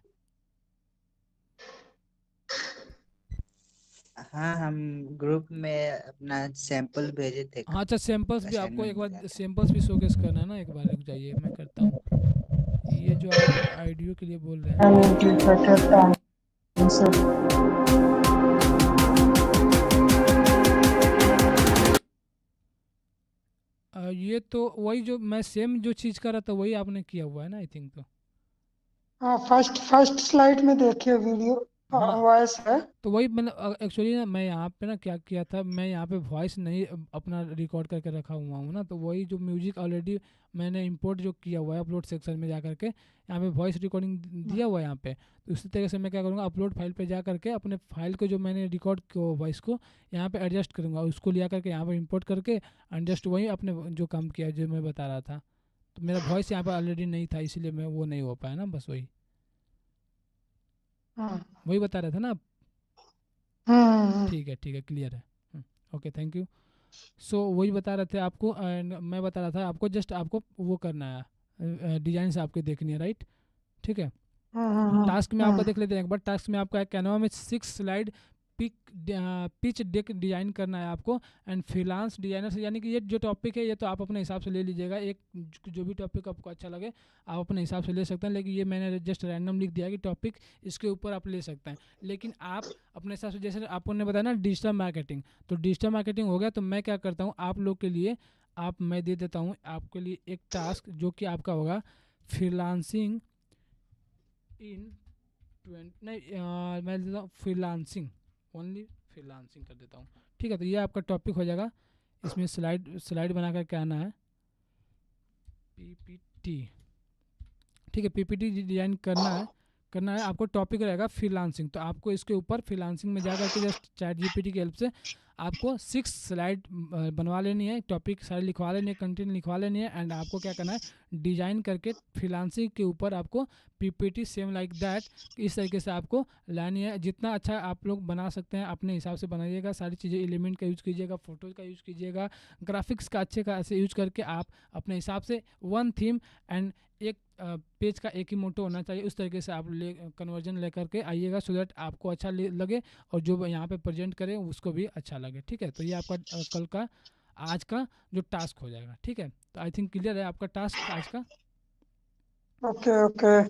हाँ, हम ग्रुप में अपना सैंपल भेजे थे, हाँ अच्छा, सैंपल्स भी आपको एक असाइनमेंट मिला बार था। सैंपल्स भी शोकेस करना है ना, एक बार रुक जाइए मैं करता हूँ। ये जो आप आईडियो के लिए बोल रहे हैं, ये तो वही जो मैं सेम जो चीज़ कर रहा था वही आपने किया हुआ है ना, आई थिंक तो। हाँ, फर्स्ट स्लाइड में देखिए, वीडियो हाँ, वॉइस है। तो वही मैंने एक्चुअली ना, मैं यहाँ पे ना क्या किया था, मैं यहाँ पे वॉइस नहीं अपना रिकॉर्ड करके रखा हुआ हूँ ना, तो वही जो म्यूजिक ऑलरेडी मैंने इंपोर्ट जो किया हुआ है अपलोड सेक्शन में जा करके, यहाँ पे वॉइस रिकॉर्डिंग दिया हुआ है यहाँ पे। तो उसी तरीके से मैं क्या करूँगा, अपलोड फाइल पे जा करके अपने फाइल को जो मैंने रिकॉर्ड किया वॉइस को यहाँ पे एडजस्ट करूँगा, उसको लिया करके यहाँ पे इंपोर्ट करके एडजस्ट वही अपने जो काम किया जो मैं बता रहा था। तो मेरा वॉइस यहाँ पर ऑलरेडी नहीं था, इसीलिए मैं वो नहीं हो पाया ना, बस वही वही बता रहे थे ना आप। ठीक है क्लियर है। Okay thank you. सो वही बता रहे थे आपको, एंड मैं बता रहा था आपको, जस्ट आपको वो करना है, डिजाइन से आपके देखनी है, राइट। ठीक है, टास्क में आपका देख लेते हैं एक बार। टास्क में आपका कैनवा में 6 स्लाइड पिच डेक डिजाइन करना है आपको, एंड फ्रीलांस डिजाइनर से, यानी कि ये जो टॉपिक है ये तो आप अपने हिसाब से ले लीजिएगा, एक जो भी टॉपिक आपको अच्छा लगे आप अपने हिसाब से ले सकते हैं, लेकिन ये मैंने जस्ट रैंडम लिख दिया कि टॉपिक इसके ऊपर आप ले सकते हैं, लेकिन आप अपने हिसाब से, जैसे आपने बताया ना डिजिटल मार्केटिंग, तो डिजिटल मार्केटिंग हो गया। तो मैं क्या करता हूँ आप लोग के लिए, मैं दे देता हूँ आपके लिए एक टास्क जो कि आपका होगा फ्रीलांसिंग इन 20 नहीं, मैं देता हूँ फ्रीलांसिंग, ओनली फ्रीलांसिंग कर देता हूँ। ठीक है, तो ये आपका टॉपिक हो जाएगा। इसमें स्लाइड बना कर के आना है, पीपीटी। ठीक है, पीपीटी डिजाइन करना है आपको। टॉपिक रहेगा फ्रीलांसिंग, तो आपको इसके ऊपर फ्रीलांसिंग में जा करके जस्ट चैट जीपीटी की हेल्प से आपको 6 स्लाइड बनवा लेनी है, टॉपिक सारे लिखवा लेनी है, कंटेंट लिखवा लेनी है, एंड आपको क्या करना है, डिजाइन करके फ्रीलांसिंग के ऊपर आपको पीपीटी सेम लाइक दैट इस तरीके से आपको लानी है। जितना अच्छा आप लोग बना सकते हैं अपने हिसाब से बनाइएगा, सारी चीज़ें एलिमेंट का यूज़ कीजिएगा, फोटोज़ का यूज़ कीजिएगा, ग्राफिक्स का अच्छे खासे यूज करके आप अपने हिसाब से वन थीम एंड एक पेज का एक ही मोटो होना चाहिए, उस तरीके से आप कन्वर्जन लेकर के आइएगा, सो दैट आपको अच्छा लगे और जो यहाँ पे प्रेजेंट करें उसको भी अच्छा लगे। ठीक है, तो ये आपका कल का आज का जो टास्क हो जाएगा। ठीक है, तो आई थिंक क्लियर है आपका टास्क आज का। ओके। ये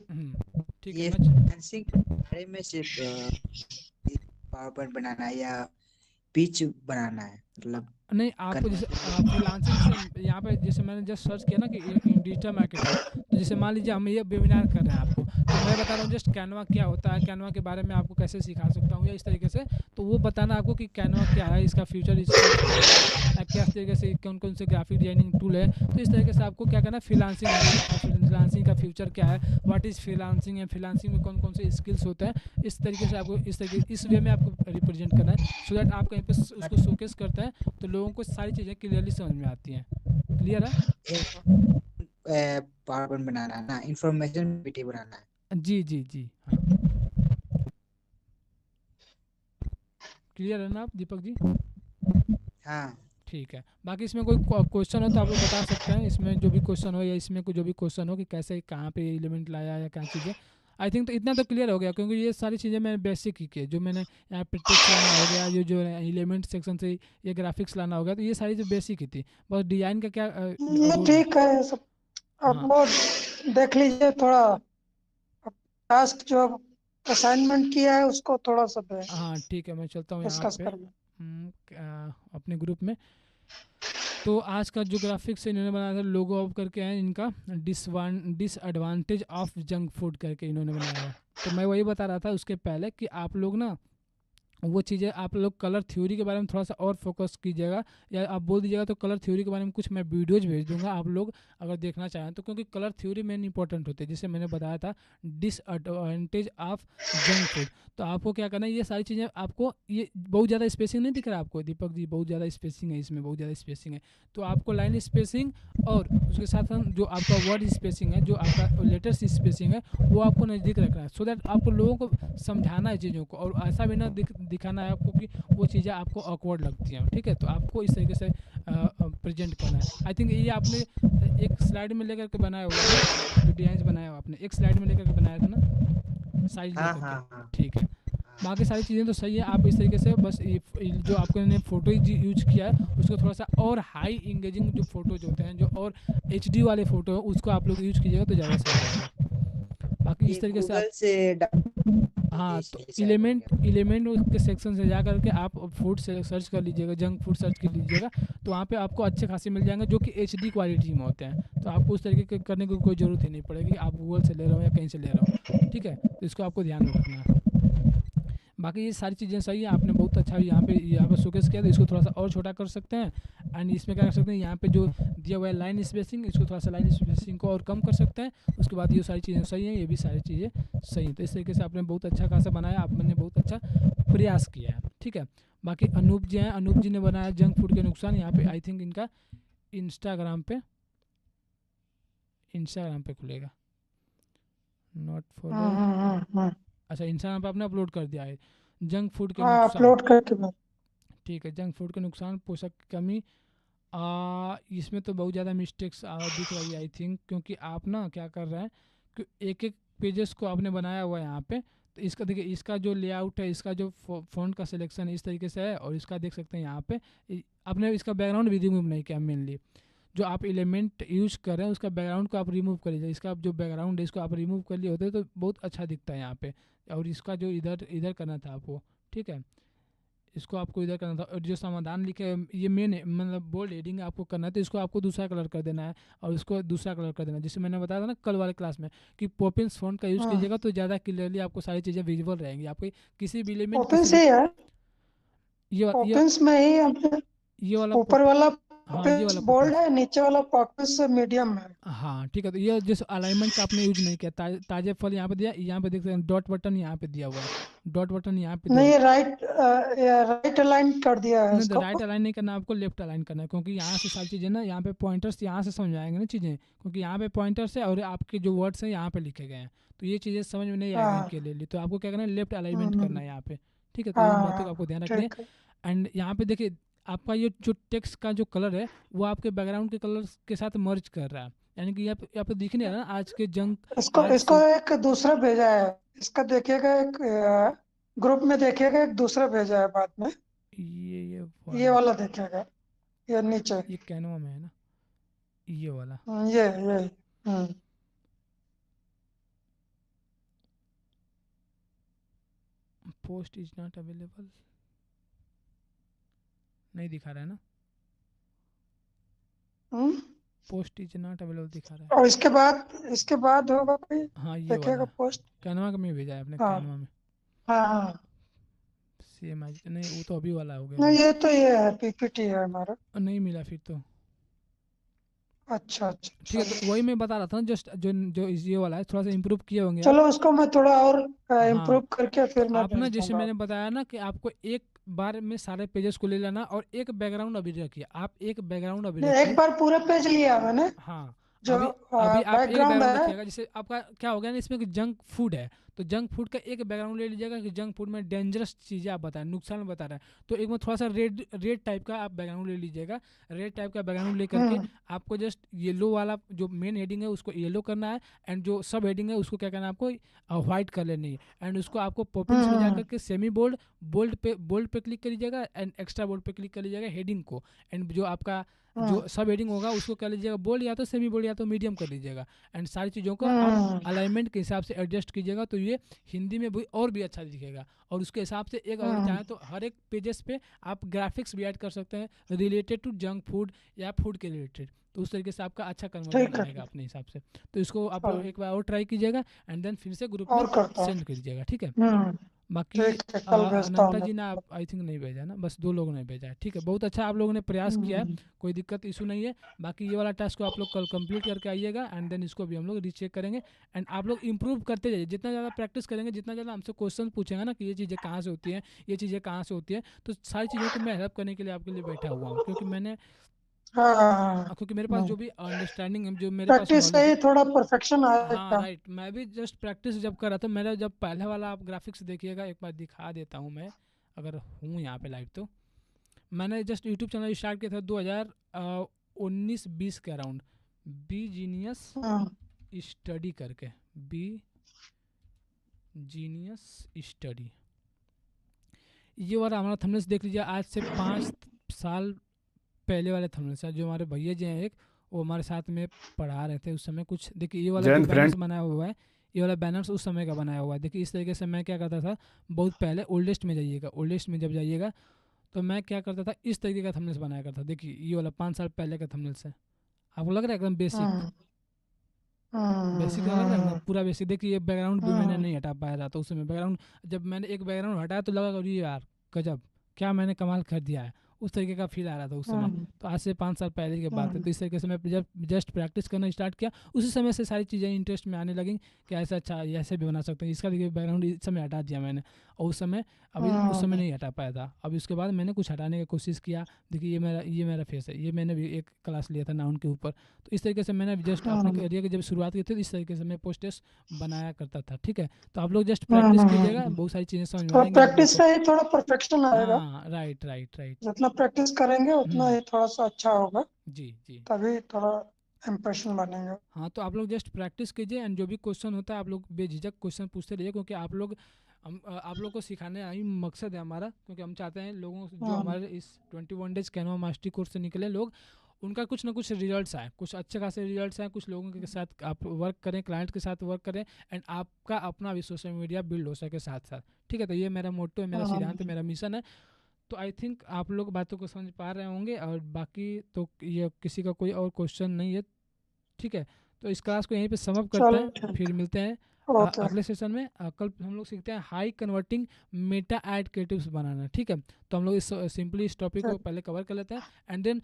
ठीक है, फ्रीलांसिंग के बारे में सिर्फ पावर पॉइंट बनाना या पिच बनाना है, मतलब नहीं आपको जैसे फ्रीलांसिंग से यहाँ पे जैसे मैंने जस्ट सर्च किया ना कि डिजिटल मार्केटिंग, तो जैसे मान लीजिए हम ये वेबिनार कर रहे हैं आपको, तो मैं बता रहा हूँ जस्ट कैनवा क्या होता है, कैनवा के बारे में आपको कैसे सिखा सकता हूँ या इस तरीके से, तो वो बताना आपको कि कैनवा क्या है, इसका फ्यूचर स्कोप क्या है, क्या तरीके से कौन कौन से ग्राफिक डिजाइनिंग टूल है, तो इस तरीके से आपको क्या करना है, फ्रीलांसिंग का फ्यूचर क्या है, व्हाट इज़ फ्रीलांसिंग है, फ्रीलांसिंग में कौन कौन से स्किल्स होते हैं, इस तरीके से आपको इस वे में आपको रिप्रेजेंट करना है, सो दैट आप कहीं पर उसको शोकेस करते हैं तो लोगों को सारी चीज़ें क्लियरली समझ में आती हैं। क्लियर है? पावर पॉइंट बनाना है ना, इंफॉर्मेशन पीपीटी बनाना है। जी जी जी हाँ, क्लियर है ना आप दीपक जी? हाँ। ठीक है, बाकी इसमें कोई क्वेश्चन हो तो आप लोग बता सकते हैं, इसमें जो भी क्वेश्चन हो या इसमें कोई जो भी क्वेश्चन हो कि कैसे कहाँ पे एलिमेंट लाया या क्या चीज़ें, आई थिंक तो इतना तो क्लियर हो गया, क्योंकि ये सारी चीज़ें मैंने बेसिक ही की, जो मैंने यहाँ पे टेक्स्ट लाना हो गया, ये जो एलिमेंट सेक्शन से ये ग्राफिक्स लाना हो गया, तो ये सारी जो बेसिक ही थी, बस डिज़ाइन का क्या ये रोल है। ठीक है सब। अब हाँ वो देख लीजिए थोड़ा, टास्क जो असाइनमेंट किया है उसको थोड़ा सा हाँ ठीक है, मैं चलता हूँ यहाँ डिस्कस पे कर लें। अपने ग्रुप में। तो आज का जो ग्राफिक्स इन्होंने बनाया था, लोगो ऑफ करके है इनका, डिसएडवांटेज ऑफ जंक फूड करके इन्होंने बनाया हुआ है। तो मैं वही बता रहा था उसके पहले कि आप लोग ना वो चीज़ें, आप लोग कलर थ्योरी के बारे में थोड़ा सा और फोकस कीजिएगा, या आप बोल दीजिएगा तो कलर थ्योरी के बारे में कुछ मैं वीडियोज भेज दूंगा, आप लोग अगर देखना चाहें तो, क्योंकि कलर थ्योरी मेन इंपॉर्टेंट होती है, जैसे मैंने बताया था डिसएडवांटेज ऑफ जंक फूड। तो आपको क्या करना है, ये सारी चीज़ें आपको, ये बहुत ज़्यादा स्पेसिंग नहीं दिख रहा आपको दीपक जी, बहुत ज़्यादा स्पेसिंग है इसमें, बहुत ज़्यादा स्पेसिंग है, तो आपको लाइन स्पेसिंग और उसके साथ साथ जो आपका वर्ड स्पेसिंग है, जो आपका लेटर्स स्पेसिंग है, वो आपको नज़दीक रखना है, सो दैट आपको लोगों को समझाना है चीज़ों को, और ऐसा भी ना दिखाना है आपको कि वो चीज़ें आपको ऑकवर्ड लगती हैं, ठीक है, तो आपको इस तरीके से प्रेजेंट करना है। आई थिंक ये आपने एक स्लाइड में लेकर के बनाया हुआ है ना, जो डिजाइन बनाया हुआ आपने एक स्लाइड में लेकर के बनाया था ना, साइज हाँ लेकर के, हाँ हाँ ठीक है, हाँ। बाकी सारी चीज़ें तो सही है, आप इस तरीके से बस ये जो आपको ने फोटो यूज किया है उसको थोड़ा सा और हाई इंगेजिंग जो फोटोज होते हैं, जो और एचडी वाले फोटो है उसको आप लोग यूज कीजिएगा तो ज़्यादा सही रहेगा। बाकी इस ये तरीके से आप, गूगल से डाउनलोड हाँ, तो इसलिए शायद हो एलिमेंट गया। एलिमेंट के सेक्शन से जा करके आप फूड से सर्च कर लीजिएगा, जंक फूड सर्च कर लीजिएगा, तो वहाँ पे आपको अच्छे खासे मिल जाएंगे जो कि एचडी क्वालिटी में होते हैं, तो आपको उस तरीके के करने की कोई ज़रूरत ही नहीं पड़ेगी, आप गूगल से ले रहे हो या कहीं से ले रहे हो, ठीक है, तो इसको आपको ध्यान में रखना है। बाकी ये सारी चीज़ें सही है, आपने बहुत अच्छा यहाँ पे शोकेस किया, तो इसको थोड़ा सा और छोटा कर सकते हैं, एंड इसमें क्या कर सकते हैं, यहाँ पे जो दिया हुआ है लाइन स्पेसिंग, इसको थोड़ा सा लाइन स्पेसिंग को और कम कर सकते हैं, उसके बाद ये सारी चीज़ें सही हैं, ये भी सारी चीज़ें सही हैं, तो इस तरीके से आपने बहुत अच्छा खासा बनाया, आपने बहुत अच्छा प्रयास किया है, ठीक है। बाकी अनूप जी हैं, अनूप जी ने बनाया जंक फूड के नुकसान, यहाँ पे आई थिंक इनका इंस्टाग्राम पे खुलेगा, नॉट हाँ फॉलो, हाँ हाँ हाँ। अच्छा इंस्टाग्राम पे आपने अपलोड कर दिया है, जंक फूड के हाँ नुकसान, अपलोड करके मैं। ठीक है, जंक फूड के नुकसान, पोषक की कमी, इसमें तो बहुत ज़्यादा मिस्टेक्स दिख रही है आई थिंक, क्योंकि आप ना क्या कर रहे हैं कि एक एक पेजेस को आपने बनाया हुआ है यहाँ पे, तो इसका देखिए, इसका जो लेआउट है, इसका जो फ़ॉन्ट का सिलेक्शन इस तरीके से है, और इसका देख सकते हैं यहाँ पे आपने इसका बैकग्राउंड भी रिमूव नहीं किया, मेनली जो आप एलिमेंट यूज कर रहे हैं उसका बैकग्राउंड को आप रिमूव कर लीजिए, इसका जो बैकग्राउंड है इसको आप रिमूव कर लिए होते तो बहुत अच्छा दिखता है यहाँ पे, और इसका जो इधर इधर करना था आपको, ठीक है, इसको आपको इधर करना था, और जो समाधान लिखे ये मेन है, मतलब बोल्ड हेडिंग आपको करना है, तो इसको आपको दूसरा कलर कर देना है, और इसको दूसरा कलर कर देना है, जैसे मैंने बताया था ना कल वाले क्लास में कि पॉपिंस फॉन्ट का यूज़ हाँ कीजिएगा तो ज़्यादा क्लियरली आपको सारी चीज़ें विजिबल रहेंगी, आपको किसी भी एलिमेंट की ओपन से ही है। ये वा- ओपन्स में ही अपने ये वाला ऊपर वाला हाँ ये पॉकेंस वाला बोल्ड पॉपिंस, है, नीचे वाला पॉकेंस मीडियम है। हाँ ठीक है, तो ये जिस अलाइनमेंट का आपने यूज नहीं किया, ताजे फल यहाँ पे दिया, यहाँ पे देख सकते हैं डॉट बटन यहाँ पे दिया हुआ है, डॉट बटन यहाँ पे दिया नहीं हुआ ये राइट अलाइन कर दिया है, है नहीं तो इसको। राइट अलाइन नहीं करना, आपको लेफ्ट अलाइन करना है, क्योंकि यहाँ से सारी चीज़ें ना, यहाँ पे पॉइंटर्स यहाँ से समझ में आएंगे ना चीज़ें, क्योंकि यहाँ पे पॉइंटर्स है और आपके जो वर्ड्स हैं यहाँ पे लिखे गए हैं, तो ये चीज़ें समझ में नहीं आएगी हाँ इनके लिए, तो आपको क्या करना है, लेफ्ट अलाइनमेंट करना हम्म, है यहाँ पे, ठीक है, तो इन बातों का हाँ आपको ध्यान रखना है। ठीक है। एंड यहाँ पे देखिए, आपका ये जो टेक्स्ट का जो कलर है वो आपके बैकग्राउंड के कलर के साथ मर्ज कर रहा है, यानी कि यहाँ पे दिख नहीं रहा ना आज के जंग, इसको आज इसको से एक दूसरा भेजा है। इसका देखिएगा एक ग्रुप में देखिएगा, एक दूसरा भेजा है बाद में। ये ये वाला, वाला देखिएगा, ये नीचे। ये कैनवा में है ना, ये वाला, ये हम्म। पोस्ट इज नॉट अवेलेबल, नहीं दिखा रहा है ना, हम्म। पोस्ट इज नॉट अवेलेबल दिखा रहा है। और इसके बाद होगा कोई, हाँ ये देखेगा वाला पोस्ट। कैनवा में भेजा है आपने, हाँ कैनवा में हाँ हाँ। सेम आई नहीं, वो तो अभी वाला हो गया नहीं, फिर। ये है, पीपीटी है हमारा। नहीं मिला फिर तो। अच्छा अच्छा, ठीक है, तो वही मैं बता रहा था ना, जस्ट जो जो ये वाला है थोड़ा सा इम्प्रूव किए होंगे आप। चलो उसको मैं थोड़ा और हाँ इम्प्रूव करके तो फिर मैं आप भेज ना, जैसे दूंगा। मैंने बताया ना कि आपको एक बार में सारे पेजेस को ले लेना और एक बैकग्राउंड अभी रखिए, आप एक बैकग्राउंड अभी नहीं, एक रखिए। बार पूरा पेज लिया मैंने। हाँ जो अभी अभी आप एक बैकग्राउंड बैकग्राउंड है। रखिएगा, जैसे आपका क्या हो गया ना इसमें कि जंक फूड है, तो जंक फूड का एक बैकग्राउंड ले लीजिएगा कि जंक फूड में डेंजरस चीज़ें आप बताएं, नुकसान बता रहे हैं, तो एक में थोड़ा सा रेड रेड टाइप का आप बैकग्राउंड ले लीजिएगा। रेड टाइप का बैकग्राउंड ले करके हम्म आपको जस्ट येलो वाला जो मेन हेडिंग है उसको येलो करना है, एंड जो सब हेडिंग है उसको क्या करना है आपको व्हाइट कर लेनी है, एंड उसको आपको पॉपिंग्स में हम्म जाकर के सेमी बोल्ड बोल्ड पे क्लिक कर लीजिएगा एंड एक्स्ट्रा बोल्ड पे क्लिक कर लीजिएगा हेडिंग को, एंड जो आपका हम्म जो सब हेडिंग होगा उसको कर लीजिएगा बोल्ड या तो सेमी बोल्ड या तो मीडियम कर लीजिएगा, एंड सारी चीज़ों को आप हम्म अलाइनमेंट के हिसाब से एडजस्ट कीजिएगा, तो ये हिंदी में भी और भी अच्छा दिखेगा। और उसके हिसाब से एक अगर हम्म, चाहें तो हर एक पेजेस पे आप ग्राफिक्स भी ऐड कर सकते हैं रिलेटेड टू जंक फूड या फूड के रिलेटेड, तो उस तरीके से आपका अच्छा कन्वर्जन ठीक है रहेगा अपने हिसाब से। तो इसको आप चलो, एक बार और ट्राई कीजिएगा एंड देन फिर से ग्रुप में और करता हूँ। सेंड कीजिएगा, ठीक है। हम्म बाकी ठीक है, कल भेजता हूँ अनंता मैं। जी ने आप आई थिंक नहीं भेजा ना, बस 2 लोगों ने भेजा है, ठीक है, बहुत अच्छा आप लोगों ने प्रयास किया है, हम्म, कोई दिक्कत इशू नहीं है। बाकी ये वाला टास्क को आप लोग कल कंप्लीट करके आइएगा एंड देन इसको भी हम लोग रीचेक करेंगे, एंड आप लोग इंप्रूव करते जाइए, जितना ज़्यादा प्रैक्टिस करेंगे, जितना ज़्यादा हमसे क्वेश्चन पूछेंगे ना कि ये चीज़ें कहाँ से होती हैं, ये चीज़ें कहाँ से होती हैं, तो सारी चीज़ों को मैं हेल्प करने के लिए आपके लिए बैठा हुआ हूँ, क्योंकि मैंने हाँ हाँ हाँ, क्योंकि मेरे पास नहीं, जो भी अंडरस्टैंडिंग है, जो मेरे पास प्रैक्टिस से नॉलेज ही है। थोड़ा परफेक्शन हाँ आएगा। राइट, मैं भी जस्ट प्रैक्टिस जब कर रहा था, मेरा जब पहले वाला आप ग्राफिक्स देखिएगा, एक बार दिखा देता हूँ मैं, अगर हूँ यहाँ पे लाइव तो। मैंने जस्ट यूट्यूब चैनल स्टार्ट किया था 2019-20 के अराउंड, बी जीनियस हम्म स्टडी करके, बी जीनियस स्टडी, ये वाला हमारा थंबनेल्स देख लीजिए, आज से 5 साल पहले वाले थंबनेल्स है, जो हमारे भैया जी हैं एक, वो हमारे साथ में पढ़ा रहे थे उस समय कुछ। देखिए ये वाला जो बैनर्स बनाया हुआ है, ये वाला बैनर्स उस समय का बनाया हुआ है। देखिए इस तरीके से मैं क्या करता था, बहुत पहले ओल्डेस्ट में जाइएगा, ओल्डेस्ट में जब जाइएगा तो मैं क्या करता था, इस तरीके का थंबनेल्स बनाया करता था। देखिए ये वाला 5 साल पहले का थंबनेल्स है, आपको लग रहा है एकदम बेसिक, हम्म बेसिक लग रहा है ना, हम्म पूरा बेसिक। देखिए ये बैकग्राउंड भी मैंने हम्म नहीं हटा पाया था, तो उसमें बैकग्राउंड, जब मैंने एक बैकग्राउंड हटाया तो लगा अरे यार गजब, क्या मैंने कमाल कर दिया है, उस तरीके का फील आ रहा था उस समय। हम्म तो आज से 5 साल पहले की बात है, हम्म तो इस तरीके से मैं जब जस्ट प्रैक्टिस करना स्टार्ट किया, उसी समय से सारी चीज़ें इंटरेस्ट में आने लगी कि ऐसा अच्छा ये ऐसे भी बना सकते हैं। इसका देखिए बैकग्राउंड इस समय हटा दिया मैंने, और उस समय अभी उस समय नहीं हटा पाया था, अभी उसके बाद मैंने कुछ हटाने की कोशिश किया। देखिए ये मेरा फेस है, ये मैंने भी एक क्लास लिया था नाउन के ऊपर, तो इस तरीके से मैंने जस्ट अपने हम्म करियर की जब शुरुआत की थी, इस तरीके से मैं पोस्टर्स बनाया करता था, ठीक है। तो आप लोग जस्ट हम्म प्रैक्टिस हम्म, कीजिएगा, हम्म। बहुत सारी चीज़ें समझ में थोड़ा आएंगी आप लोग प्रैक्टिस को। से ही थोड़ा परफेक्शन आएगा। हाँ राइट राइट राइट। जितना प्रैक्टिस करेंगे उतना हम्म, ही थोड़ा सा अच्छा होगा, जी जी। तभी थोड़ा इम्प्रेशन बनेगा। हाँ तो आप लोग जस्ट प्रैक्टिस कीजिए, एंड जो भी क्वेश्चन होता है आप लोग बेझिझक क्वेश्चन पूछते रहिए, क्योंकि आप लोग को सिखाने ही मकसद है हमारा, क्योंकि हम चाहते हैं लोगों जो हम्म हमारे इस 21 डेज कैनवा मास्टरी कोर्स से निकले लोग, उनका कुछ ना कुछ रिजल्ट्स आए, कुछ अच्छे खासे रिजल्ट्स आए, कुछ लोगों के साथ आप वर्क करें, क्लाइंट के साथ वर्क करें, एंड आपका अपना भी सोशल मीडिया बिल्ड हो सके साथ साथ, ठीक है। तो ये मेरा मोटो है, मेरा सिद्धांत है, मेरा मिशन है। तो आई थिंक आप लोग बातों को समझ पा रहे होंगे, और बाकी तो ये किसी का कोई और क्वेश्चन नहीं है, ठीक है। तो इस क्लास को यहीं पे समअप करते चलो हैं, ठीक फिर मिलते हैं है, ओके। अगले सेशन में। कल हम लोग सीखते हैं high converting Meta ad creatives बनाना, ठीक है। तो हम लोग इस सिंपली इस टॉपिक को ठीक, पहले कवर कर लेते हैं, and then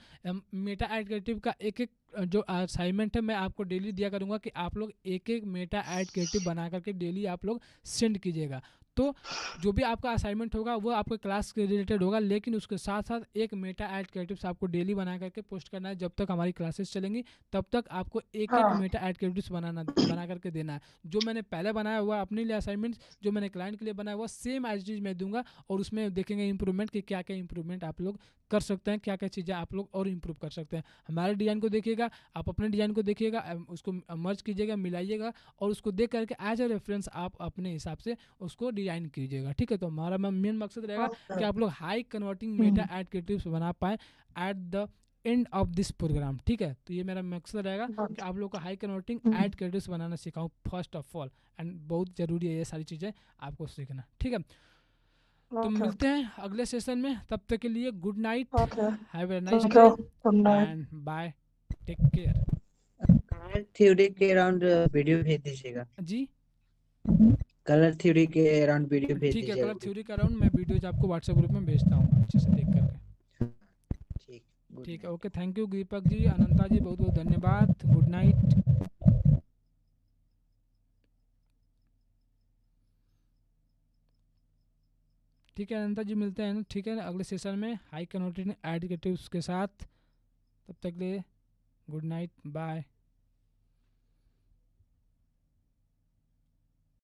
Meta ad creative का एक एक जो असाइनमेंट है मैं आपको डेली दिया करूँगा, कि आप लोग एक एक मेटा एड क्रिएटिव बना करके डेली आप लोग सेंड कीजिएगा। तो जो भी आपका असाइनमेंट होगा वो आपके क्लास के रिलेटेड होगा, लेकिन उसके साथ साथ एक मेटा एड क्रिएटिव्स आपको डेली बना करके पोस्ट करना है, जब तक हमारी क्लासेस चलेंगी तब तक आपको एक एक हाँ मेटा एड क्रिएटिव्स बना करके देना है। जो मैंने पहले बनाया हुआ अपने लिए असाइनमेंट्स, जो मैंने क्लाइंट के लिए बनाया हुआ सेम एज चीज़ मैं दूंगा, और उसमें देखेंगे इंप्रूवमेंट कि क्या क्या इंप्रूवमेंट आप लोग कर सकते हैं, क्या क्या चीज़ें आप लोग और इम्प्रूव कर सकते हैं। हमारे डिज़ाइन को देखिएगा, आप अपने डिज़ाइन को देखिएगा, उसको मर्ज कीजिएगा, मिलाइएगा, और उसको देख करके एज ए रेफरेंस आप अपने हिसाब से उसको डिज़ाइन कीजिएगा, ठीक है। तो हमारा मेन मकसद रहेगा ओके। कि आप लोग high converting Meta ad creatives बना पाएँ at the end of this programme, ठीक है। तो ये मेरा मकसद रहेगा कि आप लोग को हाई कन्वर्टिंग एड क्रिएटिव्स बनाना सिखाऊं फर्स्ट ऑफ ऑल, एंड बहुत ज़रूरी है ये सारी चीज़ें आपको सीखना, ठीक है। तो Okay. मिलते हैं अगले सेशन में, तब तक के लिए good night, Okay. Have a nice Thank day you. Good night. And bye, take care. Colour theory के अराउंड वीडियो भेज दीजिएगा। जी कलर थ्योरी के अराउंड वीडियो भेज ठीक है, दीजिएगा। कलर थ्योरी का राउंड मैं वीडियोज आपको व्हाट्सएप ग्रुप में भेजता हूँ अच्छे से देख करके। ठीक, गुड ठीक है, night. Okay, thank you Deepak ji, अनंता जी, बहुत बहुत धन्यवाद, गुड नाइट। ठीक है अनंता जी, मिलते हैं, ठीक है, अगले सेशन में हाई कनोटेड एडजेक्टिव्स के साथ। तब तक ले गुड नाइट, बाय।